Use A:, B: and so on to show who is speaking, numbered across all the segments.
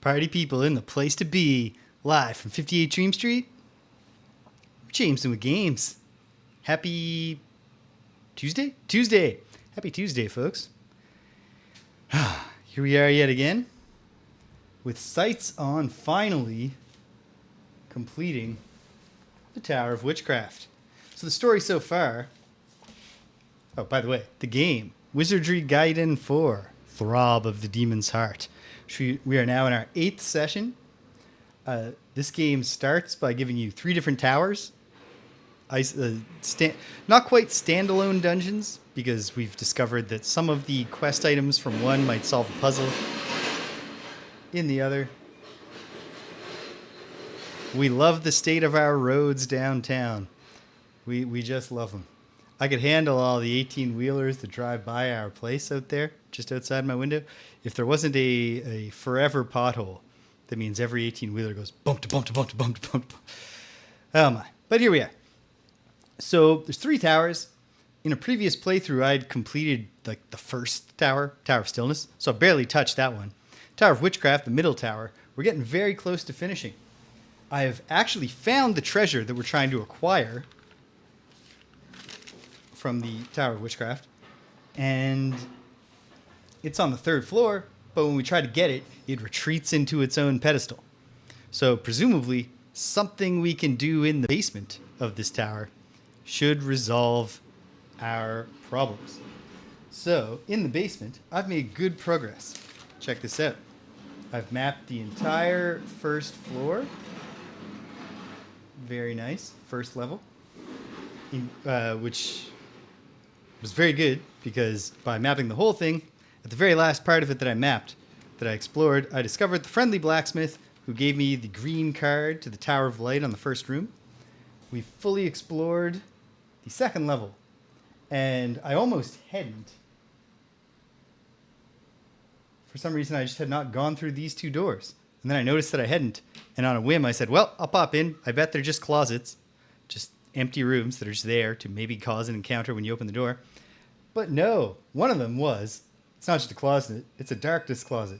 A: Party people in the place to be. Live from 58 Dream Street. Jameson with Games. Happy Tuesday? Tuesday. Happy Tuesday, folks. Here we are yet again. With sights on finally completing the Tower of Witchcraft. So the story so far... Oh, by the way, the game. Wizardry Gaiden 4. Throb of the Demon's Heart. We are now in our 8th session. This game starts by giving you 3 different towers. Not quite standalone dungeons, because we've discovered that some of the quest items from one might solve a puzzle in the other. We love the state of our roads downtown. We just love them. I could handle all the 18-wheelers that drive by our place out there, just outside my window. If there wasn't a forever pothole, that means every 18-wheeler goes bump to bump to bump to bump to bump. Oh my. But here we are. So there's 3 towers. In a previous playthrough, I'd completed like the first tower, Tower of Stillness, so I barely touched that one. Tower of Witchcraft, the middle tower, we're getting very close to finishing. I have actually found the treasure that we're trying to acquire from the Tower of Witchcraft, and it's on the 3rd floor, but when we try to get it, it retreats into its own pedestal. So presumably, something we can do in the basement of this tower should resolve our problems. So, in the basement, I've made good progress. Check this out. I've mapped the entire 1st floor. Very nice. 1st level. Which was very good, because by mapping the whole thing, at the very last part of it that I mapped, that I explored, I discovered the friendly blacksmith who gave me the green card to the Tower of Light on the 1st room. We fully explored the 2nd level, and I almost hadn't. For some reason, I just had not gone through these 2 doors. And then I noticed that I hadn't, and on a whim, I said, well, I'll pop in. I bet they're just closets, just empty rooms that are just there to maybe cause an encounter when you open the door. But no, one of them was, it's not just a closet, it's a darkness closet.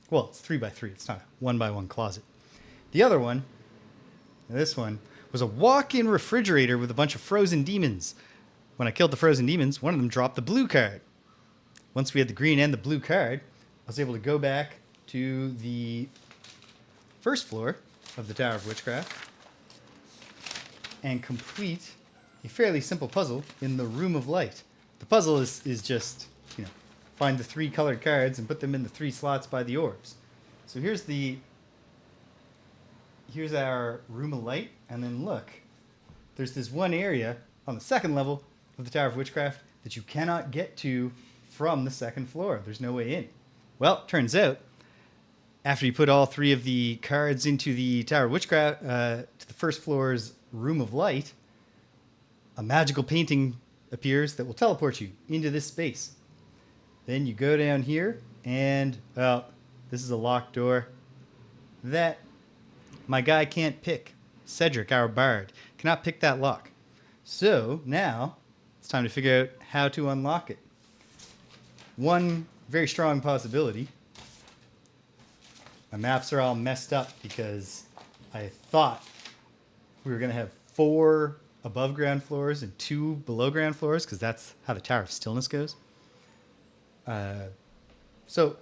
A: Well, it's 3x3, it's not a 1x1 closet. The other one, this one, was a walk-in refrigerator with a bunch of frozen demons. When I killed the frozen demons, one of them dropped the blue card. Once we had the green and the blue card, I was able to go back to the 1st floor of the Tower of Witchcraft and complete a fairly simple puzzle in the Room of Light. The puzzle is just, find the 3 colored cards and put them in the 3 slots by the orbs. So here's our Room of Light, and then look, there's this one area on the 2nd level of the Tower of Witchcraft that you cannot get to from the 2nd floor. There's no way in. Well, turns out, after you put all 3 of the cards into the Tower of Witchcraft, to the 1st floor's Room of Light, a magical painting appears that will teleport you into this space. Then you go down here, and, well, this is a locked door that my guy can't pick. Cedric, our bard, cannot pick that lock. So now it's time to figure out how to unlock it. One very strong possibility. My maps are all messed up because I thought we were going to have 4 above ground floors and 2 below ground floors, because that's how the Tower of Stillness goes. So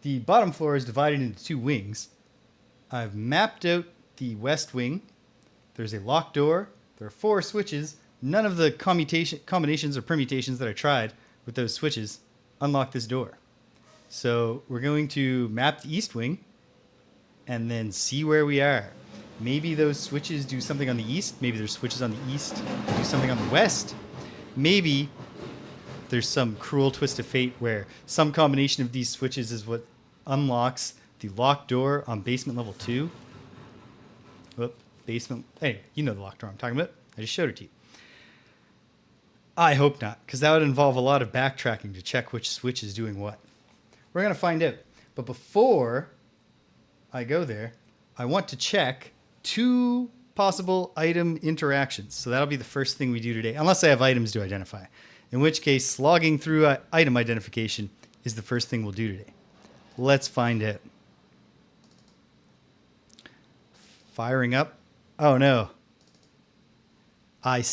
A: the bottom floor is divided into 2 wings. I've mapped out the west wing. There's a locked door. There are 4 switches. None of the combinations or permutations that I tried with those switches unlock this door. So we're going to map the east wing and then see where we are. Maybe those switches do something on the east. Maybe there's switches on the east that do something on the west. Maybe there's some cruel twist of fate where some combination of these switches is what unlocks the locked door on basement level 2. Whoop, basement. Hey, you know the locked door I'm talking about. I just showed it to you. I hope not, because that would involve a lot of backtracking to check which switch is doing what. We're going to find out. But before I go there, I want to check 2 possible item interactions. So that'll be the first thing we do today, unless I have items to identify. In which case, slogging through item identification is the first thing we'll do today. Let's find out. Firing up. Oh no. I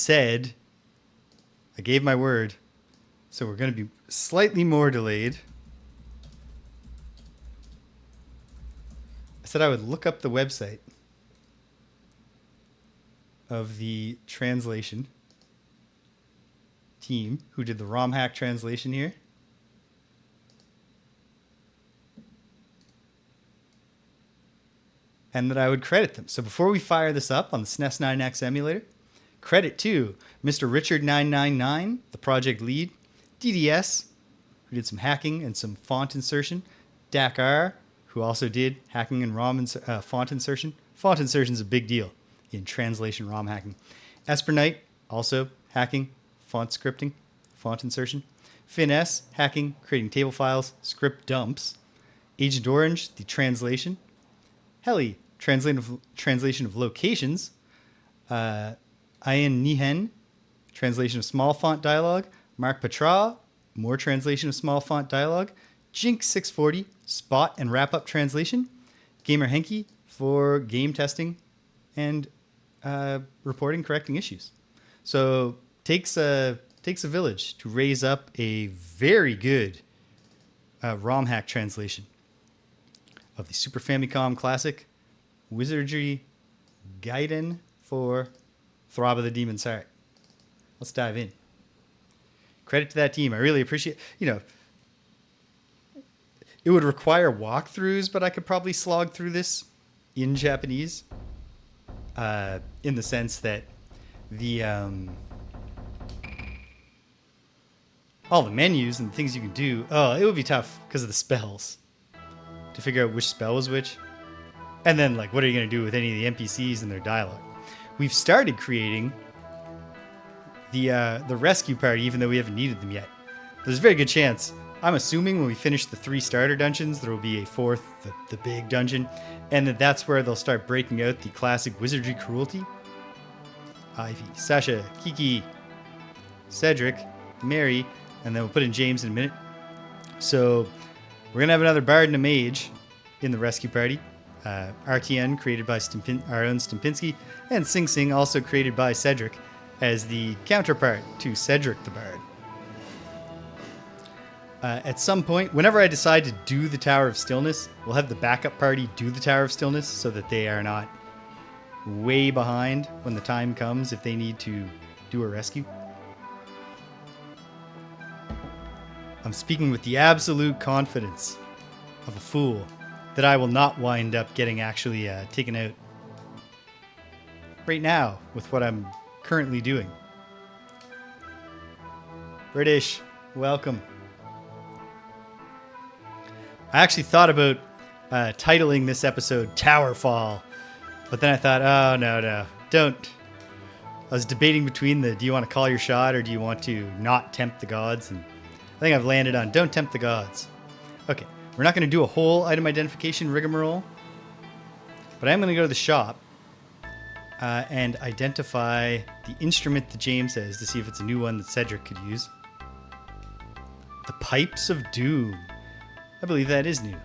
A: gave my word. So we're going to be slightly more delayed. I said I would look up the website of the translation team who did the ROM hack translation here. And that I would credit them. So before we fire this up on the SNES 9X emulator, credit to Mr. Richard999, the project lead, DDS, who did some hacking and some font insertion, Dakar, who also did hacking and ROM font insertion. Font insertion is a big deal in translation ROM hacking. Espernite, also hacking, font scripting, font insertion. Finesse, hacking, creating table files, script dumps. Agent Orange, the translation. Heli, translation of locations. Ian Nihen, translation of small font dialogue. Mark Petra, more translation of small font dialogue. Jinx 640, spot and wrap up translation. Gamer Henke for game testing and reporting, correcting issues. So takes a village to raise up a very good ROM hack translation of the Super Famicom classic Wizardry Gaiden for Throb of the Demon's Heart. Let's dive in. Credit to that team. I really appreciate, it would require walkthroughs, but I could probably slog through this in Japanese, in the sense that the all the menus and the things you can do, it would be tough because of the spells to figure out which spell was which. And then, what are you going to do with any of the NPCs and their dialogue? We've started creating the rescue party, even though we haven't needed them yet. There's a very good chance, I'm assuming when we finish the 3 starter dungeons, there will be a 4th, the big dungeon, and that's where they'll start breaking out the classic wizardry cruelty. Ivy, Sasha, Kiki, Cedric, Mary, and then we'll put in James in a minute. So we're going to have another bard and a mage in the rescue party. RTN, created by our own Stimpinski, and Sing Sing, also created by Cedric, as the counterpart to Cedric the Bard. At some point, whenever I decide to do the Tower of Stillness, we'll have the backup party do the Tower of Stillness so that they are not way behind when the time comes if they need to do a rescue. I'm speaking with the absolute confidence of a fool that I will not wind up getting actually taken out right now with what I'm currently doing. British, welcome. I actually thought about titling this episode Towerfall, but then I thought, oh, no, don't. I was debating between do you want to call your shot or do you want to not tempt the gods? And I think I've landed on don't tempt the gods. Okay, we're not going to do a whole item identification rigmarole, but I am going to go to the shop and identify the instrument that James has to see if it's a new one that Cedric could use. The Pipes of Doom. I believe that is new.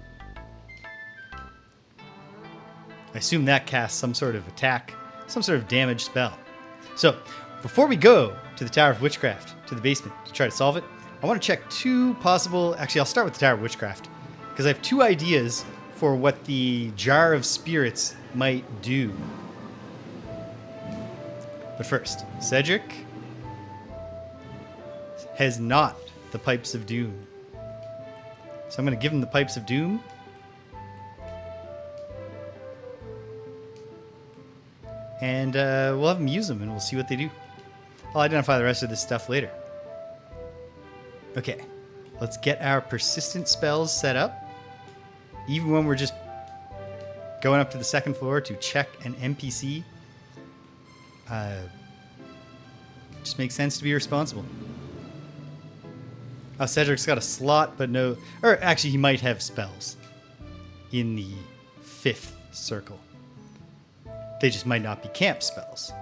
A: I assume that casts some sort of attack, some sort of damage spell. So, before we go to the Tower of Witchcraft, to the basement, to try to solve it, I want to check 2 possible... Actually, I'll start with the Tower of Witchcraft, because I have 2 ideas for what the Jar of Spirits might do. But first, Cedric has not the Pipes of Doom. So I'm going to give him the Pipes of Doom. And we'll have him use them and we'll see what they do. I'll identify the rest of this stuff later. Okay, let's get our persistent spells set up. Even when we're just going up to the 2nd floor to check an NPC. Just makes sense to be responsible. Cedric's got a slot, but no... Or actually, he might have spells in the 5th circle. They just might not be camp spells.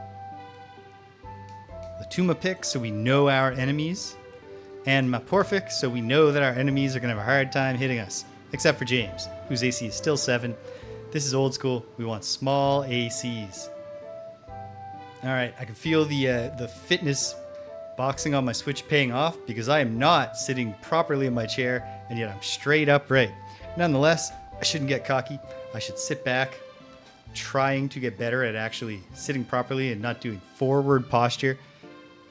A: The Tuma pick, so we know our enemies. And Maporfic, so we know that our enemies are going to have a hard time hitting us. Except for James, whose AC is still 7. This is old school. We want small ACs. All right, I can feel the fitness boxing on my Switch paying off because I am not sitting properly in my chair, and yet I'm straight upright. Nonetheless, I shouldn't get cocky. I should sit back, trying to get better at actually sitting properly and not doing forward posture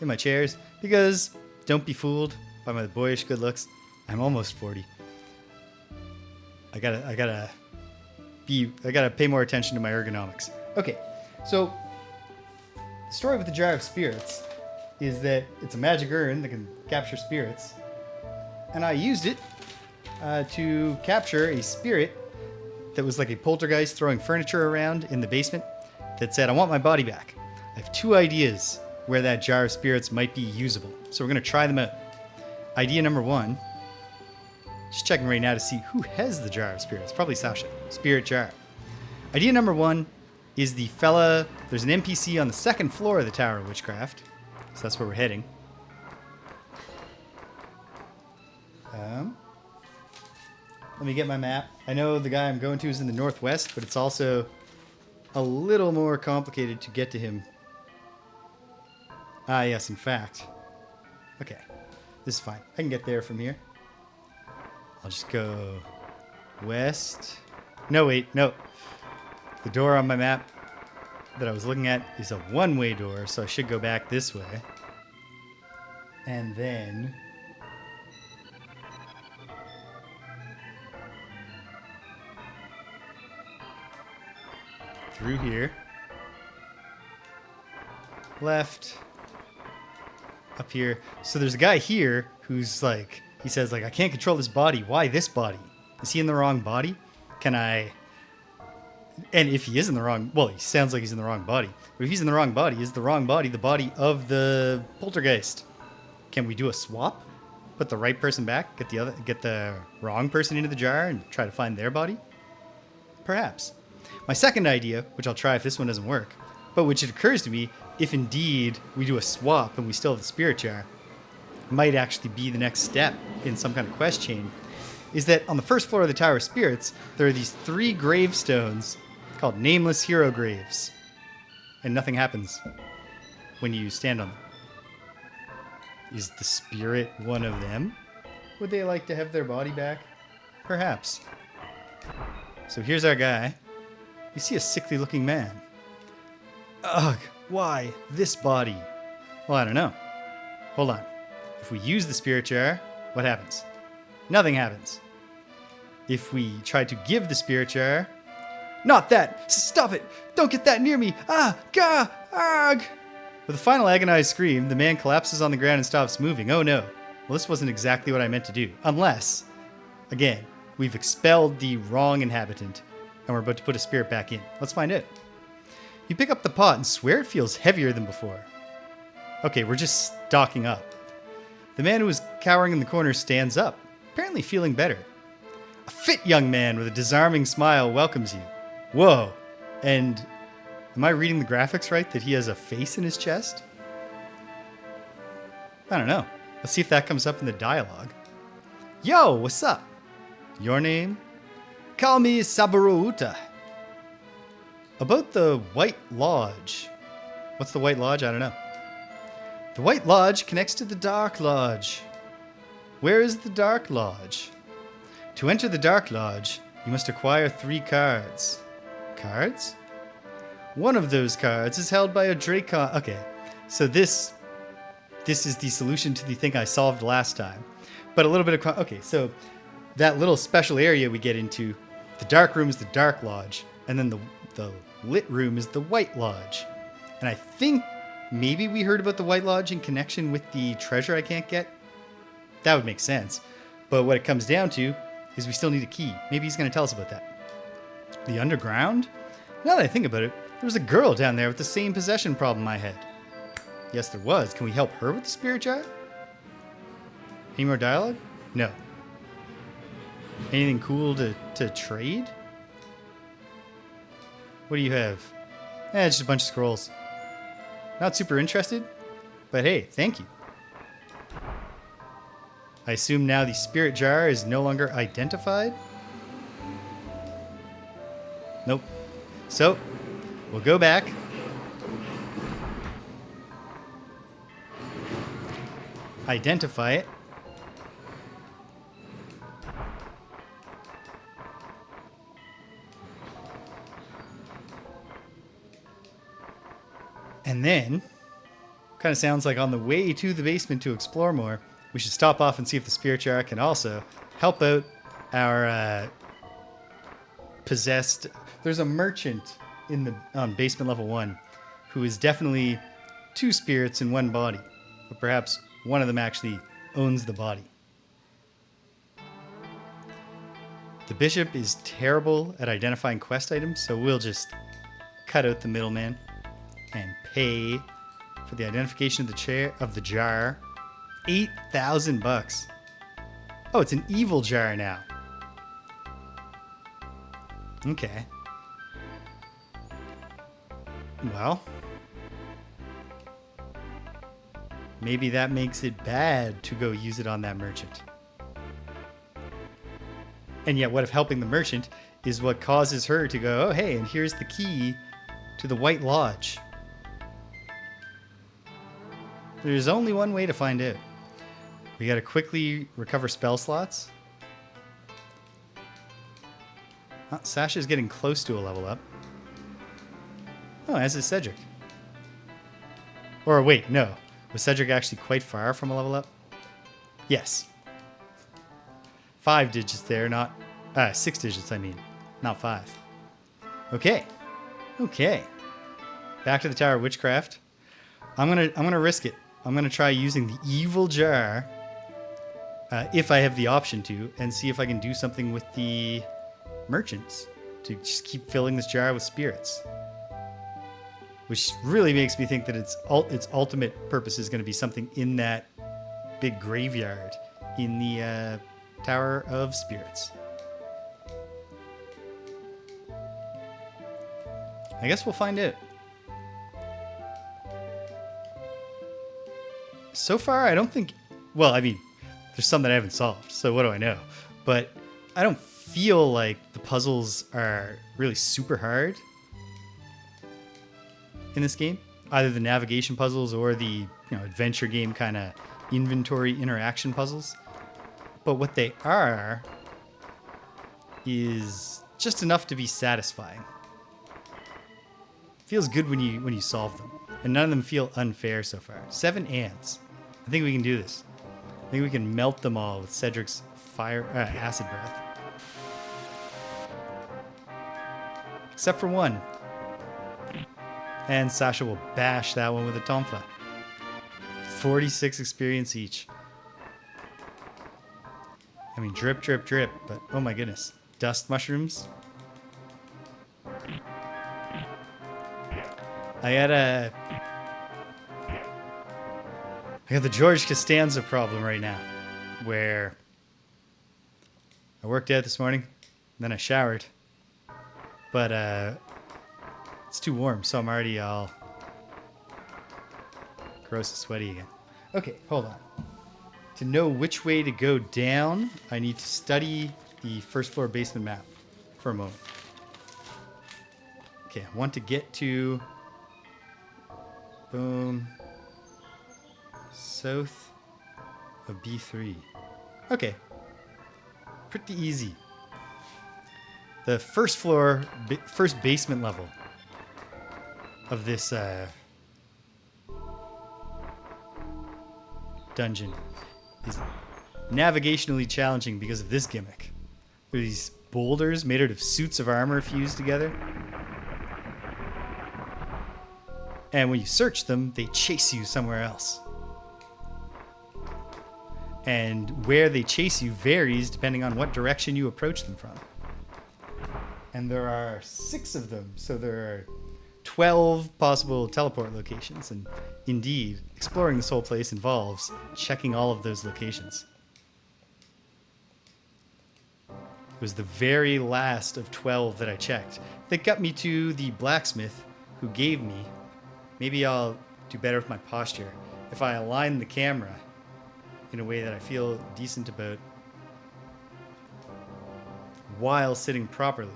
A: in my chairs, because don't be fooled by my boyish good looks. I'm almost 40. I gotta pay more attention to my ergonomics. Okay, so the story with the Jar of Spirits is that it's a magic urn that can capture spirits, and I used it to capture a spirit that was like a poltergeist throwing furniture around in the basement that said, I want my body back. I have 2 ideas where that Jar of Spirits might be usable, so we're going to try them out. Idea number 1, just checking right now to see who has the Jar of Spirits. Probably Sasha. Spirit Jar. Idea number 1 is the fella, there's an NPC on the 2nd floor of the Tower of Witchcraft, so that's where we're heading. Let me get my map. I know the guy I'm going to is in the northwest, but it's also a little more complicated to get to him. Ah, yes, in fact. Okay, this is fine. I can get there from here. I'll just go west. No, wait, no. The door on my map that I was looking at is a one-way door, so I should go back this way. And then through here. Left. Up here. So there's a guy here who's like, he says like, I can't control this body. Why this body? Is he in the wrong body? Can I... And if he is in the wrong... Well, he sounds like he's in the wrong body. But if he's in the wrong body, is the wrong body the body of the poltergeist? Can we do a swap? Put the right person back? Get the wrong person into the jar and try to find their body? Perhaps. My second idea, which I'll try if this one doesn't work, but which it occurs to me, if indeed we do a swap and we still have the spirit jar, might actually be the next step in some kind of quest chain, is that on the 1st floor of the Tower of Spirits, there are these 3 gravestones called nameless hero graves, and nothing happens when you stand on them. Is the spirit one of them? Would they like to have their body back? Perhaps. So here's our guy. You see a sickly looking man. Ugh, why this body? Well, I don't know. Hold on. If we use the spirit jar, what happens? Nothing happens. If we try to give the spirit jar... Not that! Stop it! Don't get that near me! Ah! Gah! Arg! With a final agonized scream, the man collapses on the ground and stops moving. Oh no. Well, this wasn't exactly what I meant to do. Unless, again, we've expelled the wrong inhabitant and we're about to put a spirit back in. Let's find out. You pick up the pot and swear it feels heavier than before. Okay, we're just stocking up. The man who was cowering in the corner stands up, apparently feeling better. A fit young man with a disarming smile welcomes you. Whoa. And am I reading the graphics right that he has a face in his chest? I don't know. Let's see if that comes up in the dialogue. Yo, what's up? Your name? Call me Sabaruta. About the White Lodge. What's the White Lodge? I don't know. The White Lodge connects to the Dark Lodge. Where is the Dark Lodge? To enter the Dark Lodge, you must acquire 3 cards. Cards? One of those cards is held by a Dracon. Okay, so this is the solution to the thing I solved last time. But a little bit of... Okay, so that little special area we get into, the dark room is the Dark Lodge, and then the lit room is the White Lodge. And I think maybe we heard about the White Lodge in connection with the treasure I can't get. That would make sense. But what it comes down to is we still need a key. Maybe he's going to tell us about that. The underground? Now that I think about it, there was a girl down there with the same possession problem I had. Yes, there was. Can we help her with the spirit jar? Any more dialogue? No. Anything cool to trade? What do you have? Just a bunch of scrolls. Not super interested, but hey, thank you. I assume now the spirit jar is no longer identified? Nope. So, we'll go back. Identify it. And then, kind of sounds like on the way to the basement to explore more, we should stop off and see if the spirit jar can also help out our possessed. There's a merchant in the on basement level 1 who is definitely 2 spirits in one body, but perhaps one of them actually owns the body. The bishop is terrible at identifying quest items, so we'll just cut out the middleman and pay for the identification of the jar. $8,000. Oh, it's an evil jar now. Okay. Well, maybe that makes it bad to go use it on that merchant. And yet, what if helping the merchant is what causes her to go, oh, hey, and here's the key to the White Lodge? There's only one way to find out. We gotta quickly recover spell slots. Oh, Sasha's getting close to a level up. Oh, as is Cedric. Or wait, no. Was Cedric actually quite far from a level up? Yes. 5 digits there, not... 6 digits, I mean. Not 5. Okay. Okay. Back to the Tower of Witchcraft. I'm gonna risk it. I'm gonna try using the evil jar, if I have the option to, and see if I can do something with the merchants to just keep filling this jar with spirits. Which really makes me think that its ultimate purpose is going to be something in that big graveyard in the Tower of Spirits. I guess we'll find out. So far, I don't think... Well, I mean, there's some that I haven't solved, so what do I know? But I don't feel like the puzzles are really super hard in this game. Either the navigation puzzles or the adventure game kind of inventory interaction puzzles. But what they are is just enough to be satisfying. Feels good when you solve them. And none of them feel unfair so far. 7 ants. I think we can do this. I think we can melt them all with Cedric's acid breath. Except for one. And Sasha will bash that one with a tonfa. 46 experience each. I mean, drip, drip, drip, but oh my goodness. Dust mushrooms. I got the George Costanza problem right now, where I worked out this morning, then I showered, but it's too warm, so I'm already all gross and sweaty again. Okay, hold on. To know which way to go down, I need to study the first floor basement map for a moment. Okay, I want to get to... Boom. South of B3. Okay. Pretty easy. The first floor, first basement level of this dungeon is navigationally challenging because of this gimmick. There are these boulders made out of suits of armor fused together. And when you search them, they chase you somewhere else. And where they chase you varies depending on what direction you approach them from. And there are 6 of them, so there are 12 possible teleport locations. And indeed, exploring this whole place involves checking all of those locations. It was the very last of 12 that I checked that got me to the blacksmith who gave me... Maybe I'll do better with my posture if I align the camera in a way that I feel decent about while sitting properly.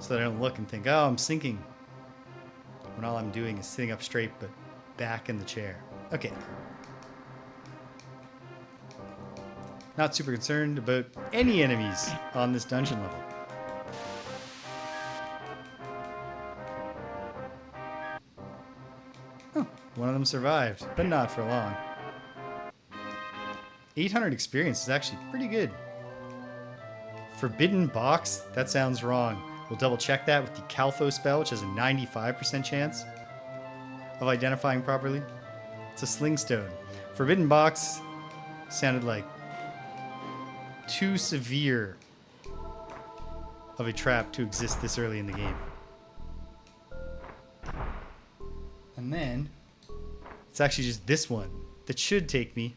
A: so that I don't look and think, oh, I'm sinking. When all I'm doing is sitting up straight, but back in the chair. Okay. Not super concerned about any enemies on this dungeon level. Oh, one of them survived, but not for long. 800 experience is actually pretty good. Forbidden box? That sounds wrong. We'll double check that with the Caltho spell, which has a 95% chance of identifying properly. It's a slingstone. Forbidden box sounded like too severe of a trap to exist this early in the game. And then it's actually just this one that should take me.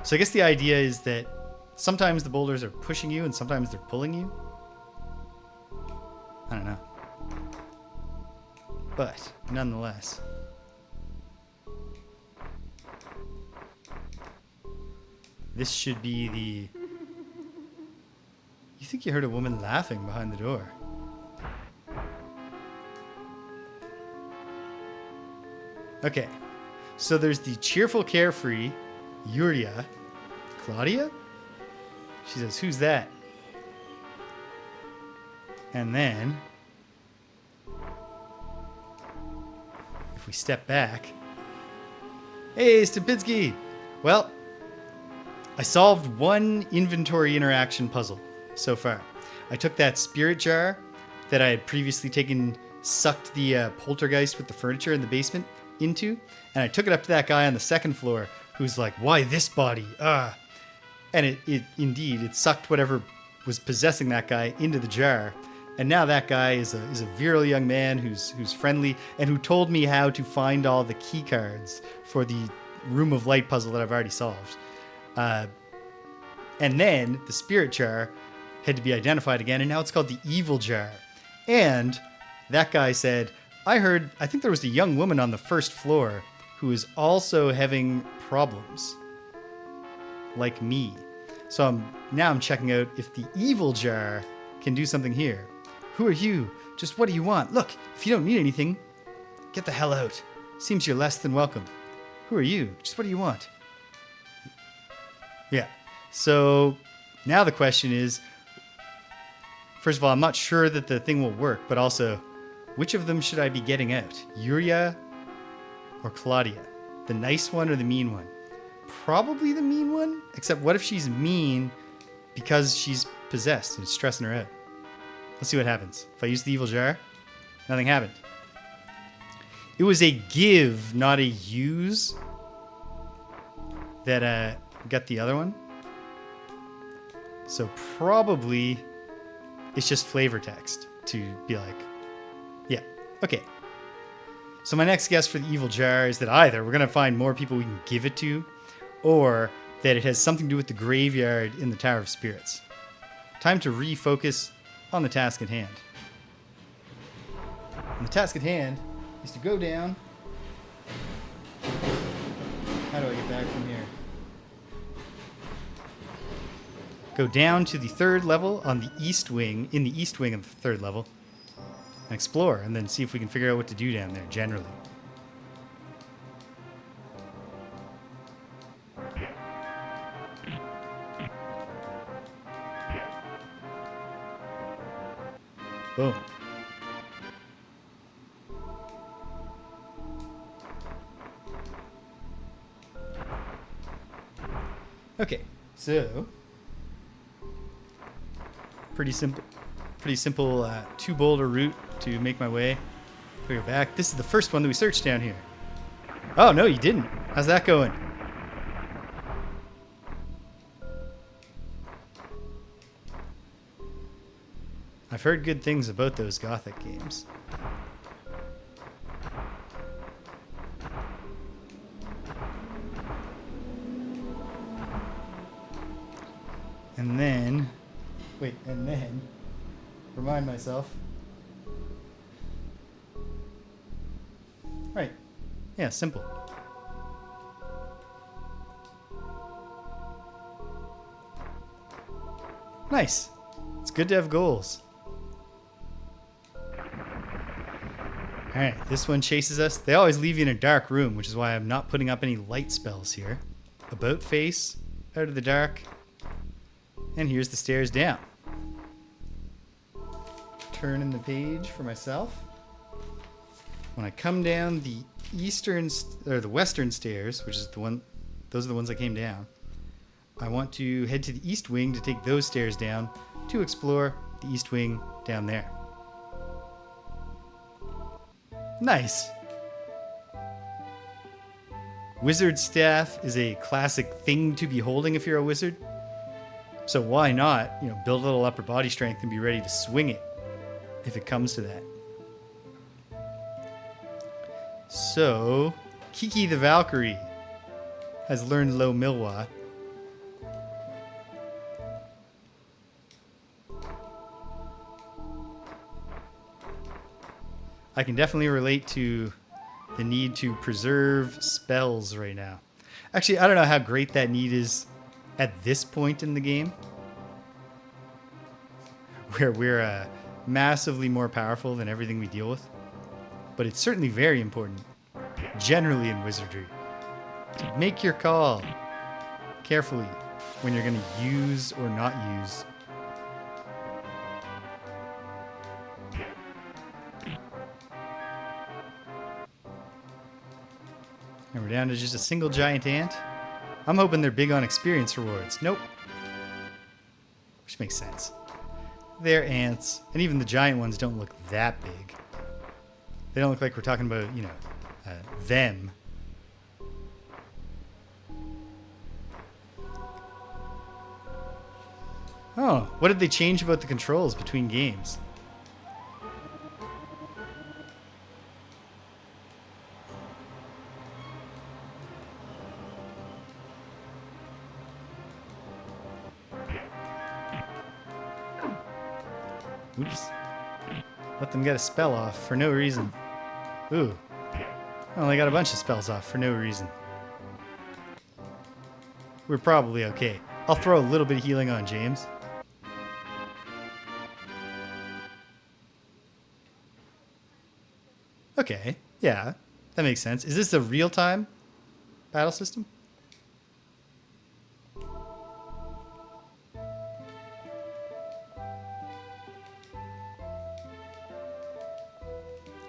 A: So I guess the idea is that sometimes the boulders are pushing you and sometimes they're pulling you. I don't know. But nonetheless. This should be the... You think you heard a woman laughing behind the door. Okay. So there's the cheerful, carefree Yuria. Claudia? She says, who's that? And then... if we step back... Hey, Stupinski! Well... I solved one inventory interaction puzzle so far. I took that spirit jar that I had previously sucked the poltergeist with the furniture in the basement into, and I took it up to that guy on the second floor who's like, why this body? And it sucked whatever was possessing that guy into the jar. And now that guy is a virile young man who's friendly and who told me how to find all the key cards for the Room of Light puzzle that I've already solved. And then the spirit jar had to be identified again, and now it's called the evil jar. And that guy said, I think there was a young woman on the first floor who is also having problems, like me. So now I'm checking out if the evil jar can do something here. Who are you? Just what do you want? Look, if you don't need anything, get the hell out. Seems you're less than welcome. Who are you? Just what do you want? Yeah. So now the question is, first of all, I'm not sure that the thing will work, but also, which of them should I be getting out? Yuria or Claudia? The nice one or the mean one? Probably the mean one, except what if she's mean because she's possessed and it's stressing her out? Let's see what happens. If I use the evil jar, nothing happened. It was a give, not a use, that got the other one. So probably it's just flavor text to be like, yeah, okay. So my next guess for the evil jar is that either we're going to find more people we can give it to, or that it has something to do with the graveyard in the Tower of Spirits. Time to refocus on the task at hand. And the task at hand is to go down. How do I get back from here? Go down to the third level on the east wing, in the east wing of the third level, and explore, and then see if we can figure out what to do down there, generally. Boom. Okay, so pretty simple two boulder route to make my way clear back. This is the first one that we searched down here. Oh no, you didn't. How's that going? I've heard good things about those Gothic games. And then, remind myself. Right. Yeah, simple. Nice. It's good to have goals. Alright, this one chases us. They always leave you in a dark room, which is why I'm not putting up any light spells here. About face, out of the dark. And here's the stairs down. Turning the page for myself. When I come down the the western stairs, which is the one, those are the ones I came down. I want to head to the east wing to take those stairs down to explore the east wing down there. Nice. Wizard staff is a classic thing to be holding if you're a wizard. So why not, build a little upper body strength and be ready to swing it if it comes to that. So, Kiki the Valkyrie has learned Low Milwa. I can definitely relate to the need to preserve spells right now. Actually, I don't know how great that need is at this point in the game, where we're massively more powerful than everything we deal with. But it's certainly very important, generally in Wizardry, to make your call carefully when you're going to use or not use. And we're down to just a single giant ant. I'm hoping they're big on experience rewards. Nope. Which makes sense. They're ants, and even the giant ones don't look that big. They don't look like we're talking about, them. Oh, what did they change about the controls between games? Oops. Let them get a spell off for no reason. Ooh. I only got a bunch of spells off for no reason. We're probably okay. I'll throw a little bit of healing on James. Okay. Yeah. That makes sense. Is this a real-time battle system?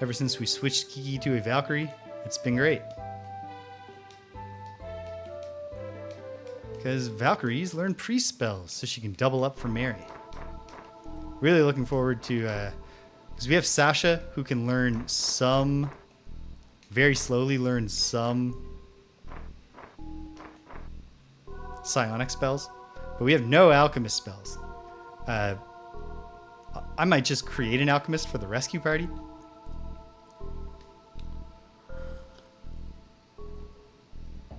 A: Ever since we switched Kiki to a Valkyrie, it's been great. Because Valkyries learn priest spells, so she can double up for Mary. Really looking forward to, because we have Sasha, who can learn some, very slowly learn some psionic spells, but we have no alchemist spells. I might just create an alchemist for the rescue party.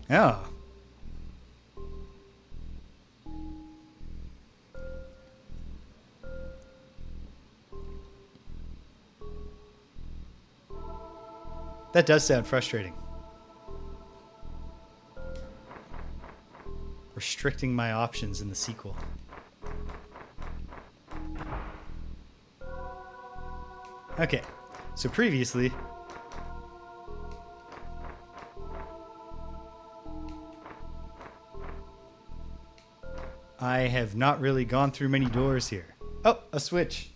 A: Oh. That does sound frustrating. Restricting my options in the sequel. Okay, so previously, I have not really gone through many doors here. Oh, a switch.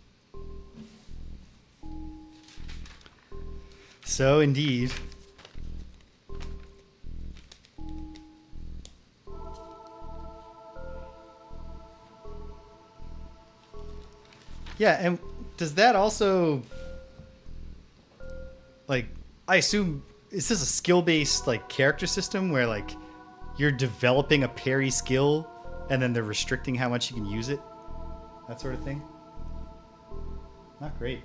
A: So indeed. Yeah, and does that also, like, I assume, is this a skill-based, like, character system where, like, you're developing a parry skill and then they're restricting how much you can use it? That sort of thing? Not great.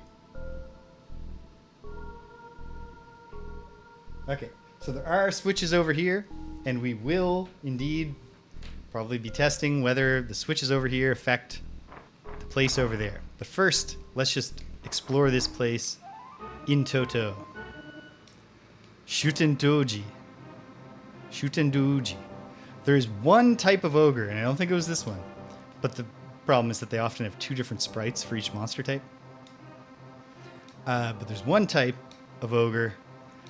A: Okay, so there are switches over here, and we will indeed probably be testing whether the switches over here affect the place over there. But first, let's just explore this place in toto. Shutendoji. Shutendoji. There's one type of ogre, and I don't think it was this one. But the problem is that they often have two different sprites for each monster type. But there's one type of ogre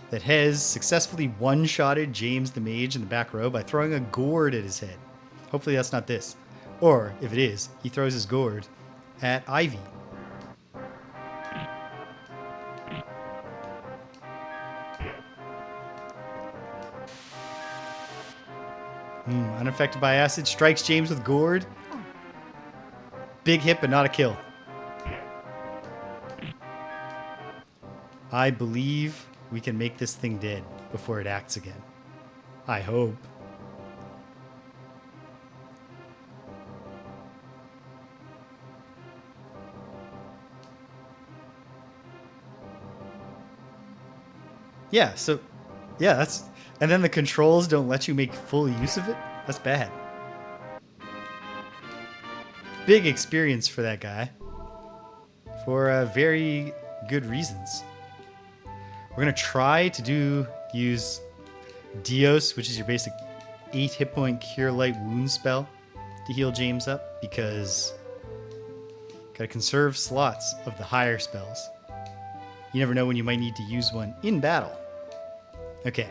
A: that has successfully one-shotted James the Mage in the back row by throwing a gourd at his head. Hopefully that's not this. Or, if it is, he throws his gourd at Ivy. Unaffected by acid, strikes James with gourd. Big hit, but not a kill. I believe we can make this thing dead before it acts again. I hope. Yeah, so, yeah, that's... And then the controls don't let you make full use of it? That's bad. Big experience for that guy. For very good reasons. We're going to try to use Dios, which is your basic 8 hit point Cure Light Wound spell to heal James up, because gotta conserve slots of the higher spells. You never know when you might need to use one in battle. Okay.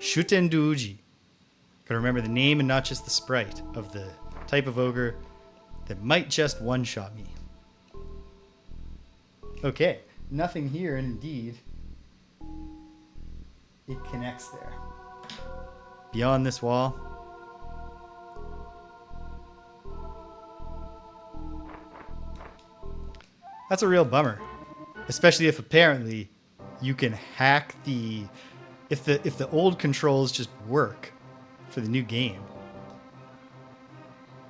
A: Shutenduji. Gotta remember the name and not just the sprite of the type of ogre that might just one-shot me. Okay. Nothing here, and indeed, it connects there. Beyond this wall. That's a real bummer. Especially if apparently you can hack the... If the old controls just work for the new game.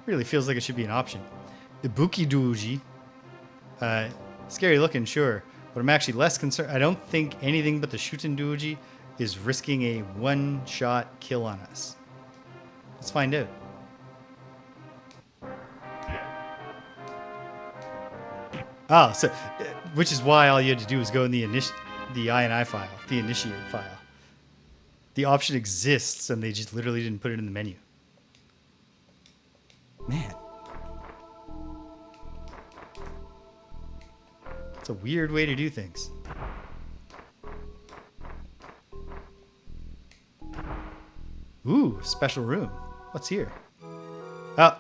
A: Really feels like it should be an option. Ibuki Duji. Scary looking, sure. But I'm actually less concerned. I don't think anything but the Shuten Duji is risking a one-shot kill on us. Let's find out. Oh, so... Which is why all you had to do was go in the INI file. The initiate file. The option exists, and they just literally didn't put it in the menu. Man. It's a weird way to do things. Ooh, special room. What's here? Oh.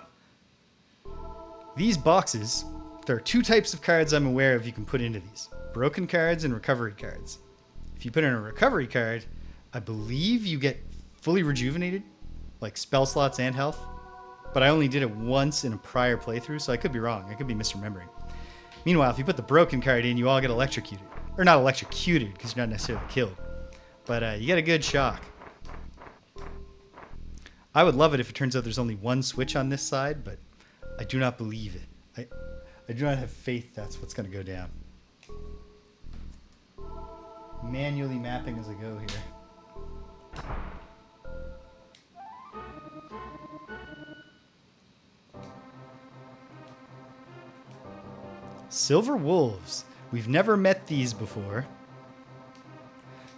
A: These boxes, there are 2 types of cards I'm aware of you can put into these. Broken cards and recovery cards. If you put in a recovery card, I believe you get fully rejuvenated, like spell slots and health. But I only did it once in a prior playthrough, so I could be wrong. I could be misremembering. Meanwhile, if you put the broken card in, you all get electrocuted. Or not electrocuted, because you're not necessarily killed. But you get a good shock. I would love it if it turns out there's only one switch on this side, but I do not believe it. I do not have faith that's what's going to go down. Manually mapping as I go here. Silver wolves. We've never met these before.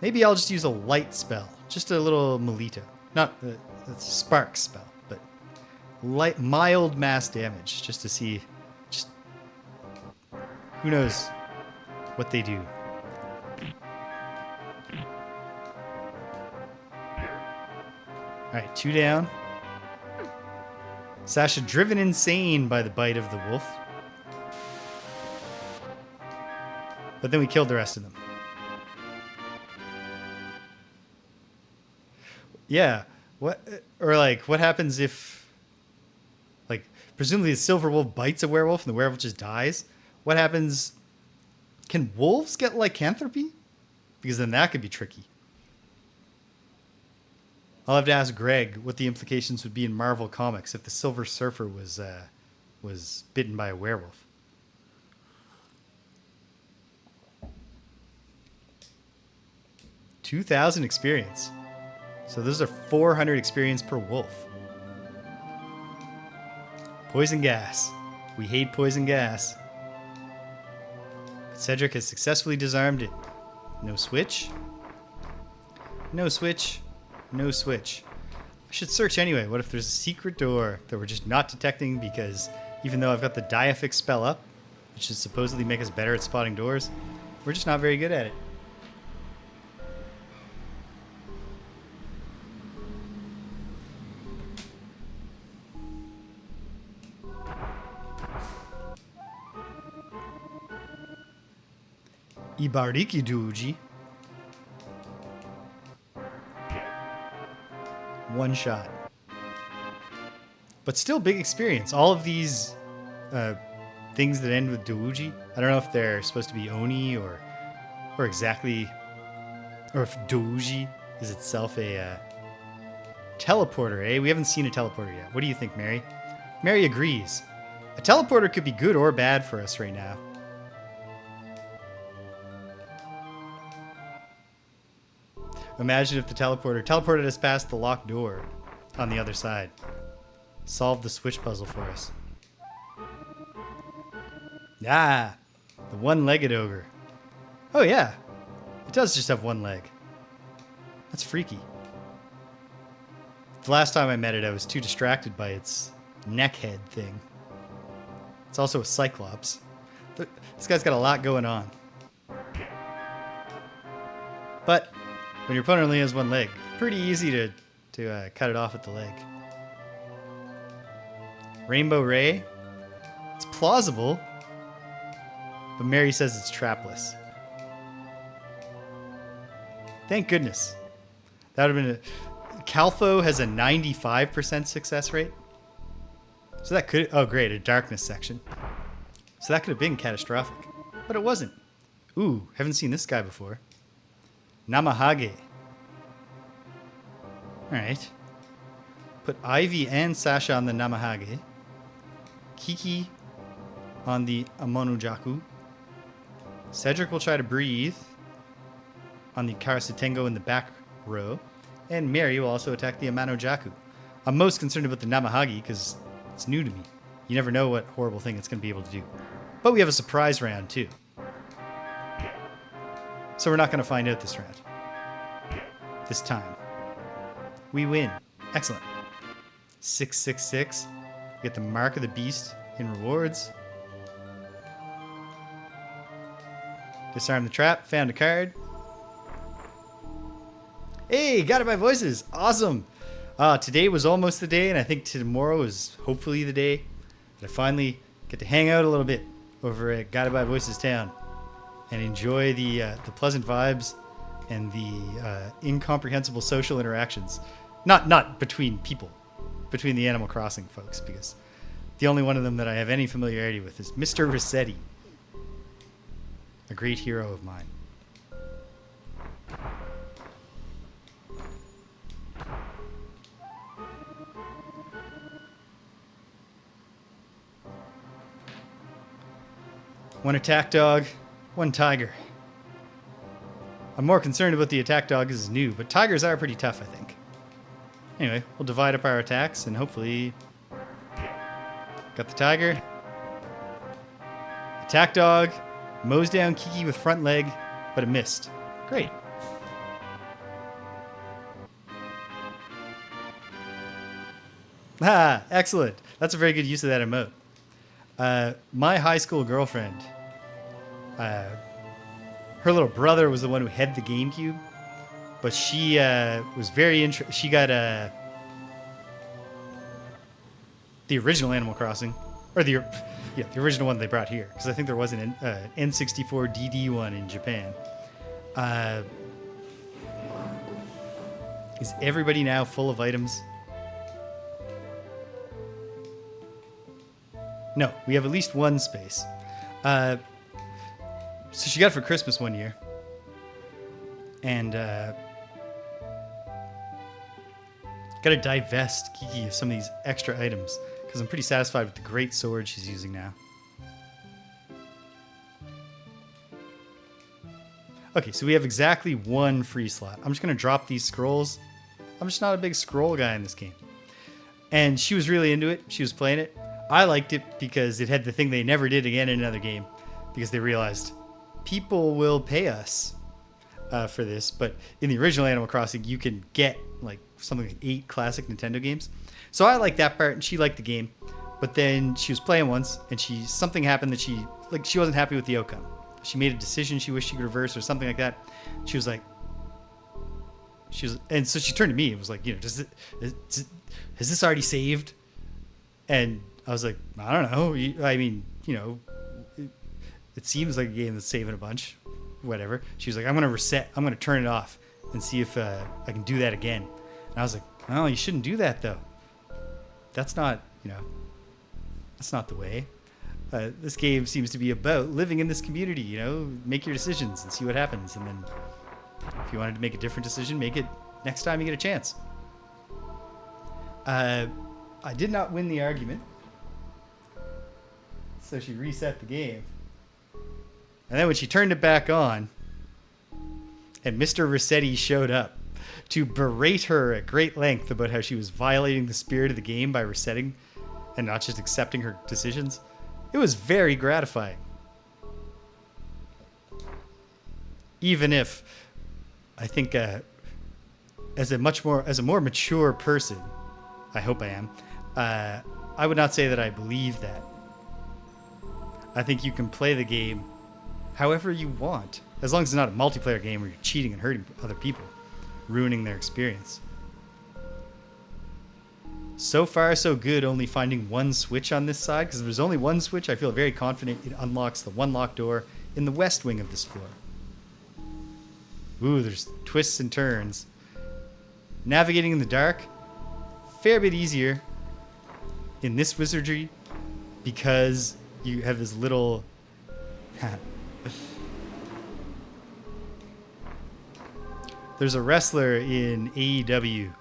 A: Maybe I'll just use a light spell. Just a little Melito. Not a spark spell, but light, mild mass damage. Just to see. Just who knows what they do. Alright, 2 down. Sasha driven insane by the bite of the wolf. But then we killed the rest of them. Yeah. What happens if, like, presumably the silver wolf bites a werewolf and the werewolf just dies? What happens? Can wolves get lycanthropy? Because then that could be tricky. I'll have to ask Greg what the implications would be in Marvel Comics if the Silver Surfer was bitten by a werewolf. $2,000 experience. So those are 400 experience per wolf. Poison gas. We hate poison gas. But Cedric has successfully disarmed it. No switch. No switch. No switch. I should search anyway. What if there's a secret door that we're just not detecting because even though I've got the Diafix spell up, which should supposedly make us better at spotting doors, we're just not very good at it. Ibariki Douji. One shot. But still big experience. All of these things that end with Douji, I don't know if they're supposed to be Oni or exactly, or if Douji is itself a teleporter, eh? We haven't seen a teleporter yet. What do you think, Mary? Mary agrees. A teleporter could be good or bad for us right now. Imagine if the teleporter teleported us past the locked door on the other side. Solve the switch puzzle for us. Ah, the one-legged ogre. Oh yeah, it does just have one leg. That's freaky. The last time I met it, I was too distracted by its neck head thing. It's also a cyclops. This guy's got a lot going on. But when your opponent only has one leg, pretty easy to cut it off at the leg. Rainbow Ray. It's plausible, but Mary says it's trapless. Thank goodness. That would have been Calfo has a 95% success rate. So that could... Oh, great. A darkness section. So that could have been catastrophic. But it wasn't. Ooh, haven't seen this guy before. Namahage. Alright. Put Ivy and Sasha on the Namahage. Kiki on the Amonujaku. Cedric will try to breathe on the Karasutengo in the back row. And Mary will also attack the Amanojaku. I'm most concerned about the Namahage because it's new to me. You never know what horrible thing it's going to be able to do. But we have a surprise round too. So we're not going to find out this round. This time. We win. Excellent. 666. Get the Mark of the Beast in rewards. Disarm the trap. Found a card. Hey, got it by voices. Awesome. Today was almost the day, and I think tomorrow is hopefully the day that I finally get to hang out a little bit over at Guided by Voices Town and enjoy the pleasant vibes and the incomprehensible social interactions. Not between people, between the Animal Crossing folks, because the only one of them that I have any familiarity with is Mr. Rossetti, a great hero of mine. One attack dog, one tiger. I'm more concerned about the attack dog because it's new, but tigers are pretty tough, I think. Anyway, we'll divide up our attacks and hopefully... Got the tiger. Attack dog. Mows down Kiki with front leg, but it missed. Great. Ah, excellent. That's a very good use of that emote. My high school girlfriend... her little brother was the one who had the GameCube, but she was very she got the original Animal Crossing, or the original one they brought here, because I think there was an N64 DD one in Japan. Is everybody now full of items? No, we have at least one space. So she got it for Christmas one year. And got to divest Kiki of some of these extra items because I'm pretty satisfied with the great sword she's using now. Okay, so we have exactly one free slot. I'm just going to drop these scrolls. I'm just not a big scroll guy in this game. And she was really into it. She was playing it. I liked it because it had the thing they never did again in another game, because they realized people will pay us for this. But in the original Animal Crossing, you can get like something like 8 classic Nintendo games. So I liked that part, and she liked the game. But then she was playing once, and something happened that she wasn't happy with the outcome. She made a decision she wished she could reverse or something like that. And so she turned to me and was like, has this already saved? And I was like, I don't know. I mean, it seems like a game that's saving a bunch. whatever. She was like, I'm going to reset. I'm going to turn it off and see if I can do that again. And I was like, well, you shouldn't do that, though. That's not, that's not the way. This game seems to be about living in this community, make your decisions and see what happens. And then if you wanted to make a different decision, make it next time you get a chance. I did not win the argument. So she reset the game. And then when she turned it back on, and Mr. Rossetti showed up to berate her at great length about how she was violating the spirit of the game by resetting and not just accepting her decisions, it was very gratifying. Even if I think as a more mature person, I hope I am, I would not say that I believe that. I think you can play the game however you want, as long as it's not a multiplayer game where you're cheating and hurting other people, ruining their experience. So far, so good, only finding one switch on this side, because if there's only one switch, I feel very confident it unlocks the one locked door in the west wing of this floor. Ooh, there's twists and turns. Navigating in the dark, fair bit easier in this wizardry, because you have this little... There's a wrestler in AEW,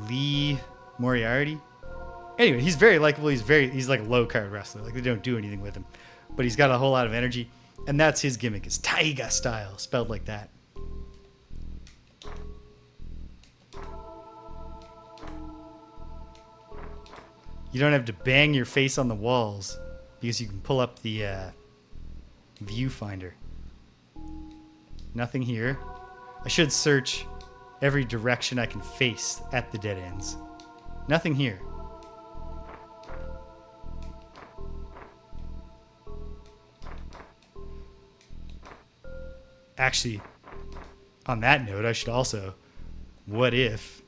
A: Lee Moriarty. Anyway, he's very likable. He's like a low card wrestler. Like, they don't do anything with him, but he's got a whole lot of energy, and that's his gimmick, is Taiga style, spelled like that. You don't have to bang your face on the walls because you can pull up the viewfinder. Nothing here. I should search every direction I can face at the dead ends. Nothing here. Actually, on that note, I should also... What if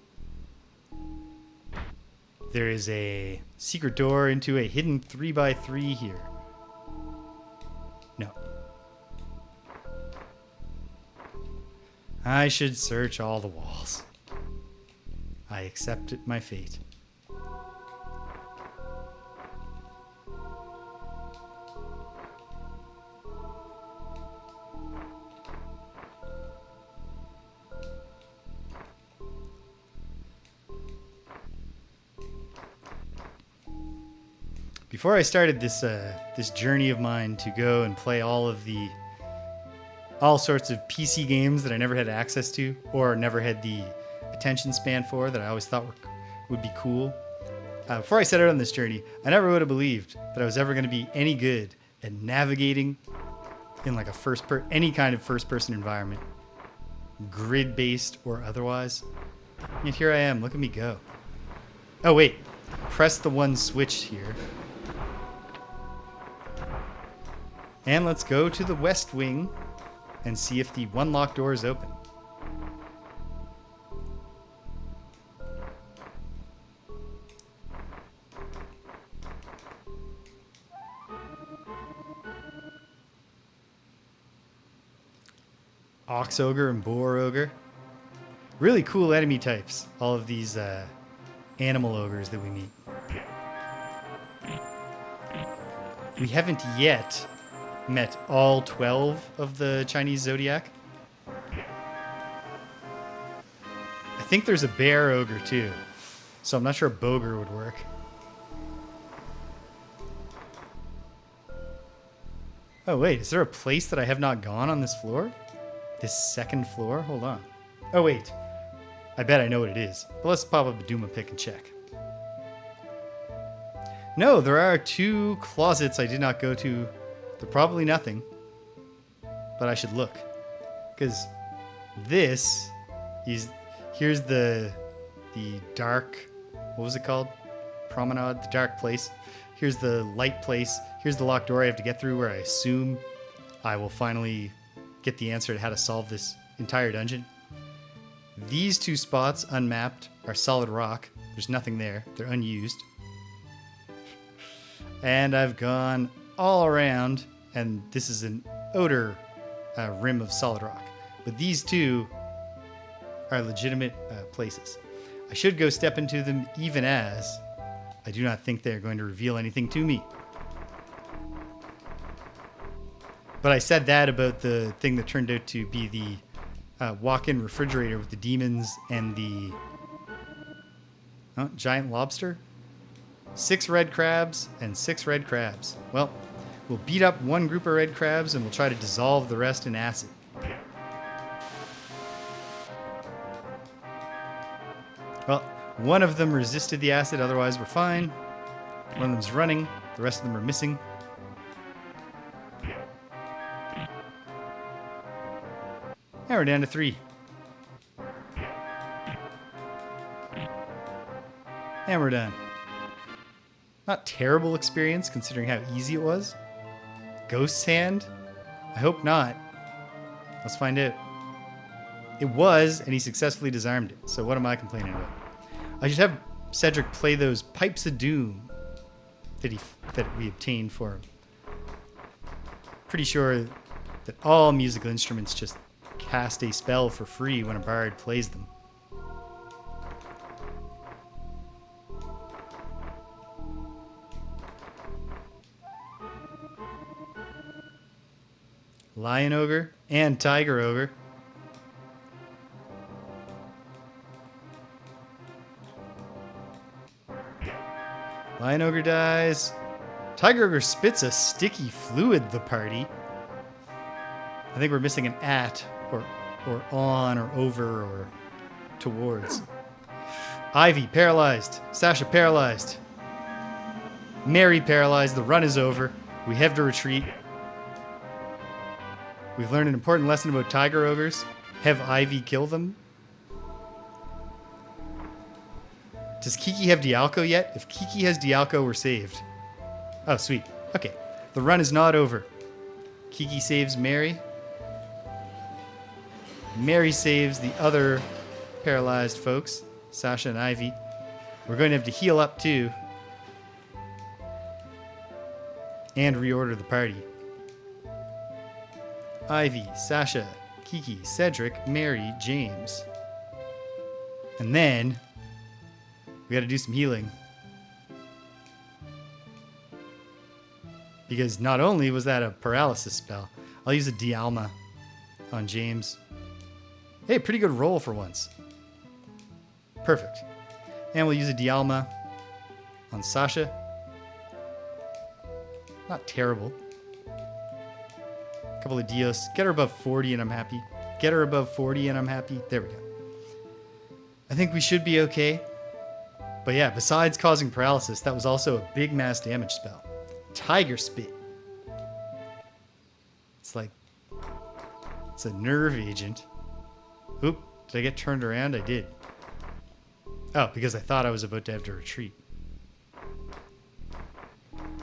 A: there is a secret door into a hidden 3x3 here? No. I should search all the walls. I accept it, my fate. Before I started this journey of mine to go and play all sorts of PC games that I never had access to or never had the attention span for, that I always thought would be cool. Before I set out on this journey, I never would have believed that I was ever going to be any good at navigating in like any kind of first-person environment, grid-based or otherwise. And here I am. Look at me go. Oh wait, press the one switch here. And let's go to the west wing and see if the one locked door is open. Ox Ogre and Boar Ogre. Really cool enemy types, all of these animal ogres that we meet. We haven't yet met all 12 of the Chinese zodiac. I think there's a bear ogre too, so I'm not sure a boger would work. Oh wait, is there a place that I have not gone on this floor? This second floor? Hold on. Oh wait, I bet I know what it is, but let's pop up a Duma pick and check. No, there are 2 closets I did not go to. They're probably nothing, but I should look, because here's the dark, what was it called? Promenade, the dark place. Here's the light place. Here's the locked door I have to get through, where I assume I will finally get the answer to how to solve this entire dungeon. These 2 spots, unmapped, are solid rock. There's nothing there. They're unused. And I've gone all around, and this is an odor rim of solid rock. But these two are legitimate places. I should go step into them, even as I do not think they're going to reveal anything to me. But I said that about the thing that turned out to be the walk-in refrigerator with the demons and the giant lobster. 6 red crabs and 6 red crabs. Well, we'll beat up one group of red crabs and we'll try to dissolve the rest in acid. Well, one of them resisted the acid, otherwise we're fine. One of them's running, the rest of them are missing. Now we're down to 3. And we're done. Not terrible experience considering how easy it was. Ghost's hand? I hope not. Let's find out. It was, and he successfully disarmed it. So what am I complaining about? I should have Cedric play those pipes of doom that we obtained for him. Pretty sure that all musical instruments just cast a spell for free when a bard plays them. Lion Ogre and Tiger Ogre. Lion Ogre dies. Tiger Ogre spits a sticky fluid the party. I think we're missing an at or on or over or towards. Ivy paralyzed. Sasha paralyzed. Mary paralyzed. The run is over. We have to retreat. We've learned an important lesson about Tiger Ogres. Have Ivy kill them. Does Kiki have Dialco yet? If Kiki has Dialco, we're saved. Oh, sweet. Okay. The run is not over. Kiki saves Mary. Mary saves the other paralyzed folks, Sasha and Ivy. We're going to have to heal up too. And reorder the party. Ivy, Sasha, Kiki, Cedric, Mary, James. And then we got to do some healing. Because not only was that a paralysis spell, I'll use a Dialma on James. Hey, pretty good roll for once. Perfect. And we'll use a Dialma on Sasha. Not terrible. Couple of Dios. Get her above 40 and I'm happy. Get her above 40 and I'm happy. There we go. I think we should be okay. But yeah, besides causing paralysis, that was also a big mass damage spell. Tiger Spit. It's like... it's a nerve agent. Oop. Did I get turned around? I did. Oh, because I thought I was about to have to retreat.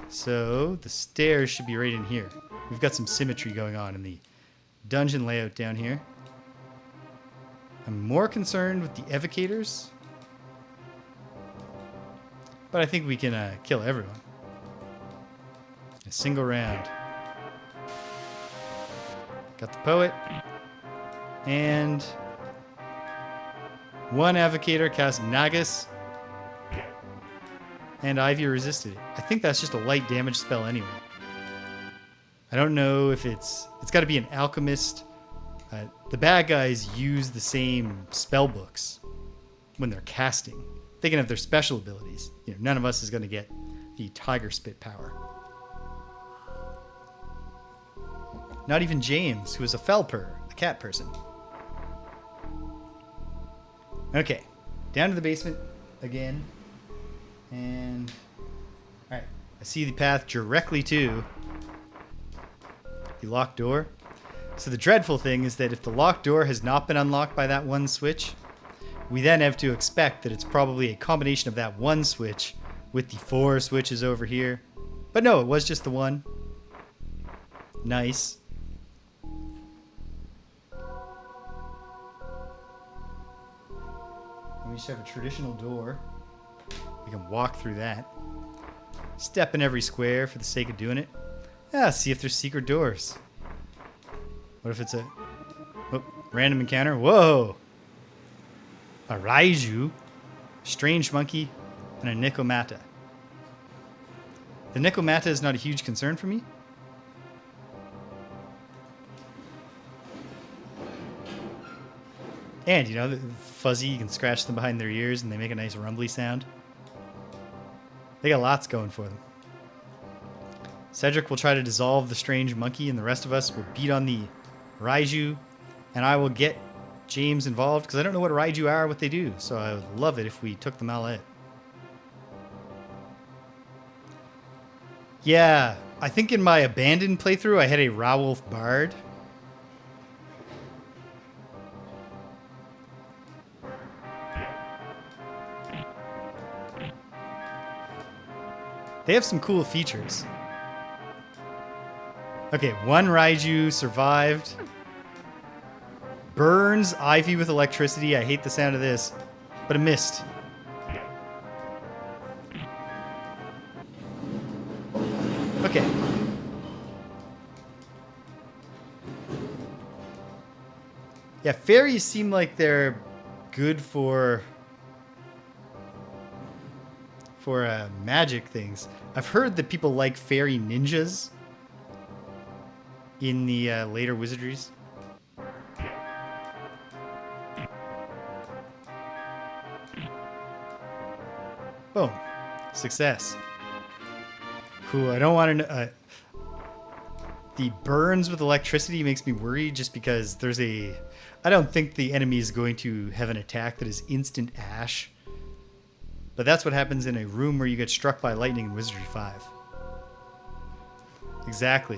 A: So, the stairs should be right in here. We've got some symmetry going on in the dungeon layout down here. I'm more concerned with the evocators. But I think we can kill everyone. A single round. Got the poet. And one evocator cast Nagus. And Ivy resisted it. I think that's just a light damage spell anyway. I don't know if it's got to be an alchemist. The bad guys use the same spell books when they're casting. They can have their special abilities. You know, none of us is going to get the Tiger Spit power. Not even James, who is a Felper, a cat person. Okay, down to the basement again. And, alright, I see the path directly to the locked door. So the dreadful thing is that if the locked door has not been unlocked by that one switch, we then have to expect that it's probably a combination of that one switch with the 4 switches over here. But no, it was just the one. Nice. And we just have a traditional door. We can walk through that. Step in every square for the sake of doing it. Ah, see if there's secret doors. What if it's a random encounter? Whoa! A Raiju, Strange Monkey, and a Nikomata. The Nikomata is not a huge concern for me. And, you know, fuzzy, you can scratch them behind their ears and they make a nice rumbly sound. They got lots going for them. Cedric will try to dissolve the Strange Monkey and the rest of us will beat on the Raiju. And I will get James involved because I don't know what Raiju are or what they do. So I would love it if we took them all out. Yeah, I think in my abandoned playthrough I had a Rawolf Bard. They have some cool features. Okay, one Raiju survived. Burns Ivy with electricity. I hate the sound of this, but it missed. Okay. Yeah, fairies seem like they're good for magic things. I've heard that people like fairy ninjas in the later wizardries. Boom. Success. Whew, I don't want to... the burns with electricity makes me worried just because there's a... I don't think the enemy is going to have an attack that is instant ash. But that's what happens in a room where you get struck by lightning in Wizardry 5. Exactly.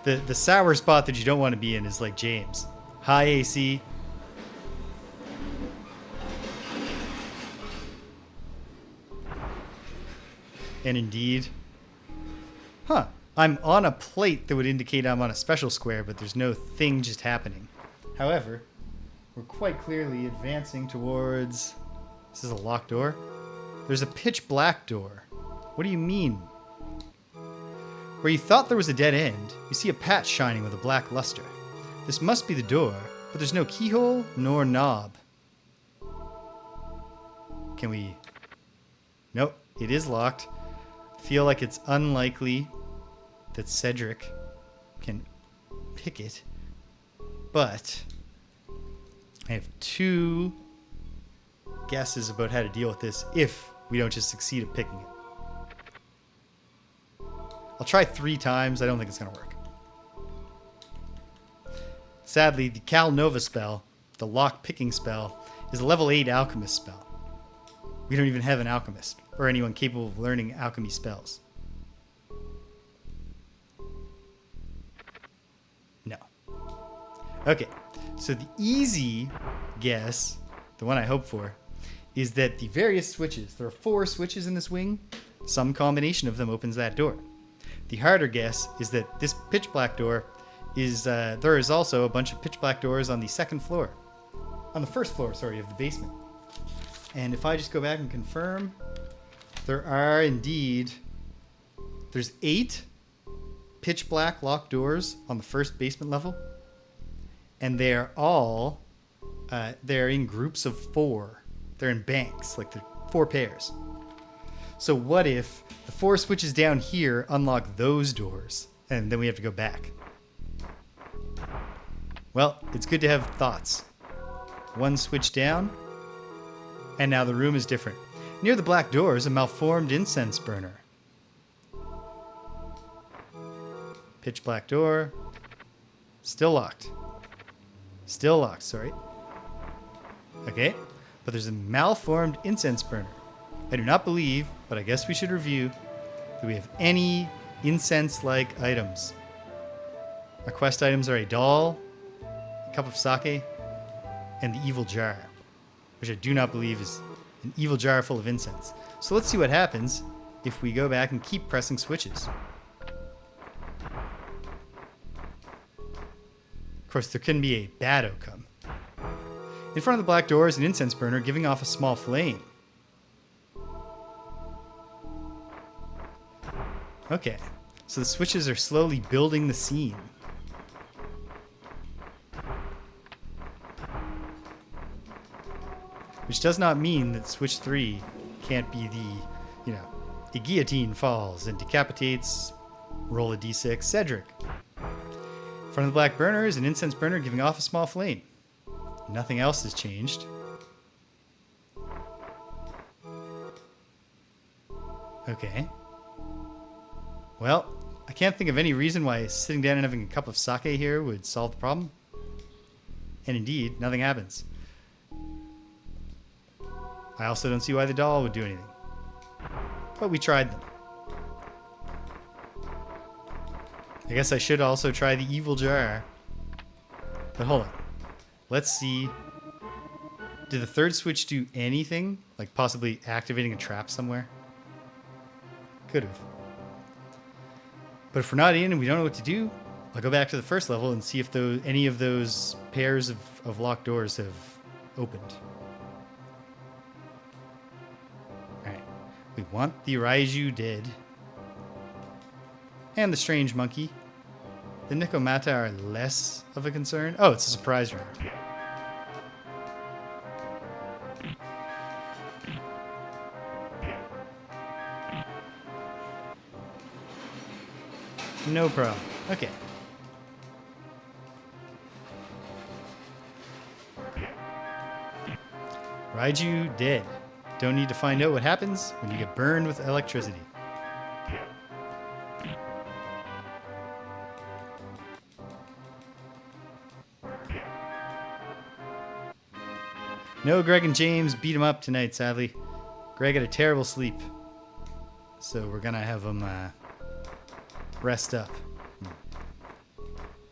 A: The sour spot that you don't want to be in is like James. High AC. And indeed. Huh. I'm on a plate that would indicate I'm on a special square, but there's no thing just happening. However, we're quite clearly advancing towards... This is a locked door? There's a pitch black door. What do you mean? Where you thought there was a dead end, you see a patch shining with a black luster. This must be the door, but there's no keyhole nor knob. Can we... Nope, it is locked. Feel like it's unlikely that Cedric can pick it, but I have two guesses about how to deal with this if we don't just succeed at picking it. I'll try 3 times. I don't think it's going to work. Sadly, the Cal Nova spell, the lock picking spell, is a level 8 alchemist spell. We don't even have an alchemist or anyone capable of learning alchemy spells. No. Okay, so the easy guess, the one I hope for, is that the various switches, there are 4 switches in this wing, some combination of them opens that door. The harder guess is that this pitch black door is, there is also a bunch of pitch black doors on the second floor. On the first floor, sorry, of the basement. And if I just go back and confirm, there are indeed, there's 8 pitch black locked doors on the first basement level. And they're all, they're in groups of 4. They're in banks, like they're 4 pairs. So what if the 4 switches down here unlock those doors, and then we have to go back? Well, it's good to have thoughts. 1 switch down, and now the room is different. Near the black door is a malformed incense burner. Pitch black door. Still locked. Still locked, sorry. Okay, but there's a malformed incense burner. I do not believe, but I guess we should review, that we have any incense-like items. Our quest items are a doll, a cup of sake, and the evil jar, which I do not believe is an evil jar full of incense. So let's see what happens if we go back and keep pressing switches. Of course, there can be a bad outcome. In front of the black door is an incense burner giving off a small flame. Okay, so the switches are slowly building the scene. Which does not mean that switch 3 can't be a guillotine falls and decapitates, roll a d6, Cedric. In front of the black burner is an incense burner giving off a small flame. Nothing else has changed. Okay. Well, I can't think of any reason why sitting down and having a cup of sake here would solve the problem. And indeed, nothing happens. I also don't see why the doll would do anything. But we tried them. I guess I should also try the evil jar. But hold on. Let's see. Did the third switch do anything? Like possibly activating a trap somewhere? Could have. But if we're not in and we don't know what to do, I'll go back to the first level and see if any of those pairs of locked doors have opened. Alright. We want the Raiju dead. And the strange monkey. The Nikomata are less of a concern. Oh, it's a surprise round. No problem. Okay. Raiju dead. Don't need to find out what happens when you get burned with electricity. No, Greg and James beat him up tonight, sadly. Greg had a terrible sleep. So we're going to have him rest up.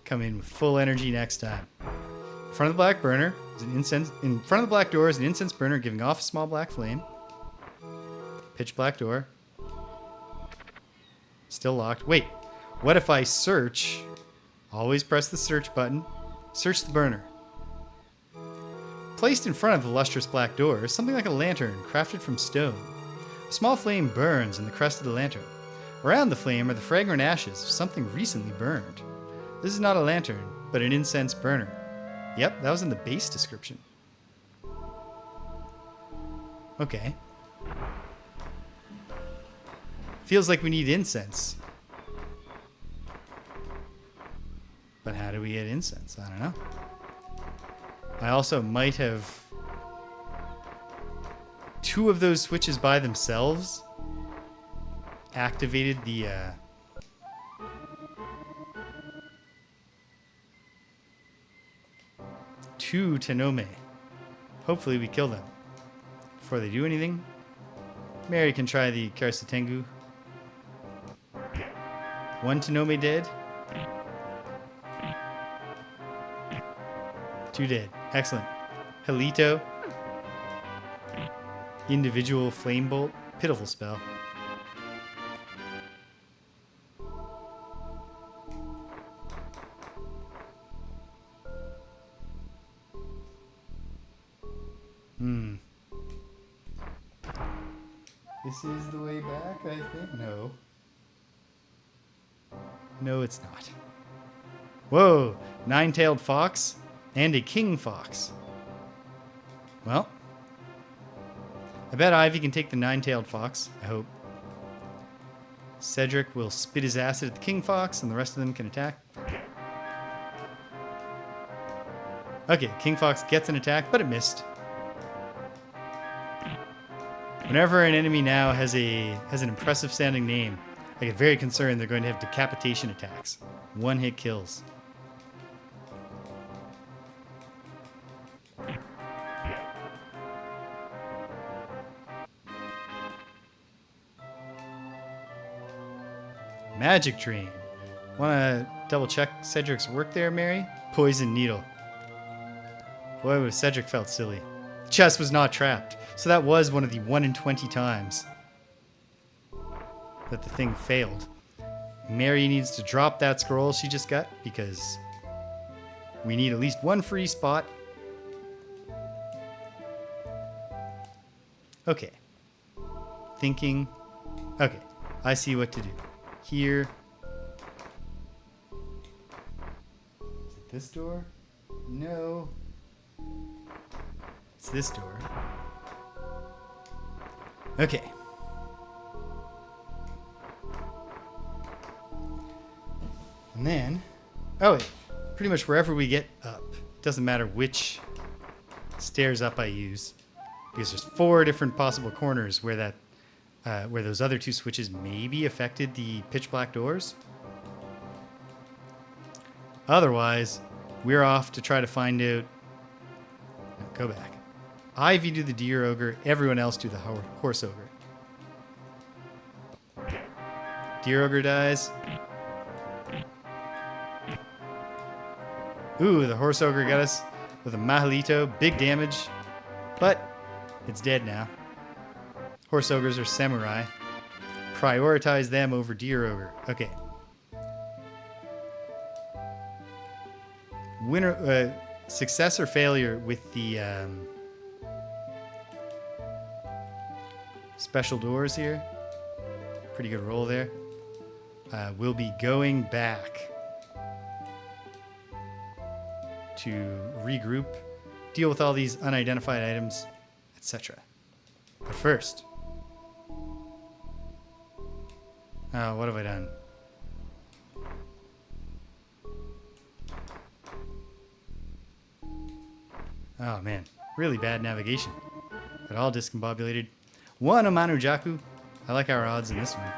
A: Come in with full energy next time. In front of the black burner is an incense. In front of the black door is an incense burner giving off a small black flame. Pitch black door. Still locked. Wait, what if I search? Always press the search button. Search the burner. Placed in front of the lustrous black door is something like a lantern crafted from stone. A small flame burns in the crest of the lantern. Around the flame are the fragrant ashes of something recently burned. This is not a lantern, but an incense burner. Yep, that was in the base description. Okay. Feels like we need incense. But how do we get incense? I don't know. I also might have two of those switches by themselves activated the two Tenome. Hopefully we kill them before they do anything. Mary can try the Karasutengu. One Tenome dead. Two dead. Excellent. Helito. Individual flame bolt. Pitiful spell. This is the way back, I think. No. No, it's not. Whoa! Nine-tailed fox and a king fox. Well, I bet Ivy can take the nine-tailed fox. I hope. Cedric will spit his acid at the king fox, and the rest of them can attack. Okay, king fox gets an attack, but it missed. Whenever an enemy now has an impressive sounding name, I get very concerned they're going to have decapitation attacks. One-hit kills. Magic Train. Want to double check Cedric's work there, Mary? Poison Needle. Boy, would Cedric felt silly. Chest was not trapped. So that was one of the 1 in 20 times that the thing failed. Mary needs to drop that scroll she just got because we need at least one free spot. Okay. Thinking. Okay. I see what to do. Here. Is it this door? No. It's this door. Okay. And then, oh wait, pretty much wherever we get up, doesn't matter which stairs up I use, because there's 4 different possible corners where that, where those other 2 switches maybe affected the pitch black doors. Otherwise, we're off to try to find out. No, go back. Ivy do the deer ogre. Everyone else do the horse ogre. Deer ogre dies. Ooh, the horse ogre got us with a Mahalito. Big damage. But it's dead now. Horse ogres are samurai. Prioritize them over deer ogre. Okay. Winner, success or failure with the special doors here. Pretty good roll there. We'll be going back to regroup, deal with all these unidentified items, etc. But first, oh, what have I done? Oh man, really bad navigation. Got all discombobulated. 1 Omanu Jaku. I like our odds in this one.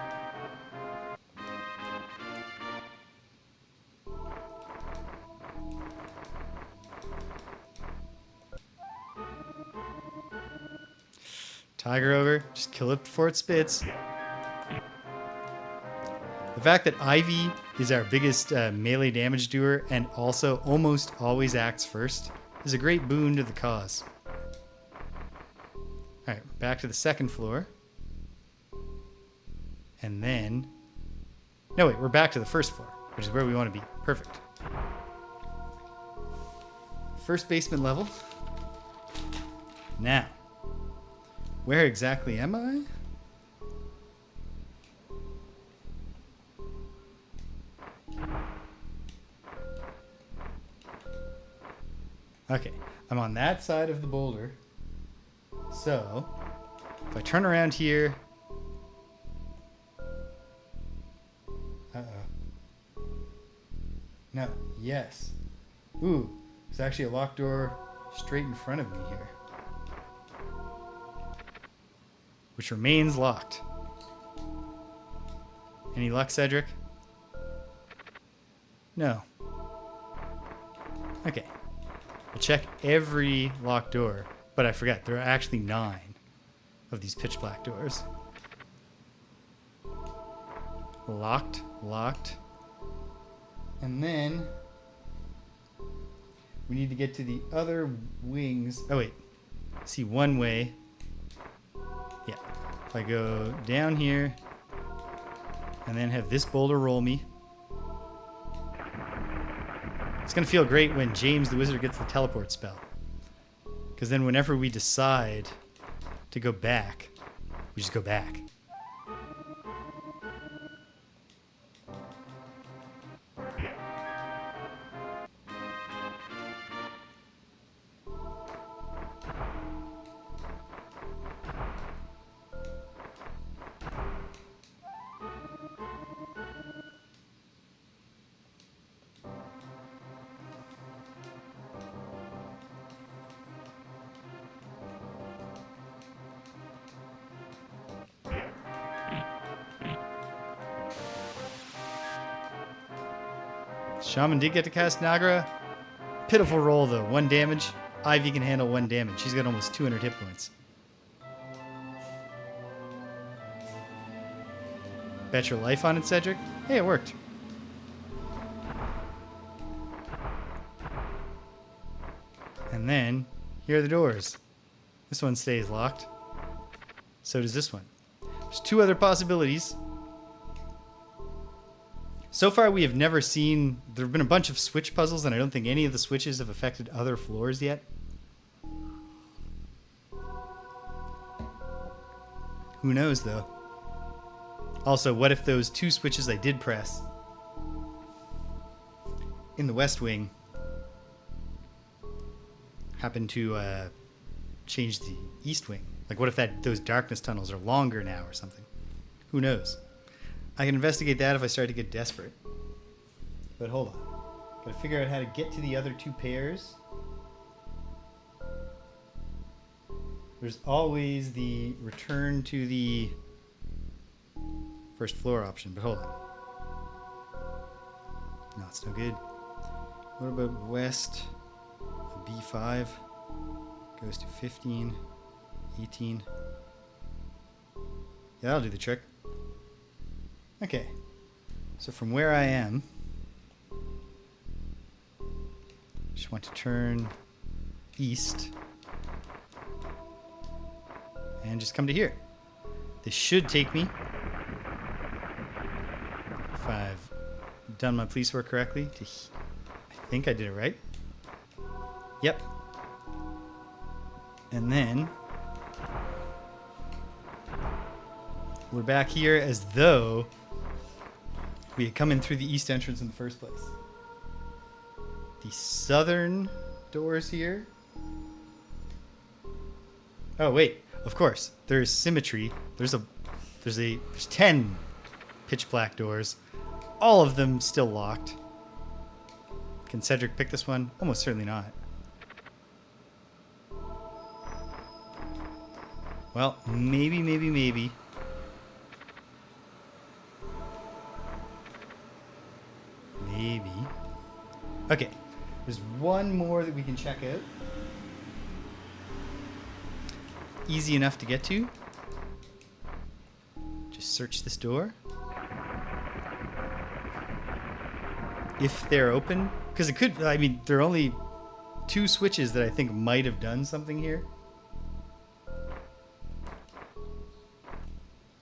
A: Tiger Ogre, just kill it before it spits. The fact that Ivy is our biggest melee damage doer and also almost always acts first is a great boon to the cause. Alright, we're back to the 2nd floor. And then... No, wait, we're back to the 1st floor, which is where we want to be. Perfect. First basement level. Now, where exactly am I? Okay, I'm on that side of the boulder. So, if I turn around here... Uh-oh. No, yes. Ooh, there's actually a locked door straight in front of me here. Which remains locked. Any luck, Cedric? No. Okay. I'll check every locked door, but I forgot there are actually 9 of these pitch black doors. Locked, locked. And then we need to get to the other wings. Oh wait, see one way. Yeah, if I go down here and then have this boulder roll me. It's going to feel great when James the Wizard gets the teleport spell. Because then whenever we decide to go back, we just go back. Shaman did get to cast Nagra. Pitiful roll, though. 1 damage. Ivy can handle 1 damage. She's got almost 200 hit points. Bet your life on it, Cedric. Hey, it worked. And then, here are the doors. This one stays locked. So does this one. There's 2 other possibilities. So far, we have never seen... There have been a bunch of switch puzzles, and I don't think any of the switches have affected other floors yet. Who knows, though? Also, what if those 2 switches I did press in the West Wing happen to change the east wing? Like, what if those darkness tunnels are longer now or something? Who knows? I can investigate that if I start to get desperate. But hold on. Gotta figure out how to get to the other two pairs. There's always the return to the first floor option, but hold on. No, it's no good. What about west? The B5 goes to 15, 18. Yeah, that'll do the trick. Okay. So from where I am, just want to turn east and just come to here. This should take me, if I've done my police work correctly, to I think I did it right. Yep. And then we're back here as though we had come in through the east entrance in the first place. The southern doors here. Oh wait, of course. There's symmetry. There's 10 pitch black doors. All of them still locked. Can Cedric pick this one? Almost certainly not. Well, maybe. Maybe. Okay. There's one more that we can check out. Easy enough to get to. Just search this door. If they're open. Because it could, I mean, there are only 2 switches that I think might have done something here.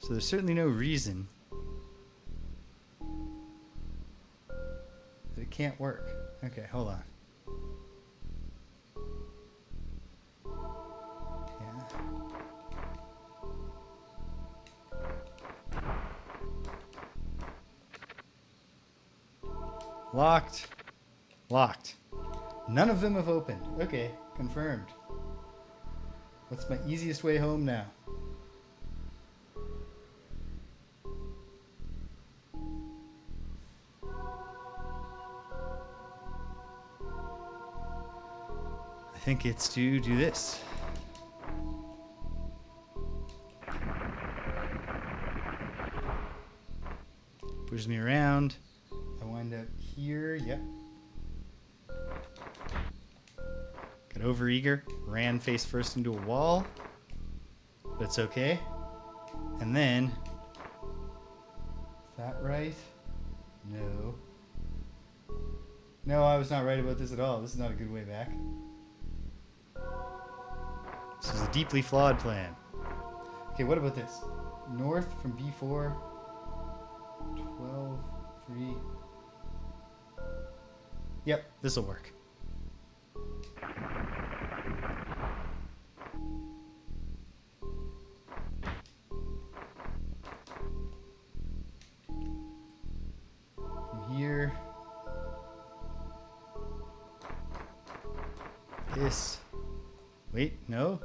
A: So there's certainly no reason that it can't work. Okay, hold on. Locked. Locked. None of them have opened. Okay, confirmed. What's my easiest way home now? I think it's to do this. Pushes me around. I wind up here. Yep. Got overeager. Ran face first into a wall. But it's okay. And then... Is that right? No. No, I was not right about this at all. This is not a good way back. This is a deeply flawed plan. Okay, what about this? North from B4. 12, 3. Yep, this'll work. From here. This. Wait, no.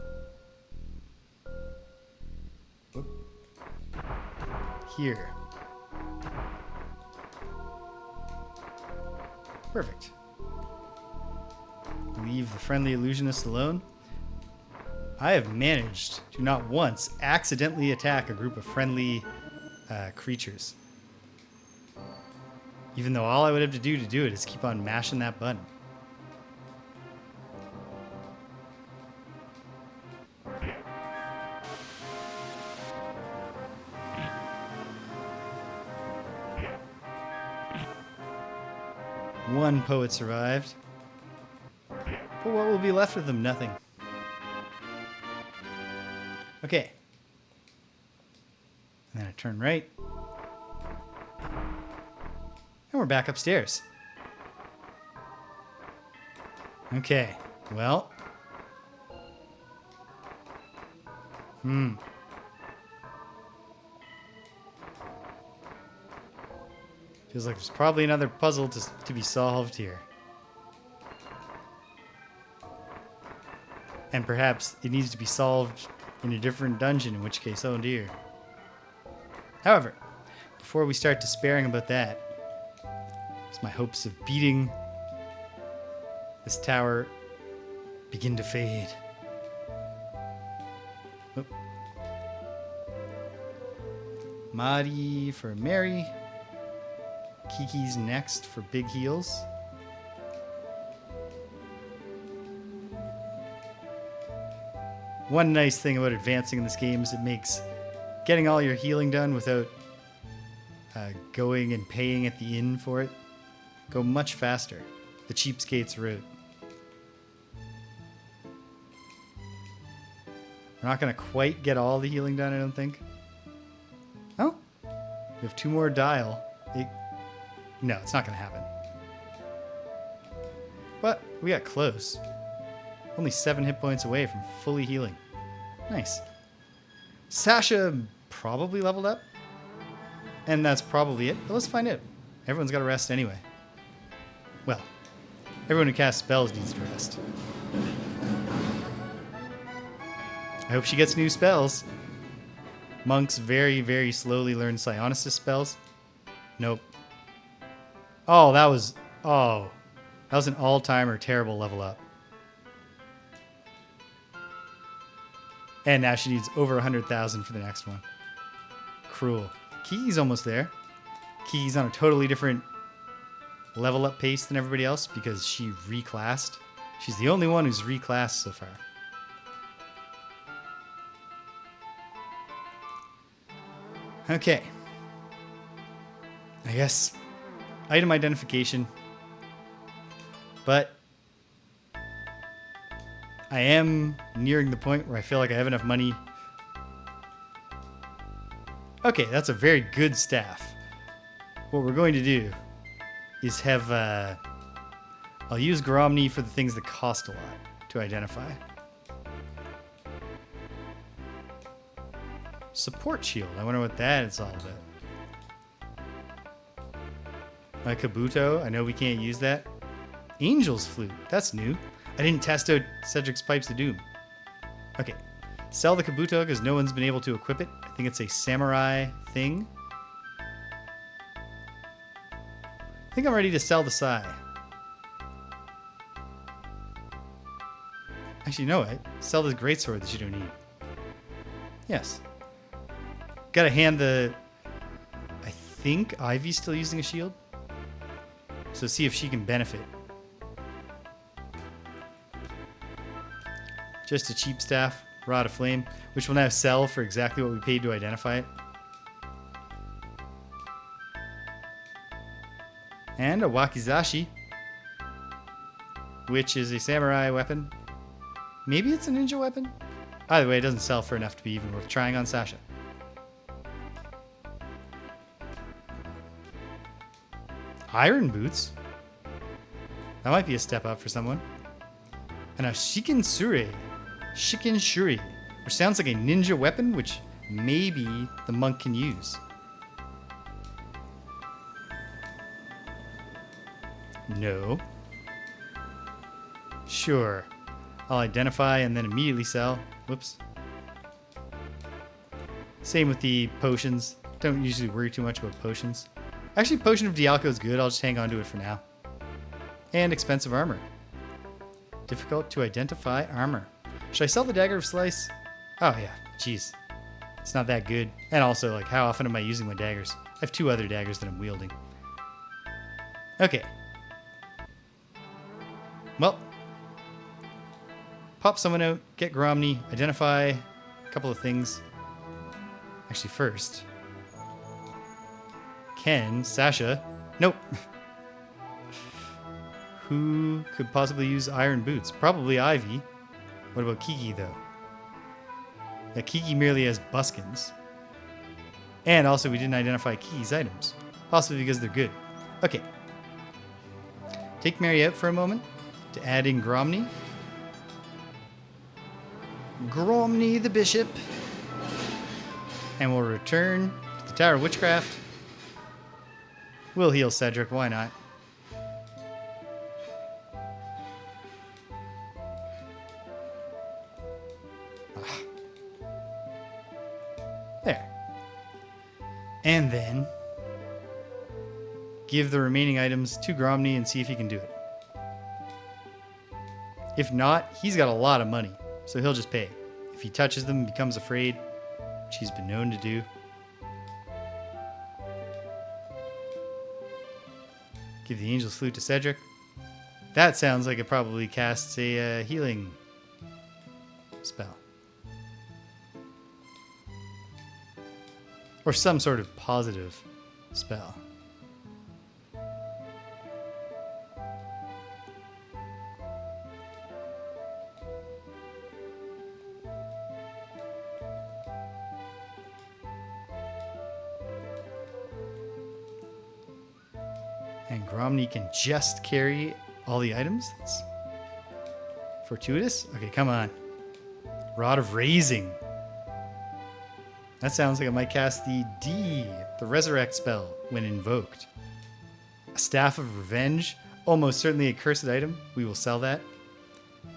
A: Whoop. Here. Perfect. Leave the friendly illusionist alone. I have managed to not once accidentally attack a group of friendly creatures. Even though all I would have to do it is keep on mashing that button. One poet survived. But what will be left of them? Nothing. Okay. And then I turn right. And we're back upstairs. Okay. Well. Feels like there's probably another puzzle to be solved here. And perhaps it needs to be solved in a different dungeon, in which case, oh dear. However, before we start despairing about that, as my hopes of beating this tower begin to fade. Oh. Mari for Mary. Kiki's next for big heals. One nice thing about advancing in this game is it makes getting all your healing done without going and paying at the inn for it go much faster. The cheapskates route. We're not going to quite get all the healing done, I don't think. Oh, we have 2 more dial. No, it's not going to happen. But we got close. Only 7 hit points away from fully healing. Nice. Sasha probably leveled up. And that's probably it. But let's find out. Everyone's got to rest anyway. Well, everyone who casts spells needs to rest. I hope she gets new spells. Monks very, very slowly learn psionicist spells. Nope. Oh, that was an all-timer terrible level up. And now she needs over 100,000 for the next one. Cruel. Kiki's almost there. Kiki's on a totally different level up pace than everybody else because she reclassed. She's the only one who's reclassed so far. Okay. I guess item identification. But I am nearing the point where I feel like I have enough money. Okay, that's a very good staff. What we're going to do is have... I'll use Gromny for the things that cost a lot to identify. Support shield. I wonder what that is all about. My Kabuto. I know we can't use that. Angel's Flute. That's new. I didn't test out Cedric's Pipes of Doom. Okay. Sell the Kabuto because no one's been able to equip it. I think it's a samurai thing. I think I'm ready to sell the Sai. Actually, no, sell this greatsword that you don't need. Yes. Gotta hand the... I think Ivy's still using a shield. So see if she can benefit. Just a cheap staff, Rod of Flame, which will now sell for exactly what we paid to identify it. And a Wakizashi, which is a samurai weapon. Maybe it's a ninja weapon? Either way, it doesn't sell for enough to be even worth trying on Sasha. Iron boots? That might be a step up for someone. And a Shikinsure. Shikinshuri, which sounds like a ninja weapon, which maybe the monk can use. No. Sure. I'll identify and then immediately sell. Whoops. Same with the potions. Don't usually worry too much about potions. Actually, Potion of Dialco is good. I'll just hang on to it for now. And expensive armor. Difficult to identify armor. Should I sell the Dagger of Slice? Oh, yeah. Jeez. It's not that good. And also, like, how often am I using my daggers? I have 2 other daggers that I'm wielding. Okay. Well. Pop someone out. Get Gromny. Identify a couple of things. Actually, first. Ken. Sasha. Nope. Who could possibly use iron boots? Probably Ivy. What about Kiki, though? Yeah, Kiki merely has buskins. And also, we didn't identify Kiki's items. Possibly because they're good. Okay. Take Mary out for a moment to add in Gromny. Gromny the Bishop. And we'll return to the Tower of Witchcraft. We'll heal Cedric, why not? Ah. There. And then give the remaining items to Gromny and see if he can do it. If not, he's got a lot of money, so he'll just pay. If he touches them and becomes afraid, which he's been known to do. Give the Angel's Flute to Cedric. That sounds like it probably casts a healing spell. Or some sort of positive spell. And Gromny can just carry all the items? That's fortuitous? Okay, come on. Rod of Raising. That sounds like it might cast the Resurrect spell when invoked. A Staff of Revenge. Almost certainly a cursed item. We will sell that.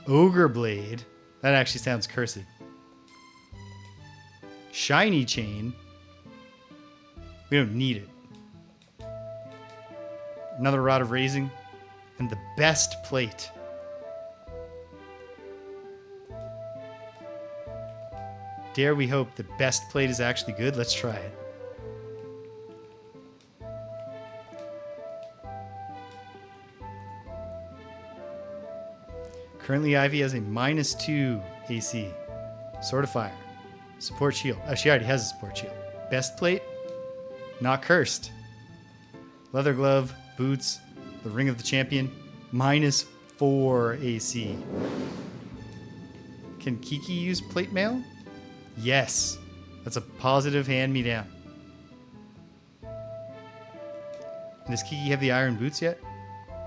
A: Ogre Blade. That actually sounds cursed. Shiny Chain. We don't need it. Another Rod of Raising. And the Best Plate. Dare we hope the Best Plate is actually good? Let's try it. Currently, Ivy has a -2 AC. Sword of Fire. Support shield. Oh, she already has a support shield. Best Plate. Not cursed. Leather glove. Boots. The Ring of the Champion. -4 AC. Can Kiki use plate mail? Yes. That's a positive hand-me-down. And does Kiki have the iron boots yet?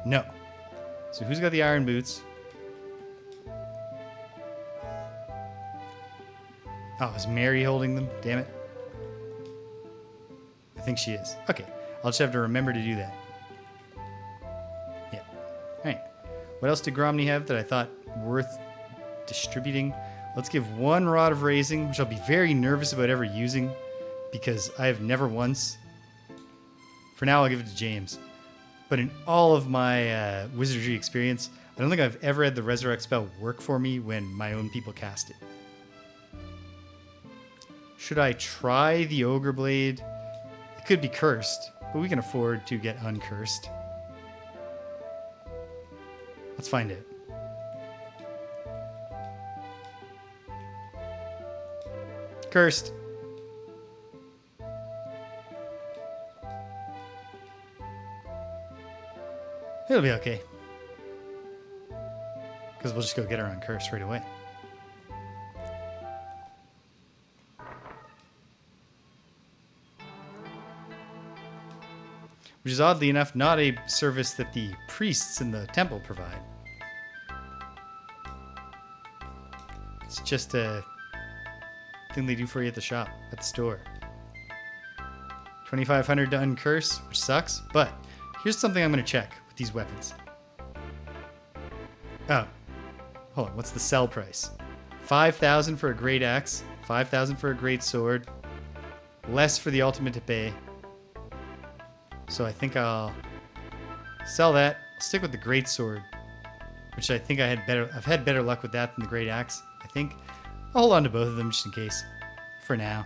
A: No. So who's got the iron boots? Oh, is Mary holding them? Damn it. I think she is. Okay. I'll just have to remember to do that. Yeah. All right. What else did Gromny have that I thought worth distributing? Let's give one Rod of Raising, which I'll be very nervous about ever using because I have never once. For now, I'll give it to James. But in all of my Wizardry experience, I don't think I've ever had the Resurrect spell work for me when my own people cast it. Should I try the Ogre Blade? It could be cursed, but we can afford to get uncursed. Let's find it. Cursed. It'll be okay. Because we'll just go get her uncursed right away. Which is oddly enough not a service that the priests in the temple provide. It's just a thing they do for you at the shop, at the store. 2,500 to uncurse, which sucks, but here's something I'm going to check with these weapons. Oh, hold on, what's the sell price? 5,000 for a great axe, 5,000 for a great sword, less for the ultimate epee. So I think I'll sell that. Stick with the great sword, which I think I've had better luck with that than the great axe. I think I'll hold on to both of them just in case for now.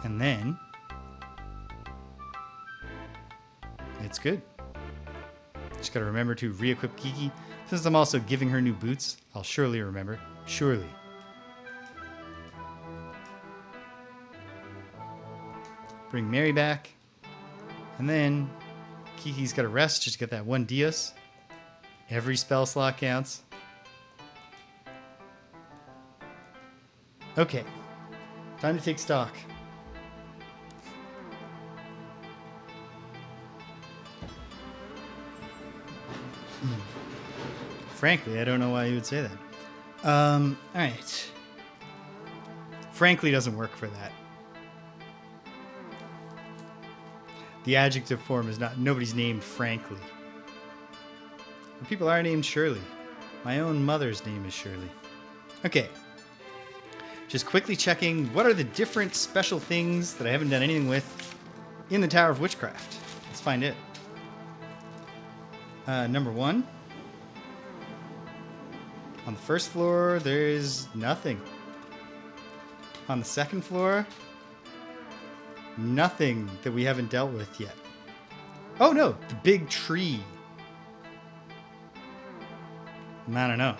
A: And then it's good. Just got to remember to re-equip Kiki. Since I'm also giving her new boots, I'll surely remember. Surely. Bring Mary back. And then Kiki's got to rest. Just get that one Dios. Every spell slot counts. Okay. Time to take stock. Frankly, I don't know why you would say that. Alright. Frankly doesn't work for that. The adjective form is not, nobody's named Frankly. But people are named Shirley. My own mother's name is Shirley. Okay. Just quickly checking what are the different special things that I haven't done anything with in the Tower of Witchcraft. Let's find it. Number 1. On the first floor, there's nothing. On the second floor, nothing that we haven't dealt with yet. Oh no, the big tree. I don't know.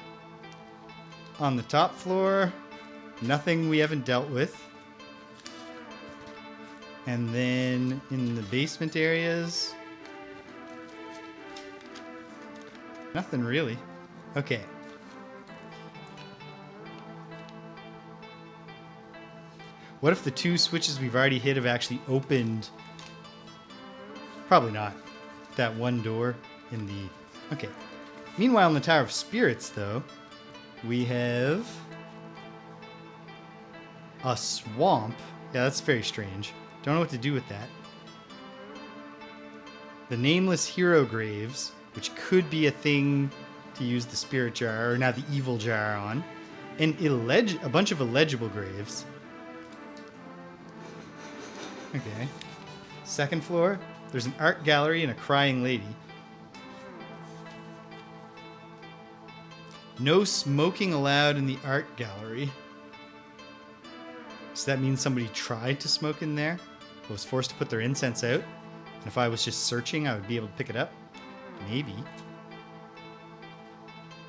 A: On the top floor, nothing we haven't dealt with. And then in the basement areas, nothing really. Okay. What if the 2 switches we've already hit have actually opened? Probably not. That one door in the... Okay. Meanwhile, in the Tower of Spirits, though, we have a swamp. Yeah, that's very strange. Don't know what to do with that. The Nameless Hero Graves, which could be a thing to use the Spirit Jar, or now the Evil Jar on. And a bunch of illegible graves. Okay. Second floor, there's an art gallery and a crying lady. No smoking allowed in the art gallery. Does that mean somebody tried to smoke in there? Was forced to put their incense out? And if I was just searching, I would be able to pick it up? Maybe.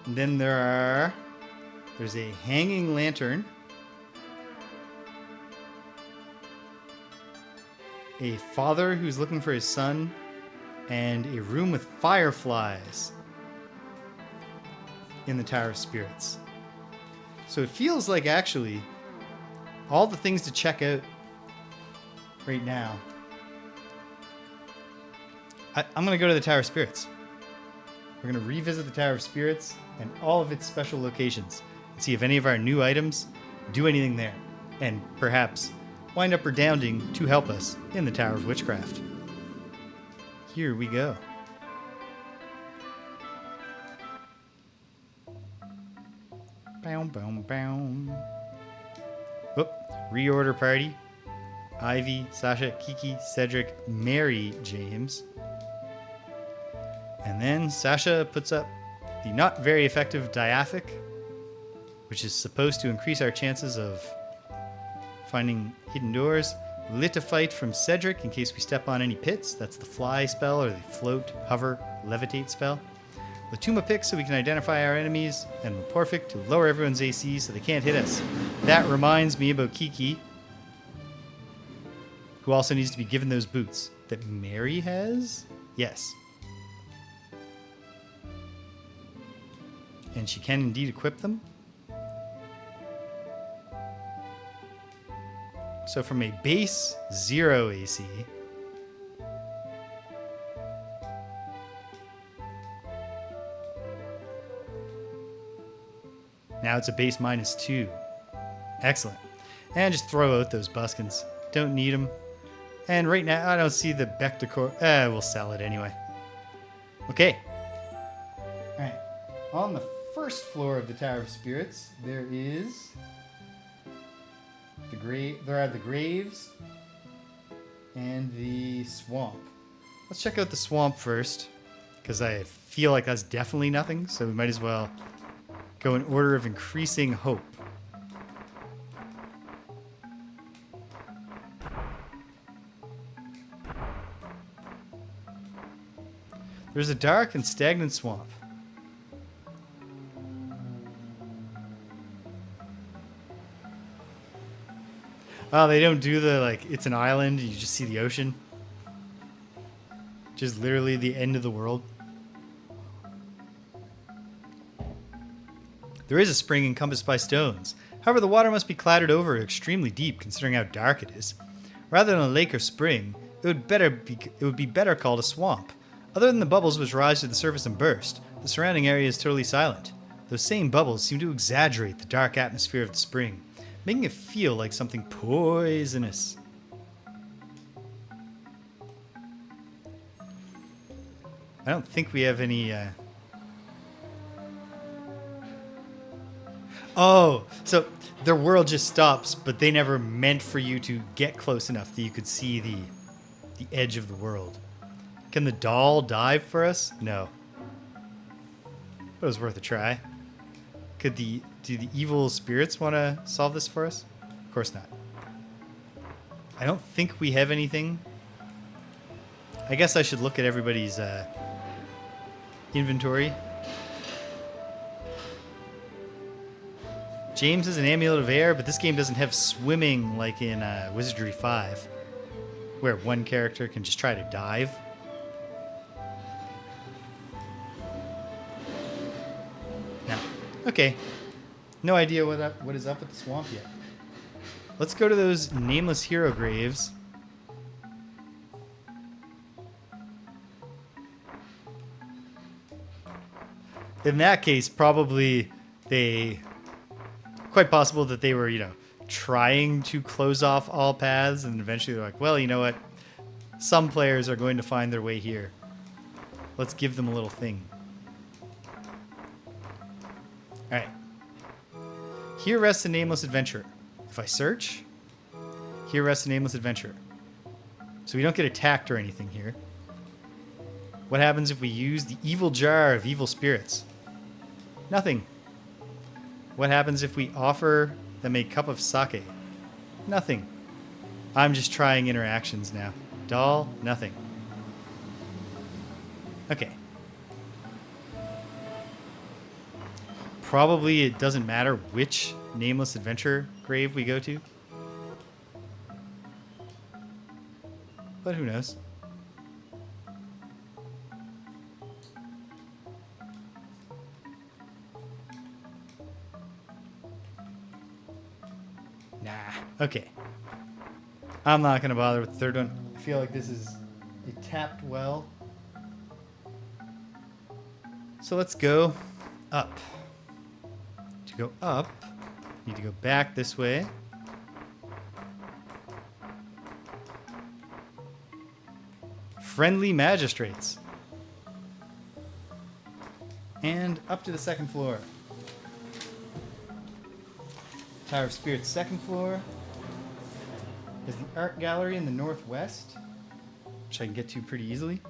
A: And then there's a hanging lantern. A father who's looking for his son, and a room with fireflies in the Tower of Spirits. So it feels like actually all the things to check out right now. I'm going to go to the Tower of Spirits. We're going to revisit the Tower of Spirits and all of its special locations and see if any of our new items do anything there. And perhaps wind up redounding to help us in the Tower of Witchcraft. Here we go. Bow, bow, bow. Whoop. Reorder party. Ivy, Sasha, Kiki, Cedric, Mary, James. And then Sasha puts up the not very effective Diaphic, which is supposed to increase our chances of finding hidden doors. Litophyte from Cedric in case we step on any pits. That's the fly spell or the float, hover, levitate spell. Latuma Pick so we can identify our enemies. And Morphic to lower everyone's AC so they can't hit us. That reminds me about Kiki, who also needs to be given those boots that Mary has. Yes. And she can indeed equip them. So from a base 0 AC, now it's a base -2. Excellent. And just throw out those buskins. Don't need them. And right now, I don't see the Bec Decor. We'll sell it anyway. Okay. All right. On the first floor of the Tower of Spirits, there is... There are the graves and the swamp. Let's check out the swamp first, because I feel like that's definitely nothing, so we might as well go in order of increasing hope. There's a dark and stagnant swamp. Oh, they don't do the, like, it's an island, you just see the ocean. Just literally the end of the world. There is a spring encompassed by stones. However, the water must be clouded over extremely deep, considering how dark it is. Rather than a lake or spring, it would be better called a swamp. Other than the bubbles which rise to the surface and burst, the surrounding area is totally silent. Those same bubbles seem to exaggerate the dark atmosphere of the spring, making it feel like something poisonous. I don't think we have any Oh, so their world just stops, but they never meant for you to get close enough that you could see the edge of the world. Can the doll dive for us? No. But it was worth a try. Do the evil spirits want to solve this for us? Of course not. I don't think we have anything. I guess I should look at everybody's inventory. James is an amulet of air, but this game doesn't have swimming like in Wizardry 5, where one character can just try to dive. No. Okay. No idea what is up with the swamp yet. Let's go to those nameless hero graves. In that case, probably quite possible that they were, trying to close off all paths, and eventually they're like, well, you know what? Some players are going to find their way here. Let's give them a little thing. All right. Here rests a nameless adventurer. If I search, here rests a nameless adventurer. So we don't get attacked or anything here. What happens if we use the evil jar of evil spirits? Nothing. What happens if we offer them a cup of sake? Nothing. I'm just trying interactions now. Doll, nothing. Okay. Probably it doesn't matter which nameless adventure grave we go to. But who knows? Nah. Okay. I'm not going to bother with the third one. I feel like this is a tapped well. So let's go up. To go up, need to go back this way. Friendly magistrates. And up to the second floor. Tower of Spirits, second floor. There's the art gallery in the northwest, which I can get to pretty easily.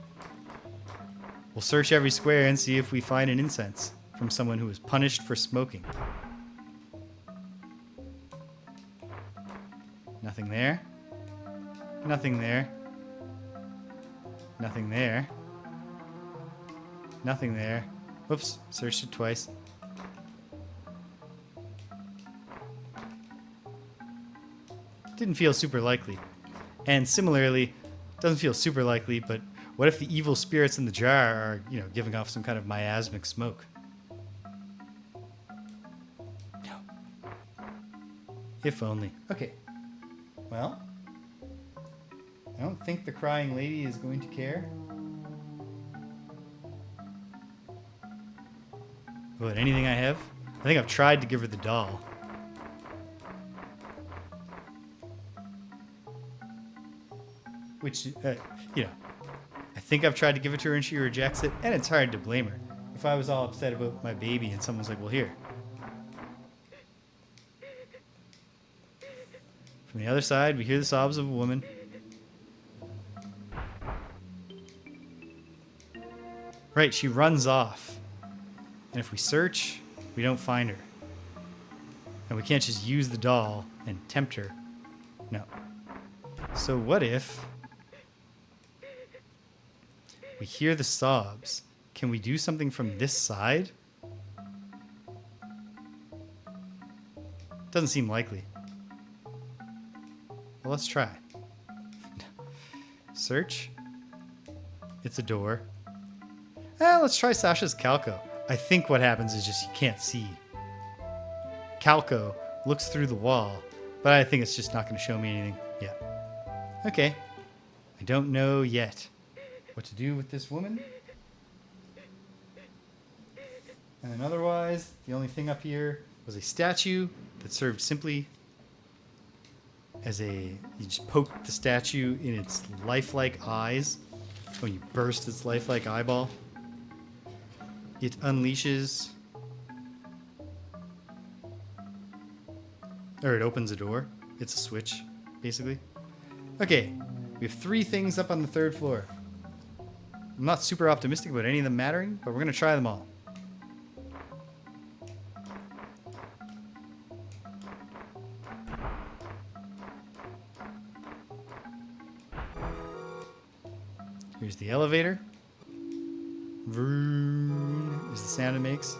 A: We'll search every square and see if we find an incense from someone who was punished for smoking. Nothing there. Nothing there. Nothing there. Nothing there. Whoops, searched it twice. Didn't feel super likely. And similarly, doesn't feel super likely, but what if the evil spirits in the jar are, giving off some kind of miasmic smoke? No. If only. Okay. Well, I don't think the crying lady is going to care. About anything I have? I think I've tried to give her the doll. Which, I think I've tried to give it to her and she rejects it, and it's hard to blame her. If I was all upset about my baby and someone's like, well, here. From the other side, we hear the sobs of a woman. Right, she runs off. And if we search, we don't find her. And we can't just use the doll and tempt her. No. So what if we hear the sobs? Can we do something from this side? Doesn't seem likely. Well, let's try. Search. It's a door. Let's try Sasha's Calco. I think what happens is just you can't see. Calco looks through the wall, but I think it's just not going to show me anything yet. Okay. I don't know yet what to do with this woman. And then otherwise, the only thing up here was a statue that served simply as you just poke the statue in its lifelike eyes. When you burst its lifelike eyeball, it unleashes Or it opens a door. It's a switch, basically. Okay, we have 3 things up on the 3rd floor. I'm not super optimistic about any of them mattering, but we're going to try them all. Here's the elevator. Vroom is the sound it makes.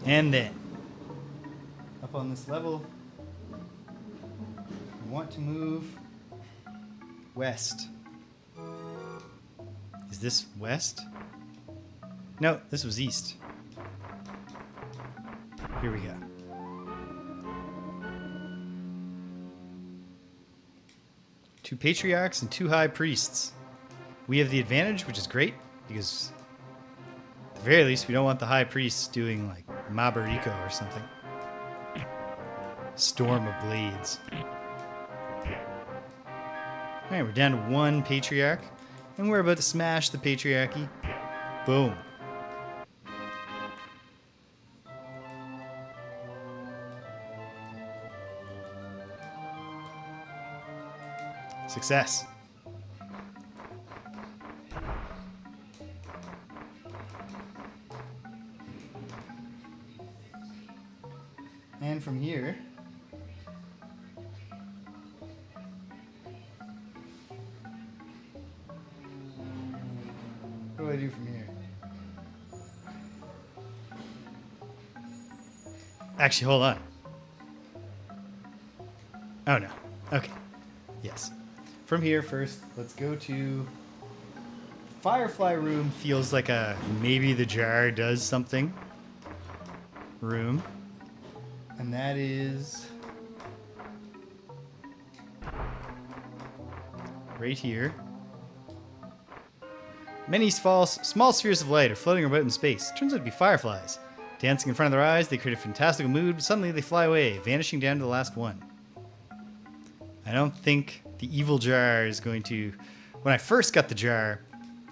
A: And then, up on this level, we want to move west. Is this west? No, this was east. Here we go. Two patriarchs and 2 high priests. We have the advantage, which is great, because at the very least, we don't want the high priests doing like Mabariko or something. Storm of Blades. Alright, we're down to 1 patriarch, and we're about to smash the patriarchy. Boom. Success. And from here, what do I do from here? Actually, hold on. Oh no. Okay. Yes. From here first, let's go to Firefly room. Feels like a maybe the jar does something room. And that is right here. Many small spheres of light are floating about in space. Turns out to be fireflies. Dancing in front of their eyes, they create a fantastical mood, but suddenly they fly away, vanishing down to the last one. I don't think the evil jar is going to... When I first got the jar,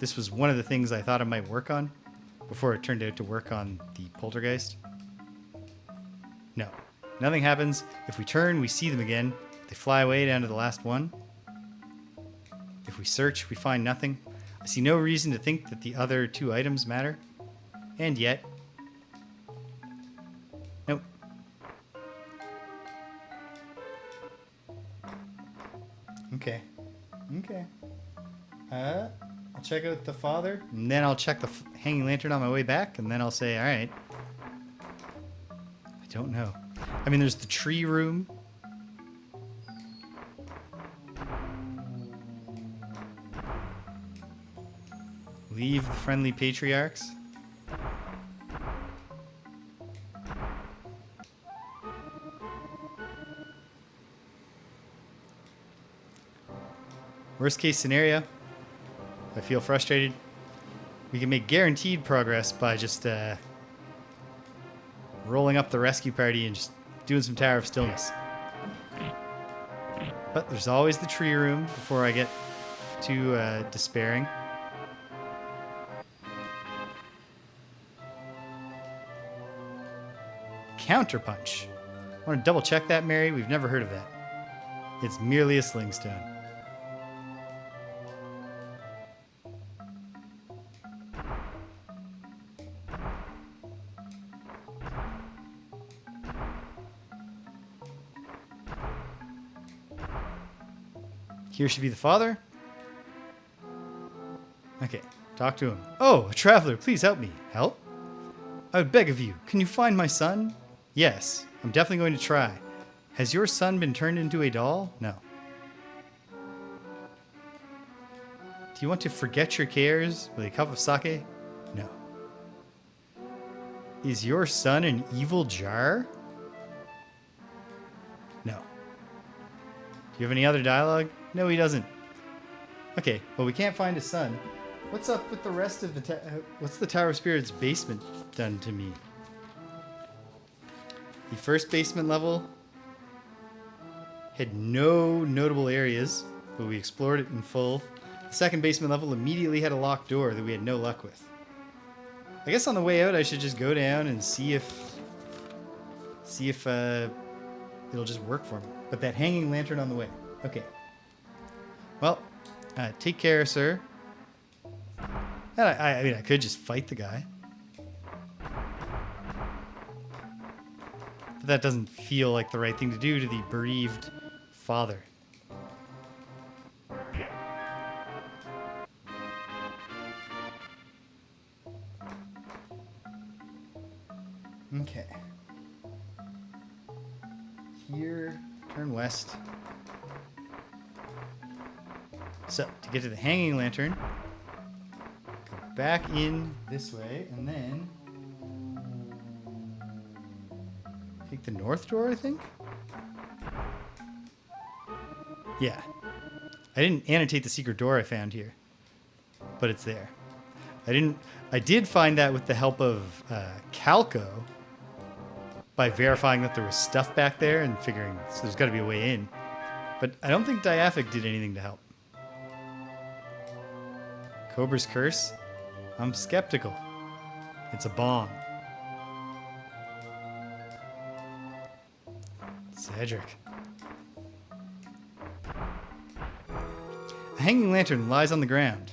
A: this was one of the things I thought it might work on, before it turned out to work on the poltergeist. No. Nothing happens. If we turn, we see them again. They fly away down to the last one. If we search, we find nothing. I see no reason to think that the other 2 items matter. And yet... Nope. Okay. Okay. I'll check out the father, and then I'll check the hanging lantern on my way back, and then I'll say, alright. I don't know. I mean, there's the tree room. Leave the friendly patriarchs. Worst case scenario, if I feel frustrated, we can make guaranteed progress by just rolling up the rescue party and just doing some Tower of Stillness. But there's always the tree room before I get too despairing. Counterpunch. Want to double check that, Mary? We've never heard of that. It's merely a sling stone. Here should be the father. Okay, talk to him. Oh, a traveler, please help me. Help? I would beg of you, can you find my son? Yes, I'm definitely going to try. Has your son been turned into a doll? No. Do you want to forget your cares with a cup of sake? No. Is your son an evil jar? No. Do you have any other dialogue? No, he doesn't. Okay, well, we can't find his son. What's up with the rest of the... what's the Tower of Spirits basement done to me? The first basement level had no notable areas, but we explored it in full. The second basement level immediately had a locked door that we had no luck with. I guess on the way out I should just go down and see if it'll just work for me. But that hanging lantern on the way. Okay. Well, take care, sir. And I mean, I could just fight the guy. But that doesn't feel like the right thing to do to the bereaved father. Okay. Here, turn west. So, to get to the hanging lantern, go back in this way, and then take the north door, I think? Yeah. I didn't annotate the secret door I found here, but it's there. I did find that with the help of Calco, by verifying that there was stuff back there and figuring, so there's got to be a way in. But I don't think Diaphic did anything to help. Cobra's Curse? I'm skeptical. It's a bomb. Cedric. A hanging lantern lies on the ground.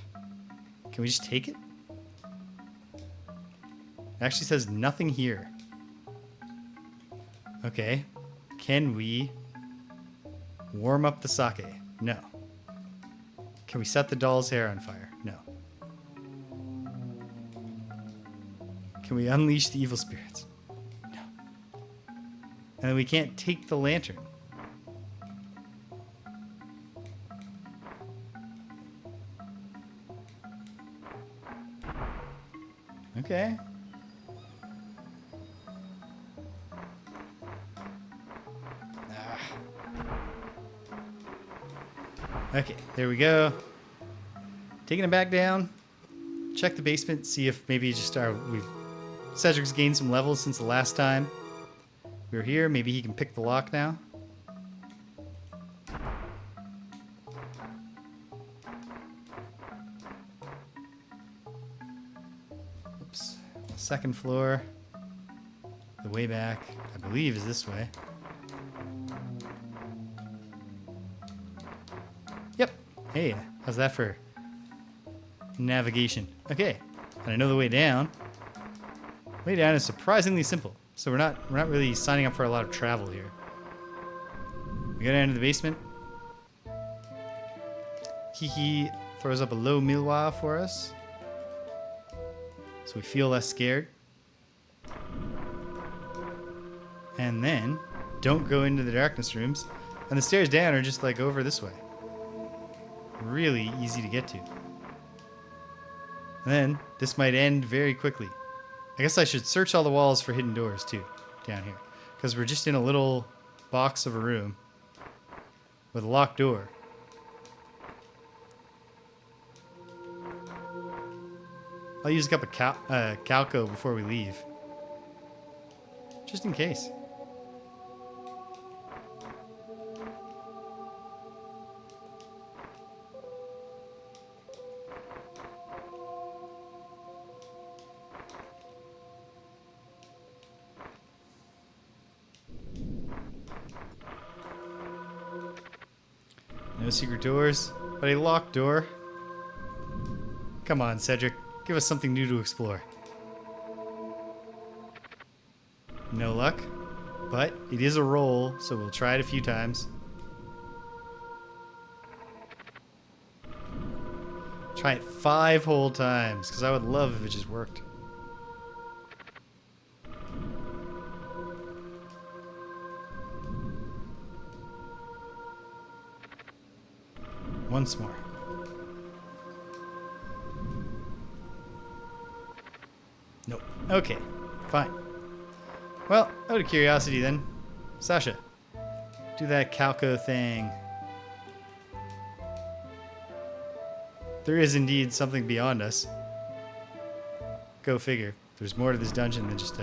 A: Can we just take it? It actually says nothing here. Okay. Can we warm up the sake? No. Can we set the doll's hair on fire? No. Can we unleash the evil spirits? No. And then we can't take the lantern. Okay. Okay, there we go. Taking it back down. Check the basement, see if maybe Cedric's gained some levels since the last time we were here. Maybe he can pick the lock now. Oops. Second floor. The way back, I believe, is this way. Yep. Hey, how's that for navigation? Okay. And I know the way down. Way down is surprisingly simple. So we're not really signing up for a lot of travel here. We go down to the basement. Kiki throws up a low milwa for us, so we feel less scared. And then don't go into the darkness rooms. And the stairs down are just like over this way. Really easy to get to. And then this might end very quickly. I guess I should search all the walls for hidden doors too, down here. Because we're just in a little box of a room with a locked door. I'll use a cup of Calco before we leave. Just in case. No secret doors, but a locked door. Come on, Cedric. Give us something new to explore. No luck, but it is a roll, so we'll try it a few times. Try it 5 whole times, because I would love if it just worked. Once more. Nope. Okay, fine. Well, out of curiosity then, Sasha, do that Calco thing. There is indeed something beyond us. Go figure. There's more to this dungeon than just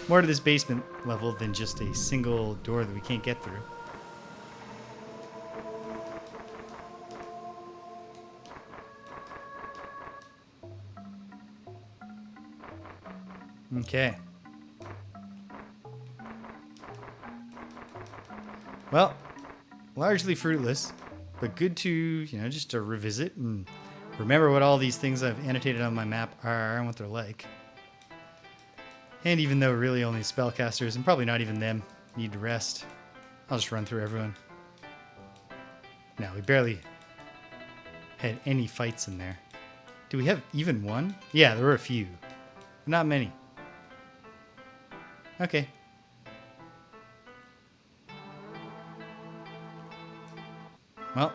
A: more to this basement level than just a single door that we can't get through. Okay. Well, largely fruitless, but good to, just to revisit and remember what all these things I've annotated on my map are and what they're like. And even though really only spellcasters, and probably not even them, need to rest, I'll just run through everyone. No, we barely had any fights in there. Do we have even one? Yeah, there were a few. Not many. Okay. Well,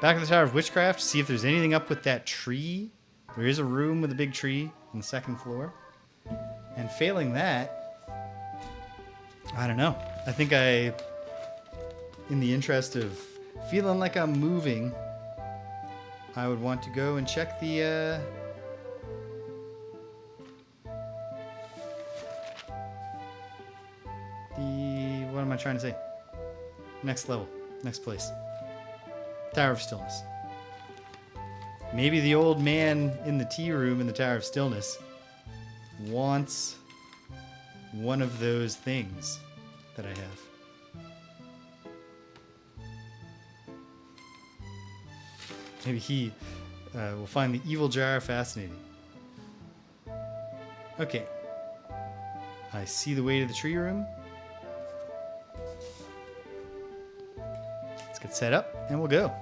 A: back at the Tower of Witchcraft, see if there's anything up with that tree. There is a room with a big tree on the second floor. And failing that, I don't know. I think in the interest of feeling like I'm moving, I would want to go and check the, what am I trying to say? Next level, next place. Tower of Stillness. Maybe the old man in the tea room in the Tower of Stillness wants one of those things that I have. Maybe he will find the evil jar fascinating. Okay. I see the way to the tree room. Let's get set up and we'll go.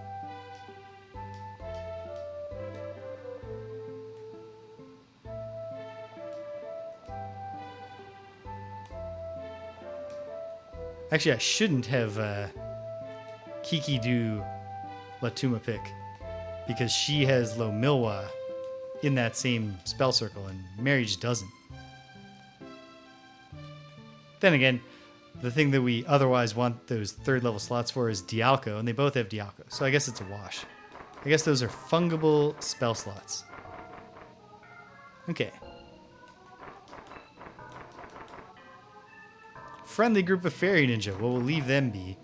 A: Actually, I shouldn't have Kiki do Latuma pick because she has Lomilwa in that same spell circle and Marriage doesn't. Then again, the thing that we otherwise want those third level slots for is Dialco, and they both have Dialco, so I guess it's a wash. I guess those are fungible spell slots. Okay. Friendly group of fairy ninja. Well, we'll leave them be.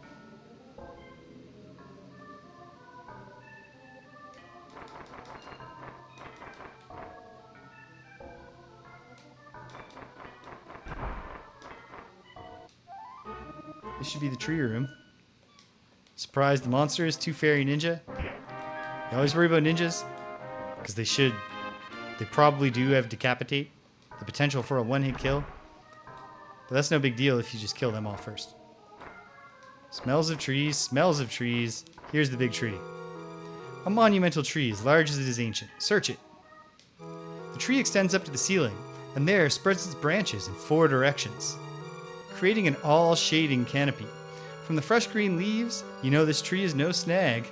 A: This should be the tree room. Surprise the monsters, 2 fairy ninja. You always worry about ninjas because they probably do have decapitate, the potential for a one-hit kill. But that's no big deal if you just kill them all first. Smells of trees, smells of trees. Here's the big tree. A monumental tree as large as it is ancient. Search it. The tree extends up to the ceiling, and there spreads its branches in 4 directions, creating an all-shading canopy. From the fresh green leaves, you know this tree is no snag.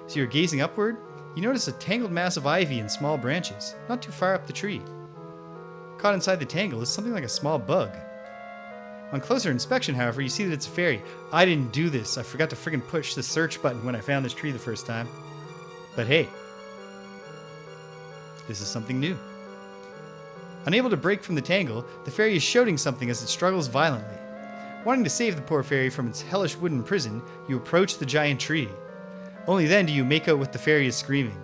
A: As you're gazing upward, you notice a tangled mass of ivy and small branches, not too far up the tree. Caught inside the tangle is something like a small bug. On closer inspection, however, you see that it's a fairy. I didn't do this. I forgot to friggin' push the search button when I found this tree the first time. But hey, this is something new. Unable to break from the tangle, the fairy is shouting something as it struggles violently. Wanting to save the poor fairy from its hellish wooden prison, you approach the giant tree. Only then do you make out what the fairy is screaming.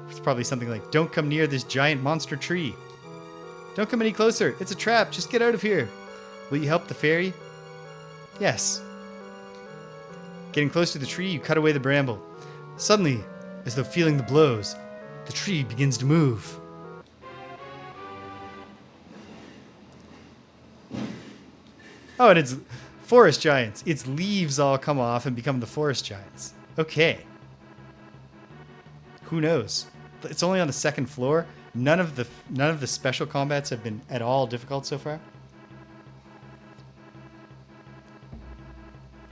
A: It's probably something like, "Don't come near this giant monster tree. Don't come any closer. It's a trap. Just get out of here. Will you help the fairy?" Yes. Getting close to the tree, you cut away the bramble. Suddenly, as though feeling the blows, the tree begins to move. Oh, and it's forest giants. Its leaves all come off and become the forest giants. Okay. Who knows? It's only on the second floor. None of the special combats have been at all difficult so far.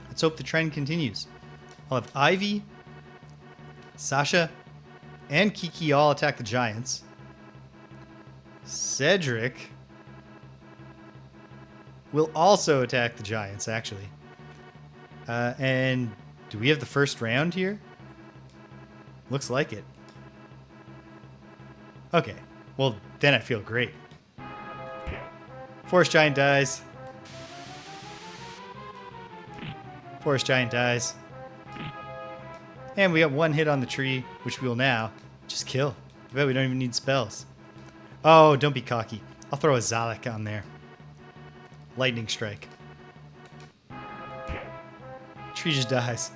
A: Let's hope the trend continues. I'll have Ivy, Sasha, and Kiki all attack the giants. Cedric will also attack the giants, actually. And do we have the first round here? Looks like it. Okay. Well, then I feel great. Forest giant dies. Forest giant dies. And we got 1 hit on the tree, which we will now just kill. I bet we don't even need spells. Oh, don't be cocky. I'll throw a Zalek on there. Lightning strike. Tree just dies.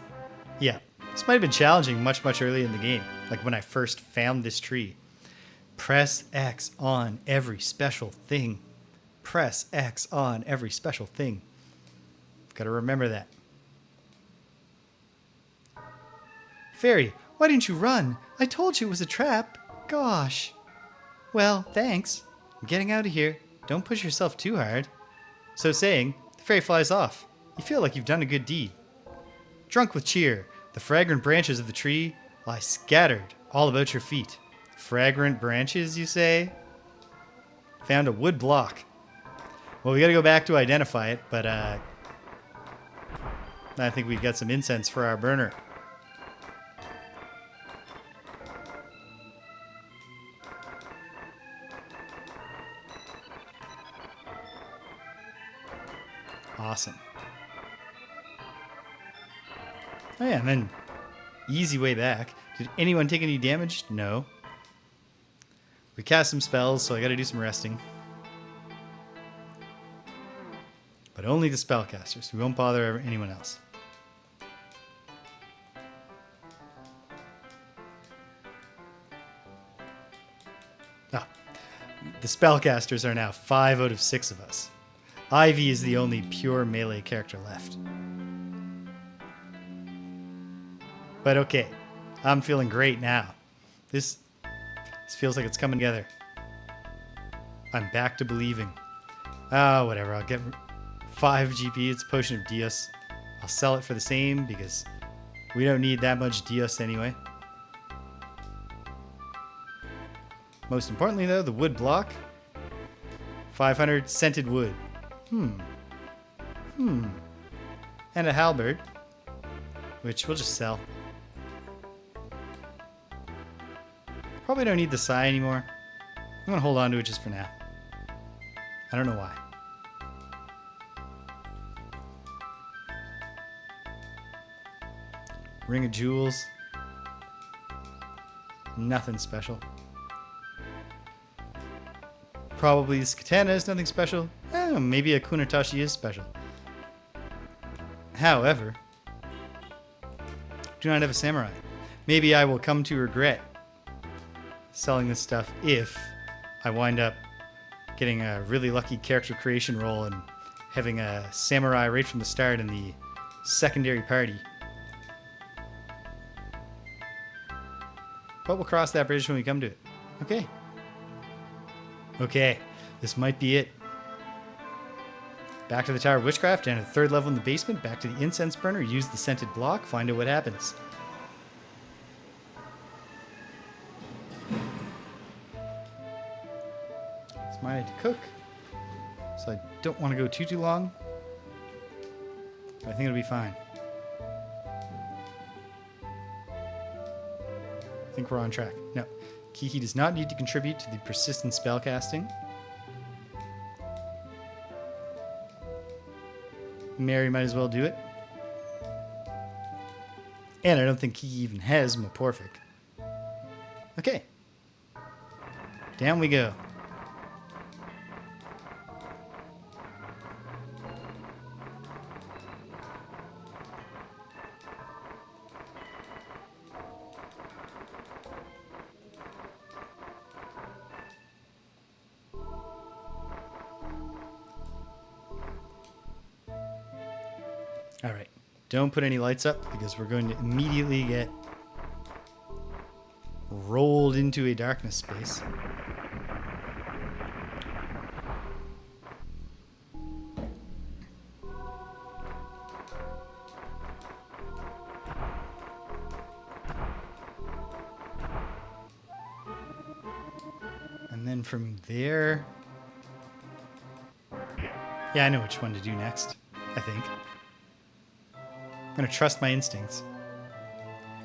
A: Yeah. This might have been challenging much earlier in the game. Like when I first found this tree. Press X on every special thing. Press X on every special thing. Gotta remember that. Fairy, why didn't you run? I told you it was a trap. Gosh. Well, thanks. I'm getting out of here. Don't push yourself too hard. So saying, the fairy flies off. You feel like you've done a good deed. Drunk with cheer, the fragrant branches of the tree lie scattered all about your feet. Fragrant branches, you say? Found a wood block. Well, we gotta go back to identify it, but I think we got some incense for our burner. Awesome. Oh yeah, and then easy way back. Did anyone take any damage? No. We cast some spells, so I gotta do some resting. But only the spellcasters. We won't bother anyone else. Ah, the spellcasters are now 5 out of 6 of us. Ivy is the only pure melee character left. But okay, I'm feeling great now. This feels like it's coming together. I'm back to believing. Whatever, I'll get 5 GP, it's a Potion of Dios. I'll sell it for the same because we don't need that much Dios anyway. Most importantly though, the wood block. 500 scented wood. And a halberd, which we'll just sell. Probably don't need the Sai anymore. I'm gonna hold on to it just for now. I don't know why. Ring of Jewels. Nothing special. Probably this katana is nothing special. Maybe a Kunatashi is special. However, do not have a samurai. Maybe I will come to regret selling this stuff if I wind up getting a really lucky character creation roll and having a samurai right from the start in the secondary party. But we'll cross that bridge when we come to it. Okay. Okay, this might be it. Back to the Tower of Witchcraft, and at the 3rd level in the basement, back to the incense burner, use the scented block, find out what happens. It's my idea to cook, so I don't want to go too long, but I think it'll be fine. I think we're on track. No, Kiki does not need to contribute to the persistent spellcasting. Mary might as well do it. And I don't think Kiki even has Moporphic. Okay. Down we go. All right, don't put any lights up because we're going to immediately get rolled into a darkness space. And then from there, yeah, I know which one to do next, I think. I'm going to trust my instincts.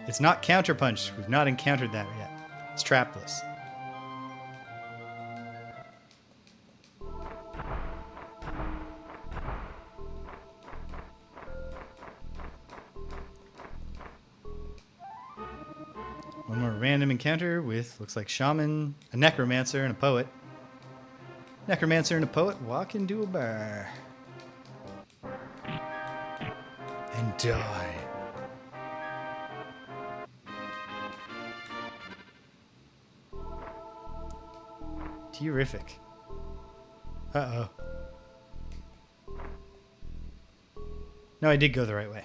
A: It's not counterpunch. We've not encountered that yet. It's trapless. One more random encounter with, looks like shaman, a necromancer, and a poet. Necromancer and a poet walk into a bar. and die. Terrific. Uh-oh. No, I did go the right way.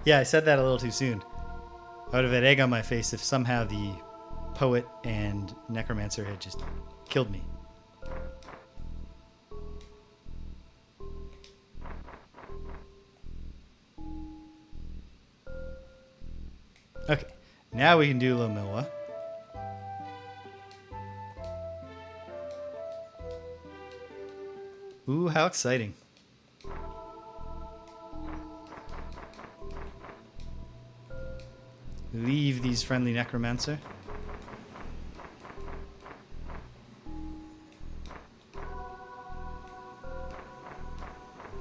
A: Yeah, I said that a little too soon. I would have had egg on my face if somehow the poet and necromancer had just killed me. Okay, now we can do Lomoa. Ooh, how exciting. Leave these friendly necromancer.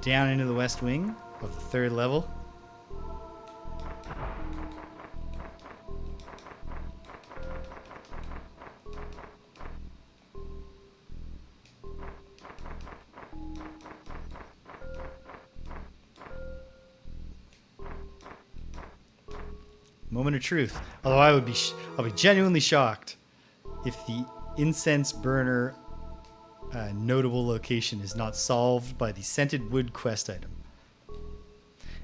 A: Down into the west wing of the 3rd level. Moment of truth. Although I'll be genuinely shocked if the incense burner notable location is not solved by the scented wood quest item.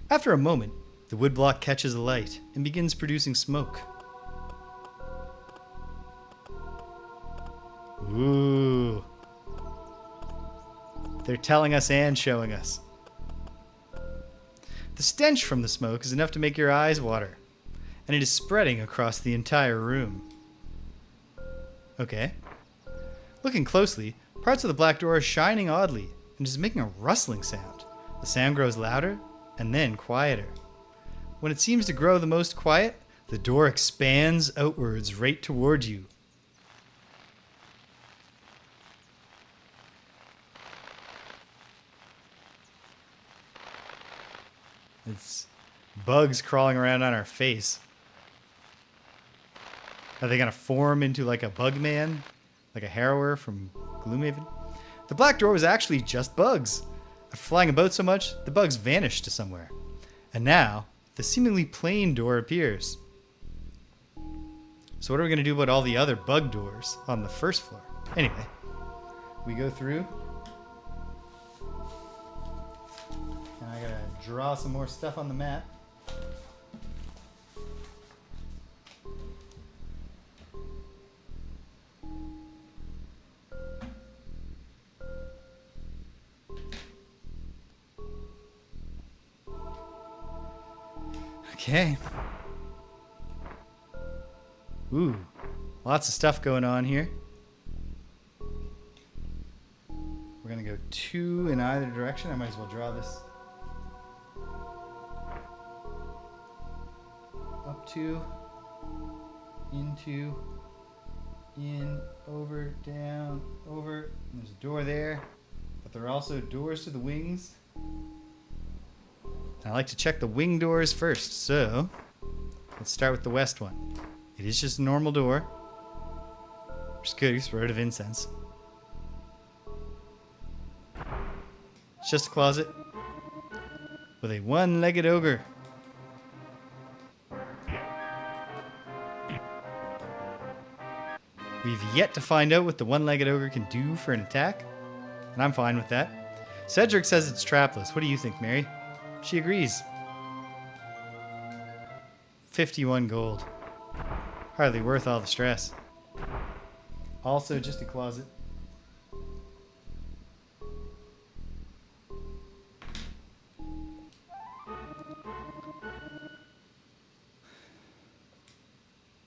A: After a moment, the wood block catches a light and begins producing smoke. Ooh. They're telling us and showing us. The stench from the smoke is enough to make your eyes water, and it is spreading across the entire room. Okay. Looking closely, parts of the black door are shining oddly and is making a rustling sound. The sound grows louder and then quieter. When it seems to grow the most quiet, the door expands outwards right toward you. It's bugs crawling around on our face. Are they going to form into like a bug man? Like a harrower from Gloomhaven? The black door was actually just bugs. After flying about so much, the bugs vanished to somewhere. And now, the seemingly plain door appears. So what are we going to do about all the other bug doors on the 1st floor? Anyway, we go through. And I got to draw some more stuff on the map. Okay. Ooh, lots of stuff going on here. We're going to go 2 in either direction. I might as well draw this. Up 2, into, in, over, down, over. And there's a door there, but there are also doors to the wings. I like to check the wing doors first, so let's start with the west one. It is just a normal door, which is good because we're out of incense. It's just a closet with a one-legged ogre. We've yet to find out what the one-legged ogre can do for an attack, and I'm fine with that. Cedric says it's trapless. What do you think, Mary? She agrees. 51 gold. Hardly worth all the stress. Also just a closet.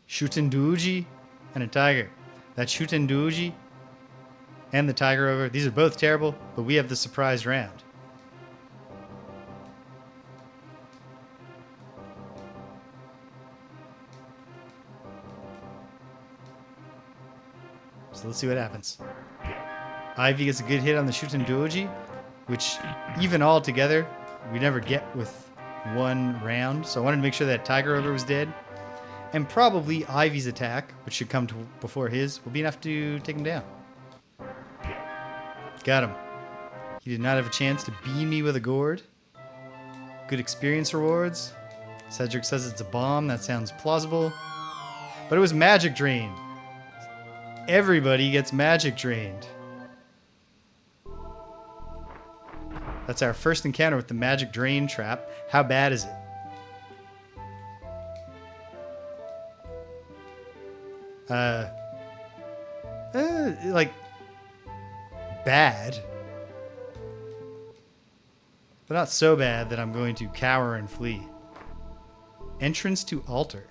A: Shutenduji and a tiger. That Shutenduji and the tiger ogre, these are both terrible, but we have the surprise round. So let's see what happens. Ivy gets a good hit on the Shutendoji, which even all together, we never get with one round. So I wanted to make sure that Tiger Ogre was dead. And probably Ivy's attack, which should come before his, will be enough to take him down. Got him. He did not have a chance to beam me with a gourd. Good experience rewards. Cedric says it's a bomb. That sounds plausible. But it was magic drained. Everybody gets magic drained. That's our first encounter with the magic drain trap. How bad is it? Like, bad. But not so bad that I'm going to cower and flee. Entrance to altar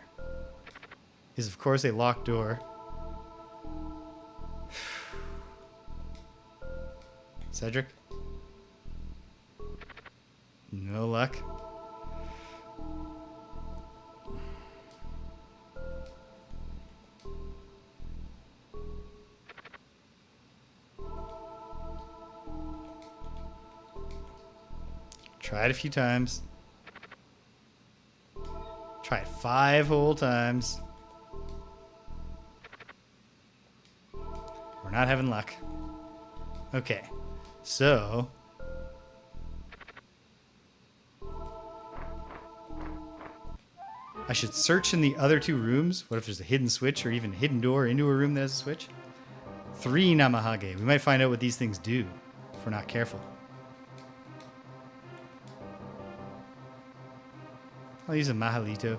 A: is, of course, a locked door. Cedric? No luck. Tried a few times. Tried 5 whole times. We're not having luck. Okay, so I should search in the other 2 rooms. What if there's a hidden switch or even a hidden door into a room that has a switch? 3 Namahage. We might find out what these things do if we're not careful. I'll use a Mahalito.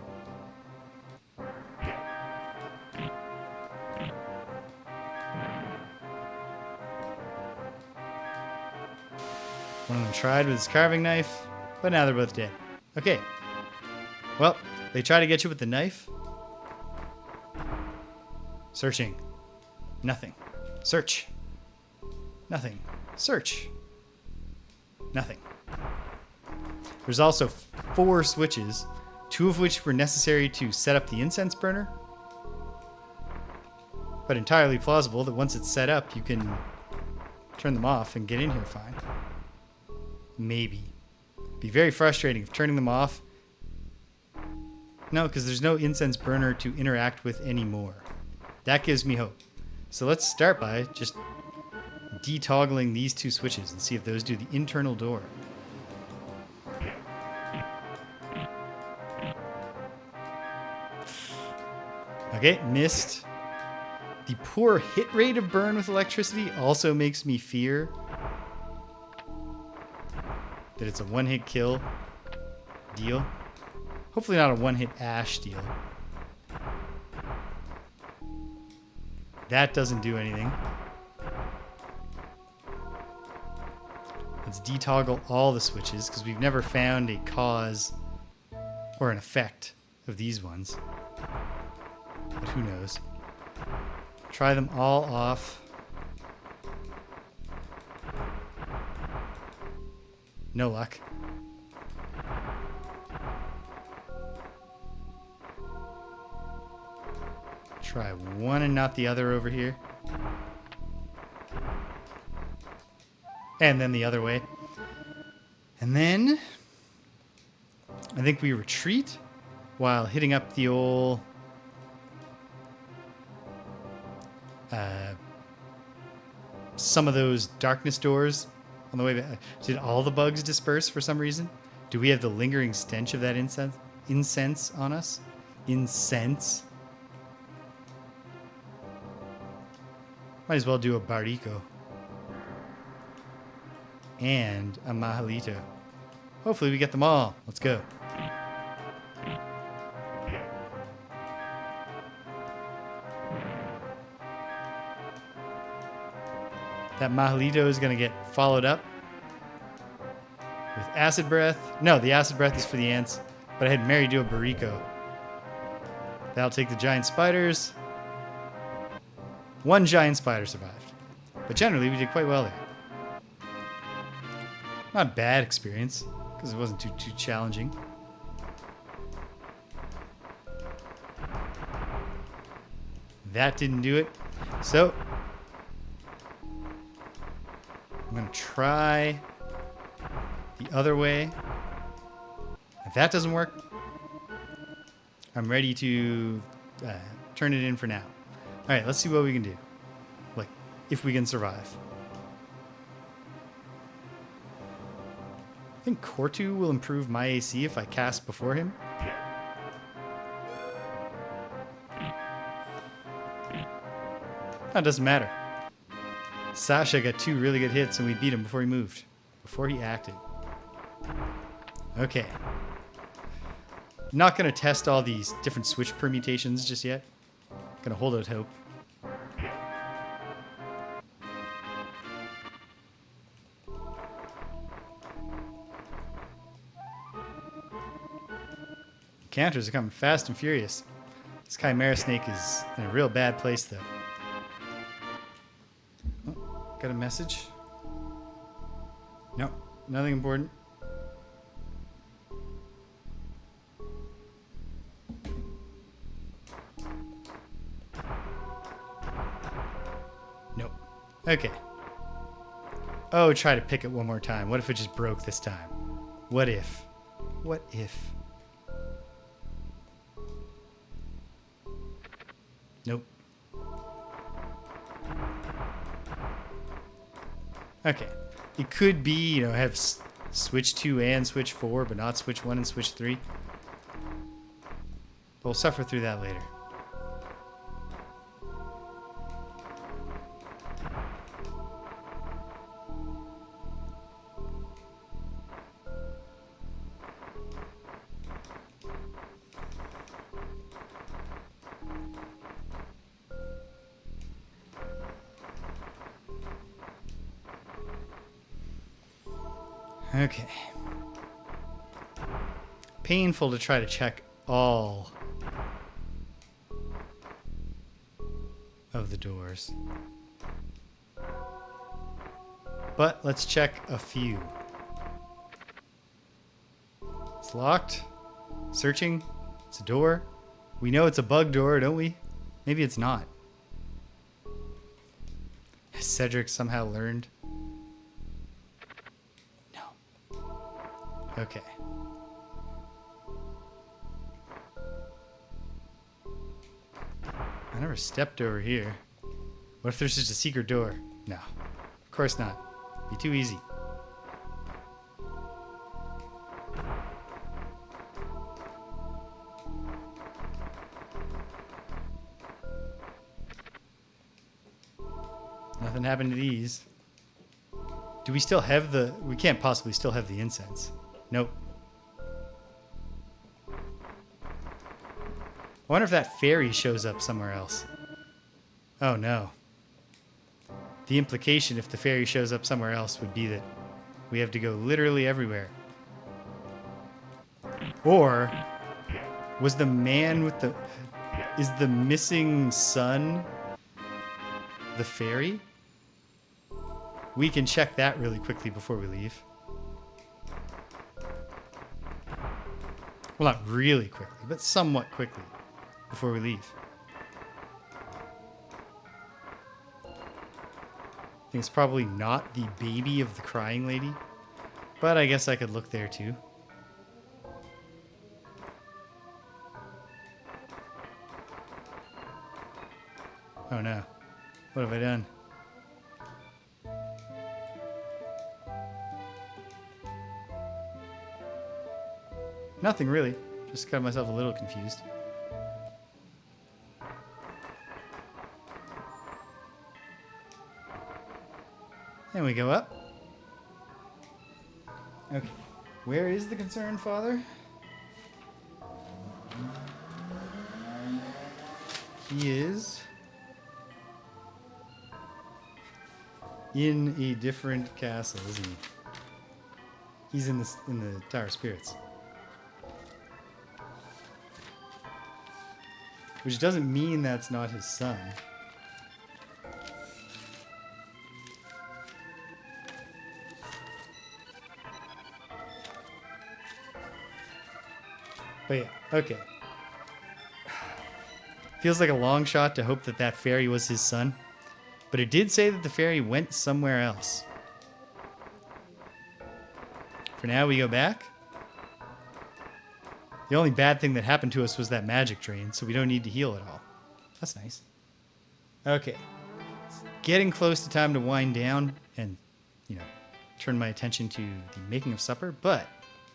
A: One of them tried with his carving knife, but now they're both dead. Okay. Well, they try to get you with the knife. Searching. Nothing. Search. Nothing. Search. Nothing. There's also 4 switches, 2 of which were necessary to set up the incense burner. But entirely plausible that once it's set up, you can turn them off and get in here fine. Maybe. Be very frustrating if turning them off. No, because there's no incense burner to interact with anymore. That gives me hope. So let's start by just detoggling these 2 switches and see if those do the internal door. Okay, missed. The poor hit rate of burn with electricity also makes me fear that it's a one-hit kill deal. Hopefully not a one-hit ash deal. That doesn't do anything. Let's detoggle all the switches because we've never found a cause or an effect of these ones. But who knows? Try them all off. No luck. Try one and not the other over here. And then the other way. And then I think we retreat while hitting up the old some of those darkness doors on the way back. Did all the bugs disperse for some reason? Do we have the lingering stench of that incense on us? Incense? Might as well do a Barrico. And a Mahalito. Hopefully we get them all. Let's go. That Mahalito is going to get followed up with Acid Breath. No, the Acid Breath is for the ants, but I had Mary do a Barrico. That'll take the giant spiders. 1 giant spider survived. But generally, we did quite well there. Not a bad experience, because it wasn't too challenging. That didn't do it. So I'm going to try the other way. If that doesn't work, I'm ready to turn it in for now. All right, let's see what we can do. Like, if we can survive. I think Cortu will improve my AC if I cast before him. That doesn't matter. Sasha got 2 really good hits and we beat him before he moved. Before he acted. Okay. Not going to test all these different switch permutations just yet. Going to hold out hope. Counters are coming fast and furious. This Chimera Snake is in a real bad place, though. Oh, got a message? No, nothing important. Nope. Okay. Oh, try to pick it one more time. What if it just broke this time? What if? What if? Nope. Okay. It could be, you know, have switch 2 and switch 4, but not switch 1 and switch 3. But we'll suffer through that later. Okay. Painful to try to check all of the doors. But let's check a few. It's locked. Searching. It's a door. We know it's a bug door, don't we? Maybe it's not. Has Cedric somehow learned? Okay. I never stepped over here. What if there's just a secret door? No. Of course not. Be too easy. Nothing happened to these. Do we still have the... We can't possibly still have the incense. Nope. I wonder if that fairy shows up somewhere else. Oh no. The implication if the fairy shows up somewhere else would be that we have to go literally everywhere. Or was the man with the... Is the missing son the fairy? We can check that really quickly before we leave. Well, not really quickly, but somewhat quickly before we leave. I think it's probably not the baby of the crying lady, but I guess I could look there too. Oh no. What have I done? Nothing really. Just got myself a little confused. And we go up. Okay. Where is the concerned father? He is in a different castle, isn't he? He's in the Tower of Spirits. Which doesn't mean that's not his son. But yeah, okay. Feels like a long shot to hope that that fairy was his son. But it did say that the fairy went somewhere else. For now, we go back. The only bad thing that happened to us was that magic drain, so we don't need to heal at all. That's nice. Okay. It's getting close to time to wind down and, you know, turn my attention to the making of supper, but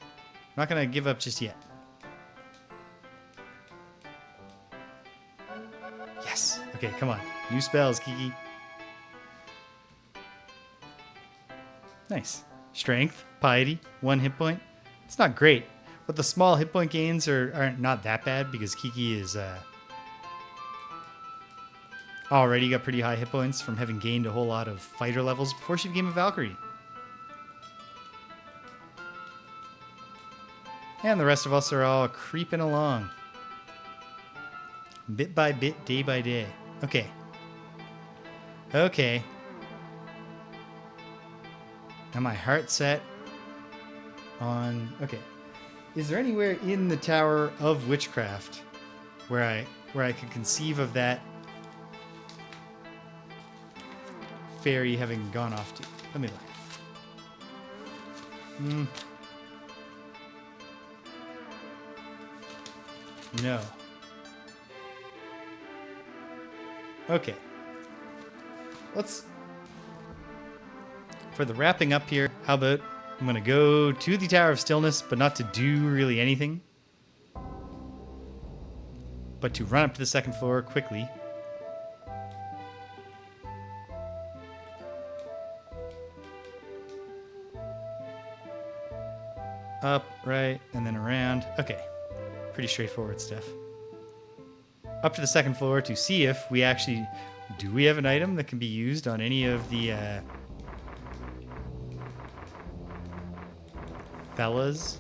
A: I'm not going to give up just yet. Yes. Okay, come on. New spells, Kiki. Nice. Strength, piety, 1 hit point. It's not great, but the small hit point gains aren't not that bad because Kiki is already got pretty high hit points from having gained a whole lot of fighter levels before she became a Valkyrie. And the rest of us are all creeping along. Bit by bit, day by day. Okay. Okay. Now my heart set on... Okay. Is there anywhere in the Tower of Witchcraft where I could conceive of that fairy having gone off to? Let me look. No. Okay. Let's... For the wrapping up here, how about I'm going to go to the Tower of Stillness, but not to do really anything, but to run up to the second floor quickly. Up, right, and then around. Okay. Pretty straightforward stuff. Up to the second floor to see if we actually... Do we have an item that can be used on any of the fellas?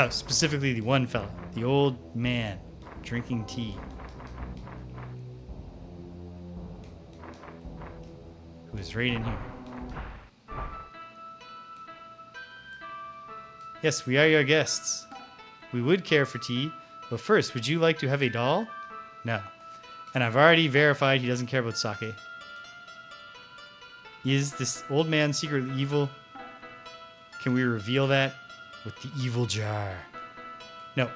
A: Specifically the one fella. The old man drinking tea. Who is right in here. Yes, we are your guests. We would care for tea, but first, would you like to have a doll? No. And I've already verified he doesn't care about sake. Is this old man secretly evil? Can we reveal that with the evil jar? No.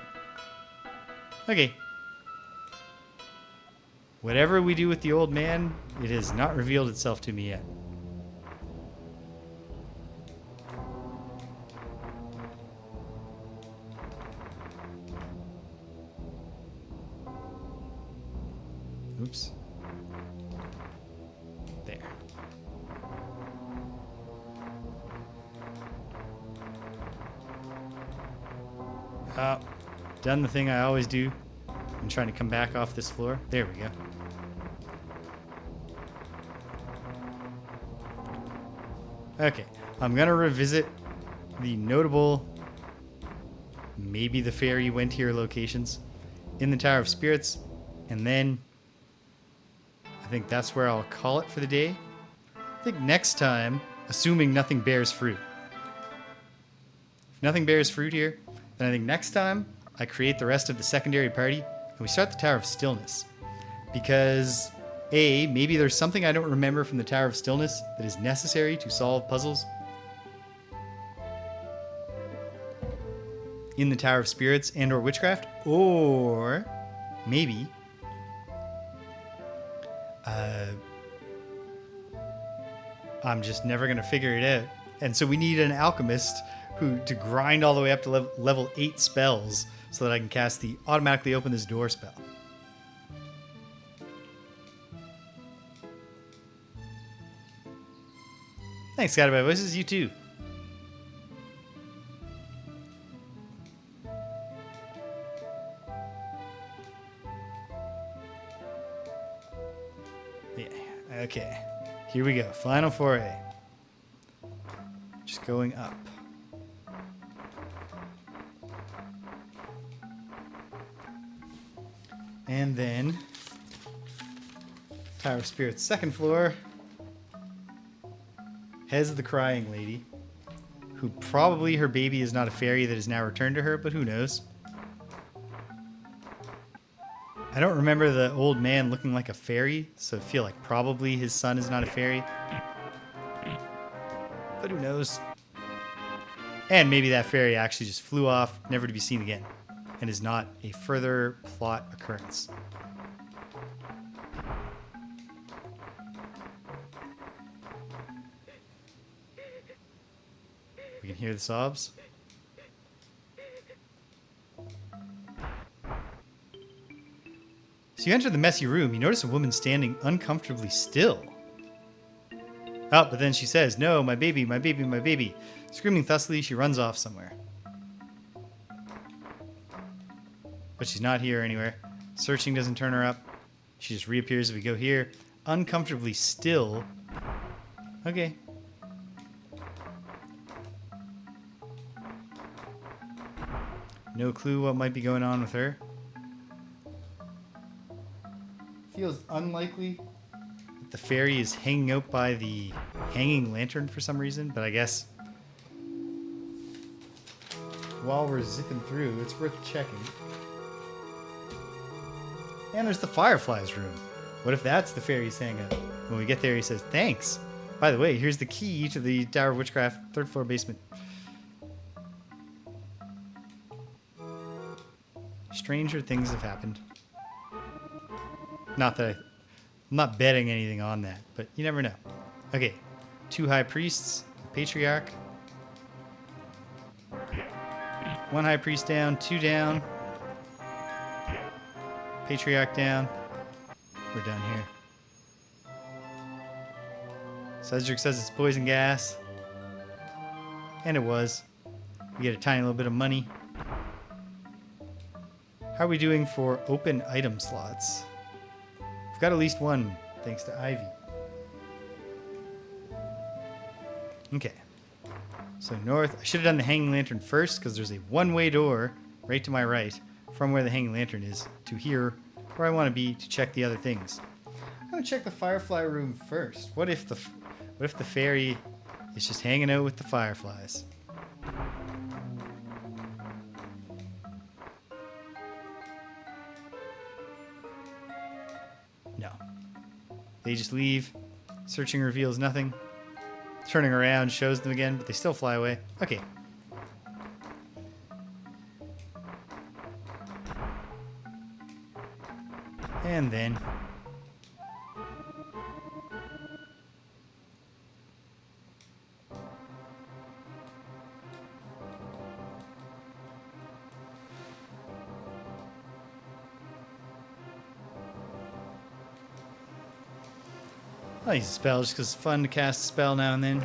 A: Okay. Whatever we do with the old man, it has not revealed itself to me yet. Oops. There. Done the thing I always do. I'm trying to come back off this floor. There we go. Okay. I'm going to revisit the notable, maybe the fairy went here locations in the Tower of Spirits, and then I think that's where I'll call it for the day. I think next time, assuming nothing bears fruit. If nothing bears fruit here, then I think next time I create the rest of the secondary party and we start the Tower of Stillness. Because A, maybe there's something I don't remember from the Tower of Stillness that is necessary to solve puzzles in the Tower of Spirits and or Witchcraft, or maybe I'm just never going to figure it out. And so we need an alchemist to grind all the way up to level 8 spells so that I can cast the automatically open this door spell. Thanks, Guided by Voices. You too. Yeah, okay. Here we go. Final foray. Just going up. And then Tower of Spirits, second floor. Hez the Crying Lady, who probably her baby is not a fairy that is now returned to her, but who knows? I don't remember the old man looking like a fairy, so I feel like probably his son is not a fairy. But who knows? And maybe that fairy actually just flew off, never to be seen again, and is not a further plot occurrence. We can hear the sobs. So you enter the messy room. You notice a woman standing uncomfortably still. Oh, but then she says, "No, my baby, my baby, my baby." Screaming thusly, she runs off somewhere. But she's not here anywhere. Searching doesn't turn her up. She just reappears if we go here. Uncomfortably still. Okay. No clue what might be going on with her. Feels unlikely that the fairy is hanging out by the hanging lantern for some reason, but I guess while we're zipping through, it's worth checking. And there's the fireflies room. What if that's the fairy's hangout? When we get there, he says, "Thanks. By the way, here's the key to the Tower of Witchcraft, 3rd floor basement." Stranger things have happened. Not that I'm not betting anything on that, but you never know. Okay, 2 high priests, patriarch. 1 high priest down, 2 down. Patriarch down. We're done here. Cedric says it's poison gas. And it was. We get a tiny little bit of money. How are we doing for open item slots? We've got at least 1, thanks to Ivy. Okay. So north. I should have done the hanging lantern first because there's a 1-way door right to my right from where the hanging lantern is to here where I want to be to check the other things. I'm going to check the firefly room first. What if the fairy is just hanging out with the fireflies? No. They just leave. Searching reveals nothing. Turning around shows them again, but they still fly away. Okay. And then I'll use a spell just because it's fun to cast a spell now and then.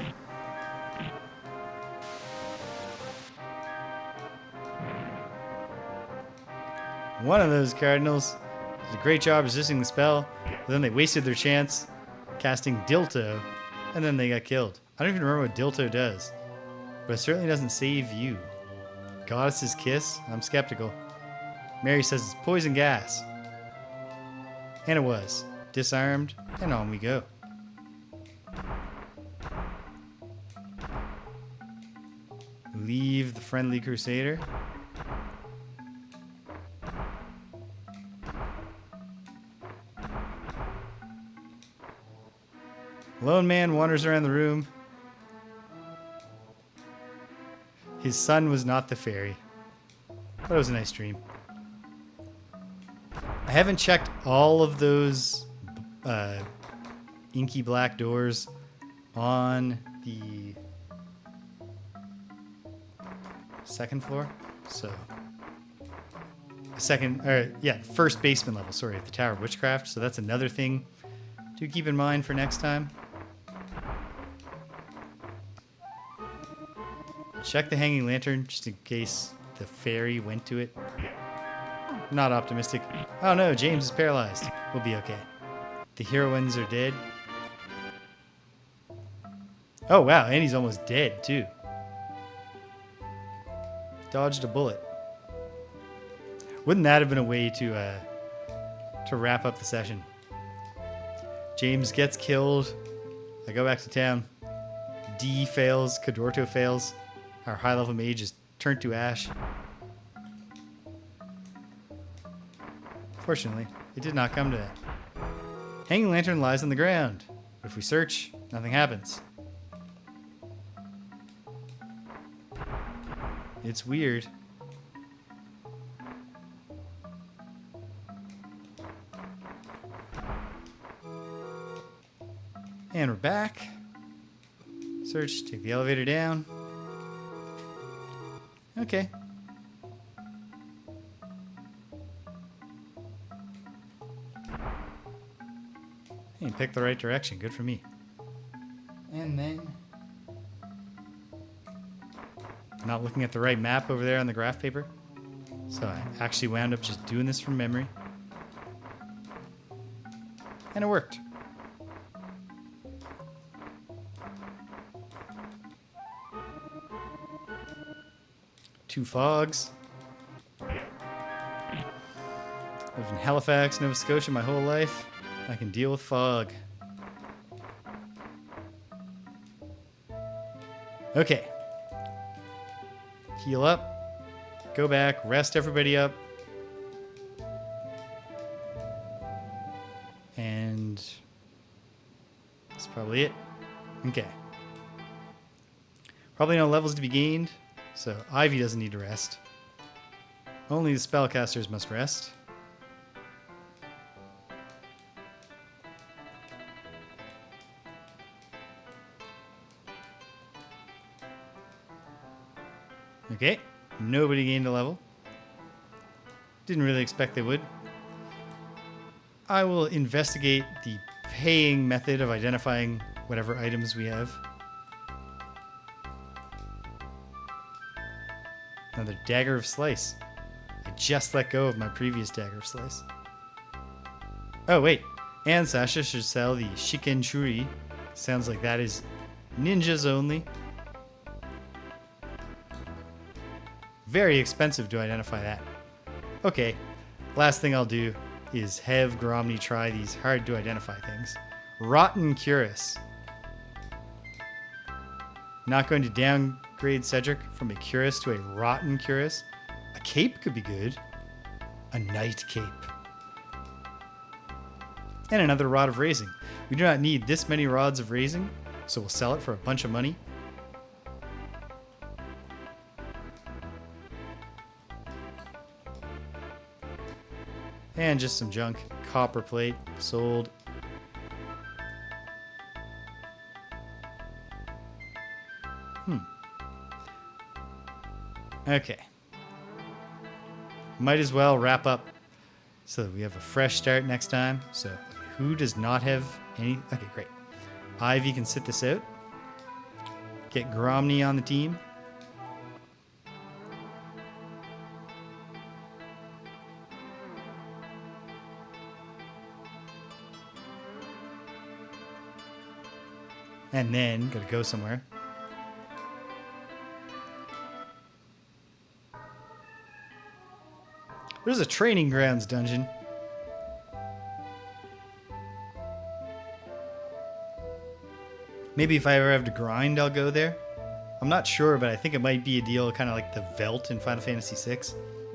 A: One of those cardinals did a great job resisting the spell, but then they wasted their chance casting Dilto, and then they got killed. I don't even remember what Dilto does, but it certainly doesn't save you. Goddess's Kiss? I'm skeptical. Mary says it's poison gas. And it was. Disarmed, and on we go. Leave the friendly crusader. Lone man wanders around the room. His son was not the fairy, but it was a nice dream. I haven't checked all of those inky black doors on the 2nd floor, so first basement level, sorry, at the Tower of Witchcraft, so that's another thing to keep in mind for next time. Check the hanging lantern just in case the fairy went to it. Not optimistic. Oh no, James is paralyzed. We'll be okay. The heroines are dead. Oh wow, and he's almost dead too. Dodged a bullet. Wouldn't that have been a way to wrap up the session? James gets killed. I go back to town. D fails. Cadorto fails. Our high-level mage is turned to ash. Fortunately, it did not come to that. Hanging lantern lies on the ground. But if we search, nothing happens. It's weird. And we're back. Search, take the elevator down. Okay. Hey, picked the right direction. Good for me. And then... not looking at the right map over there on the graph paper. So I actually wound up just doing this from memory. And it worked. Two fogs. Lived in Halifax, Nova Scotia my whole life. I can deal with fog. Okay. Heal up. Go back. Rest everybody up. And that's probably it. Okay. Probably no levels to be gained, so Ivy doesn't need to rest. Only the spellcasters must rest. Okay, nobody gained a level. Didn't really expect they would. I will investigate the paying method of identifying whatever items we have. Another Dagger of Slice. I just let go of my previous Dagger of Slice. Oh, wait. And Sasha should sell the Shiken Churi. Sounds like that is ninjas only. Very expensive to identify that. Okay. Last thing I'll do is have Gromny try these hard to identify things. Rotten Cuirass. Not going to downgrade Cedric from a Cuirass to a Rotten Cuirass. A cape could be good. A Night Cape. And another Rod of Raising. We do not need this many Rods of Raising, so we'll sell it for a bunch of money. And just some junk. Copper plate. Sold. Okay. Might as well wrap up so that we have a fresh start next time. So who does not have any? Okay, great. Ivy can sit this out. Get Gromny on the team. And then, gotta go somewhere. There's a training grounds dungeon. Maybe if I ever have to grind, I'll go there. I'm not sure, but I think it might be a deal kind of like the Velt in Final Fantasy VI.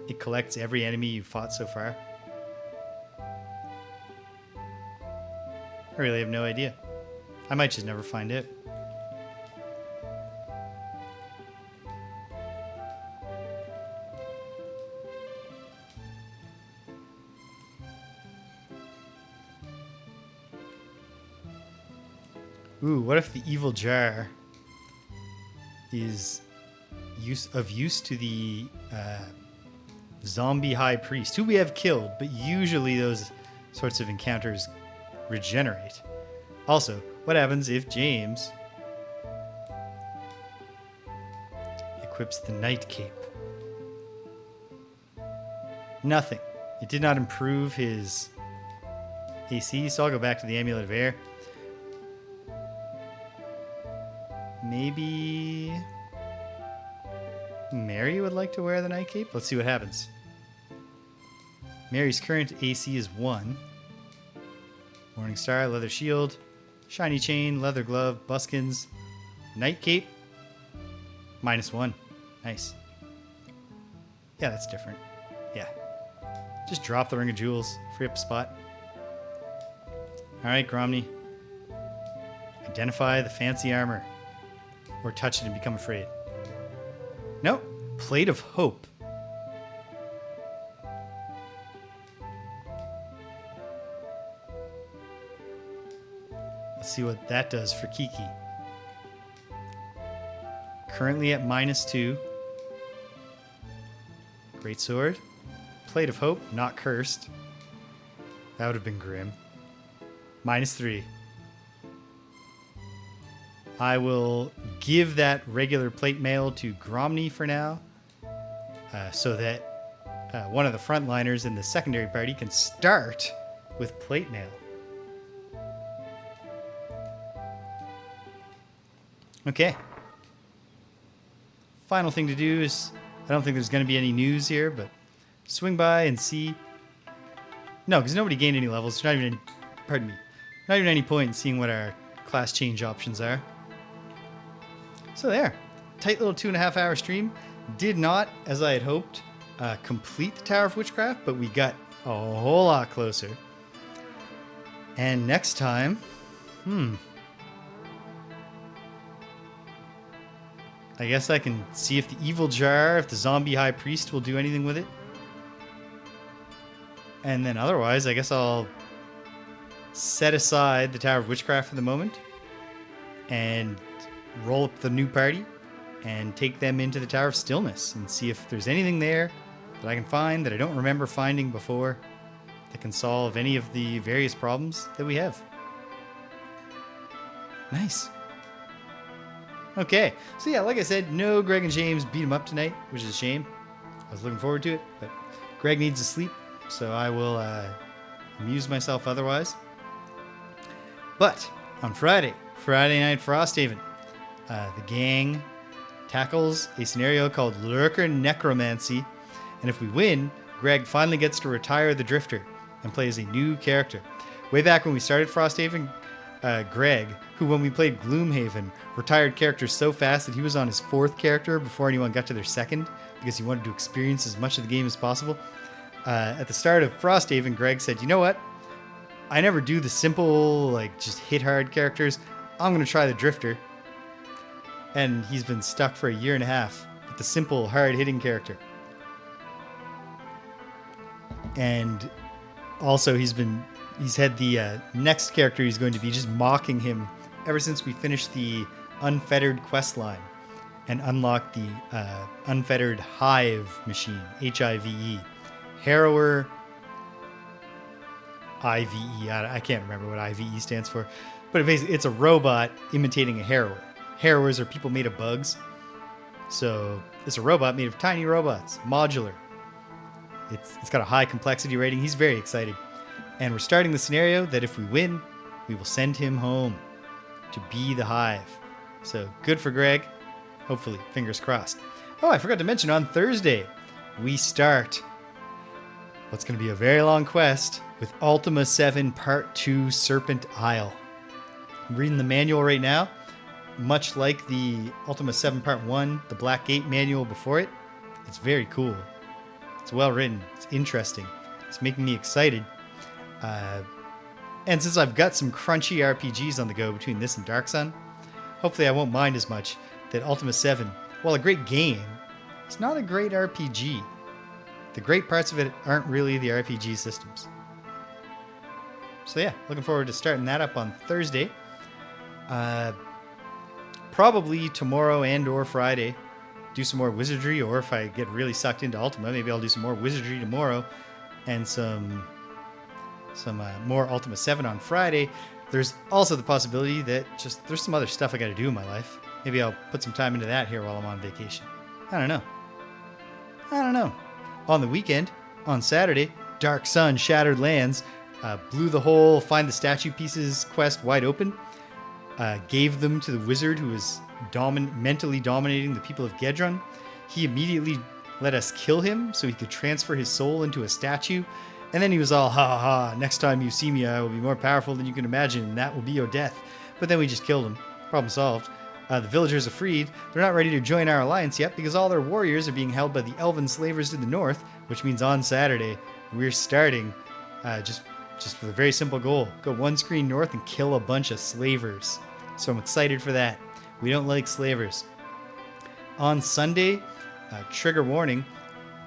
A: It collects every enemy you've fought so far. I really have no idea. I might just never find it. Ooh, what if the evil jar is of use to the zombie high priest, who we have killed, but usually those sorts of encounters regenerate. Also, what happens if James equips the Night Cape? Nothing. It did not improve his AC, so I'll go back to the Amulet of Air. Maybe Mary would like to wear the Night Cape? Let's see what happens. Mary's current AC is 1. Morning Star, Leather Shield, Shiny Chain, Leather Glove, Buskins, Night Cape, -1. Nice. Yeah, that's different. Yeah. Just drop the Ring of Jewels. Free up a spot. Alright, Gromny. Identify the fancy armor. Or touch it and become afraid. Nope. Plate of Hope. Let's see what that does for Kiki. Currently at -2. Great sword. Plate of Hope, not cursed. That would have been grim. -3. I will give that regular plate mail to Gromny for now, so that one of the frontliners in the secondary party can start with plate mail. Okay. Final thing to do is, I don't think there's going to be any news here, but swing by and see. No, because nobody gained any levels. Not even any point in seeing what our class change options are. So there. Tight little 2.5 hour stream. Did not, as I had hoped, complete the Tower of Witchcraft, but we got a whole lot closer. And next time, I guess I can see if the evil jar, if the zombie high priest will do anything with it. And then otherwise, I guess I'll set aside the Tower of Witchcraft for the moment and roll up the new party and take them into the Tower of Stillness and see if there's anything there that I can find that I don't remember finding before that can solve any of the various problems that we have. Nice. Okay, so yeah, like I said, no Greg and James beat him up tonight, which is a shame. I was looking forward to it, but Greg needs to sleep, so I will amuse myself otherwise. But on Friday night Frosthaven, the gang tackles a scenario called Lurker Necromancy, and if we win, Greg finally gets to retire the Drifter and plays a new character. Way back when we started Frosthaven, Greg, who when we played Gloomhaven, retired characters so fast that he was on his 4th character before anyone got to their 2nd, because he wanted to experience as much of the game as possible. At the start of Frosthaven, Greg said, you know what? I never do the simple, like, just hit hard characters. I'm going to try the Drifter. And he's been stuck for 1.5 years with the simple, hard-hitting character. And also he's had the next character he's going to be just mocking him ever since we finished the Unfettered quest line and unlocked the Unfettered Hive machine, Hive. Harrower IVE. I can't remember what IVE stands for, but basically it's a robot imitating a harrower. Harrowers are people made of bugs, so it's a robot made of tiny robots, modular. It's got a high complexity rating. He's very excited, and we're starting the scenario that if we win, we will send him home to be the Hive. So good for Greg. Hopefully, fingers crossed. Oh, I forgot to mention, on Thursday we start what's going to be a very long quest with Ultima 7 Part 2 Serpent Isle. I'm reading the manual right now. Much like the Ultima 7 Part 1, the Black Gate manual before it, it's very cool. It's well written. It's interesting. It's making me excited. And since I've got some crunchy RPGs on the go between this and Dark Sun, hopefully I won't mind as much that Ultima 7, while a great game, it's not a great RPG. The great parts of it aren't really the RPG systems. So yeah, looking forward to starting that up on Thursday. Probably tomorrow and or Friday, do some more Wizardry, or if I get really sucked into Ultima, maybe I'll do some more Wizardry tomorrow and some more Ultima 7 on Friday. There's also the possibility that there's some other stuff I got to do in my life. Maybe I'll put some time into that here while I'm on vacation. I don't know. On the weekend, on Saturday, Dark Sun Shattered Lands blew the whole Find the Statue Pieces quest wide open. Gave them to the wizard who was mentally dominating the people of Gedron. He immediately let us kill him so he could transfer his soul into a statue. And then he was all, ha ha ha, next time you see me, I will be more powerful than you can imagine, and that will be your death. But then we just killed him. Problem solved. The villagers are freed. They're not ready to join our alliance yet because all their warriors are being held by the elven slavers to the north, which means on Saturday, we're starting just with a very simple goal. Go one screen north and kill a bunch of slavers. So I'm excited for that. We don't like slavers. On Sunday, trigger warning,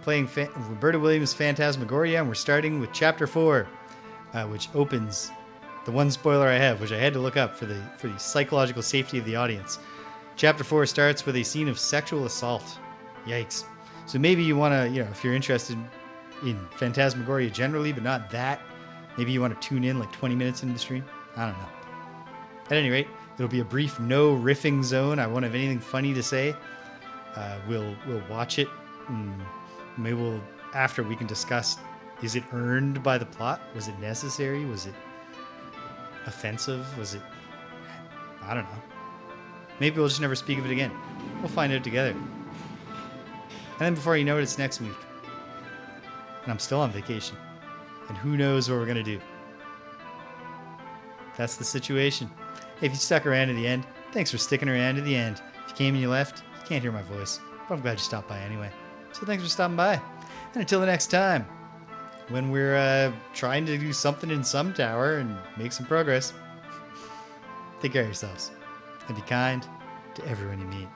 A: playing Roberta Williams' Phantasmagoria, and we're starting with Chapter 4, which opens the one spoiler I have, which I had to look up for the psychological safety of the audience. Chapter 4 starts with a scene of sexual assault. Yikes. So maybe you want to, if you're interested in Phantasmagoria generally, but not that, maybe you want to tune in like 20 minutes into the stream. I don't know. At any rate, it'll be a brief no riffing zone. I won't have anything funny to say. We'll watch it. And maybe after we can discuss, is it earned by the plot? Was it necessary? Was it offensive? Was it, I don't know. Maybe we'll just never speak of it again. We'll find out together. And then before you know it, it's next week. And I'm still on vacation. And who knows what we're going to do. That's the situation. Hey, if you stuck around to the end, thanks for sticking around to the end. If you came and you left, you can't hear my voice. But I'm glad you stopped by anyway. So thanks for stopping by. And until the next time, when we're trying to do something in some tower and make some progress, take care of yourselves. And be kind to everyone you meet.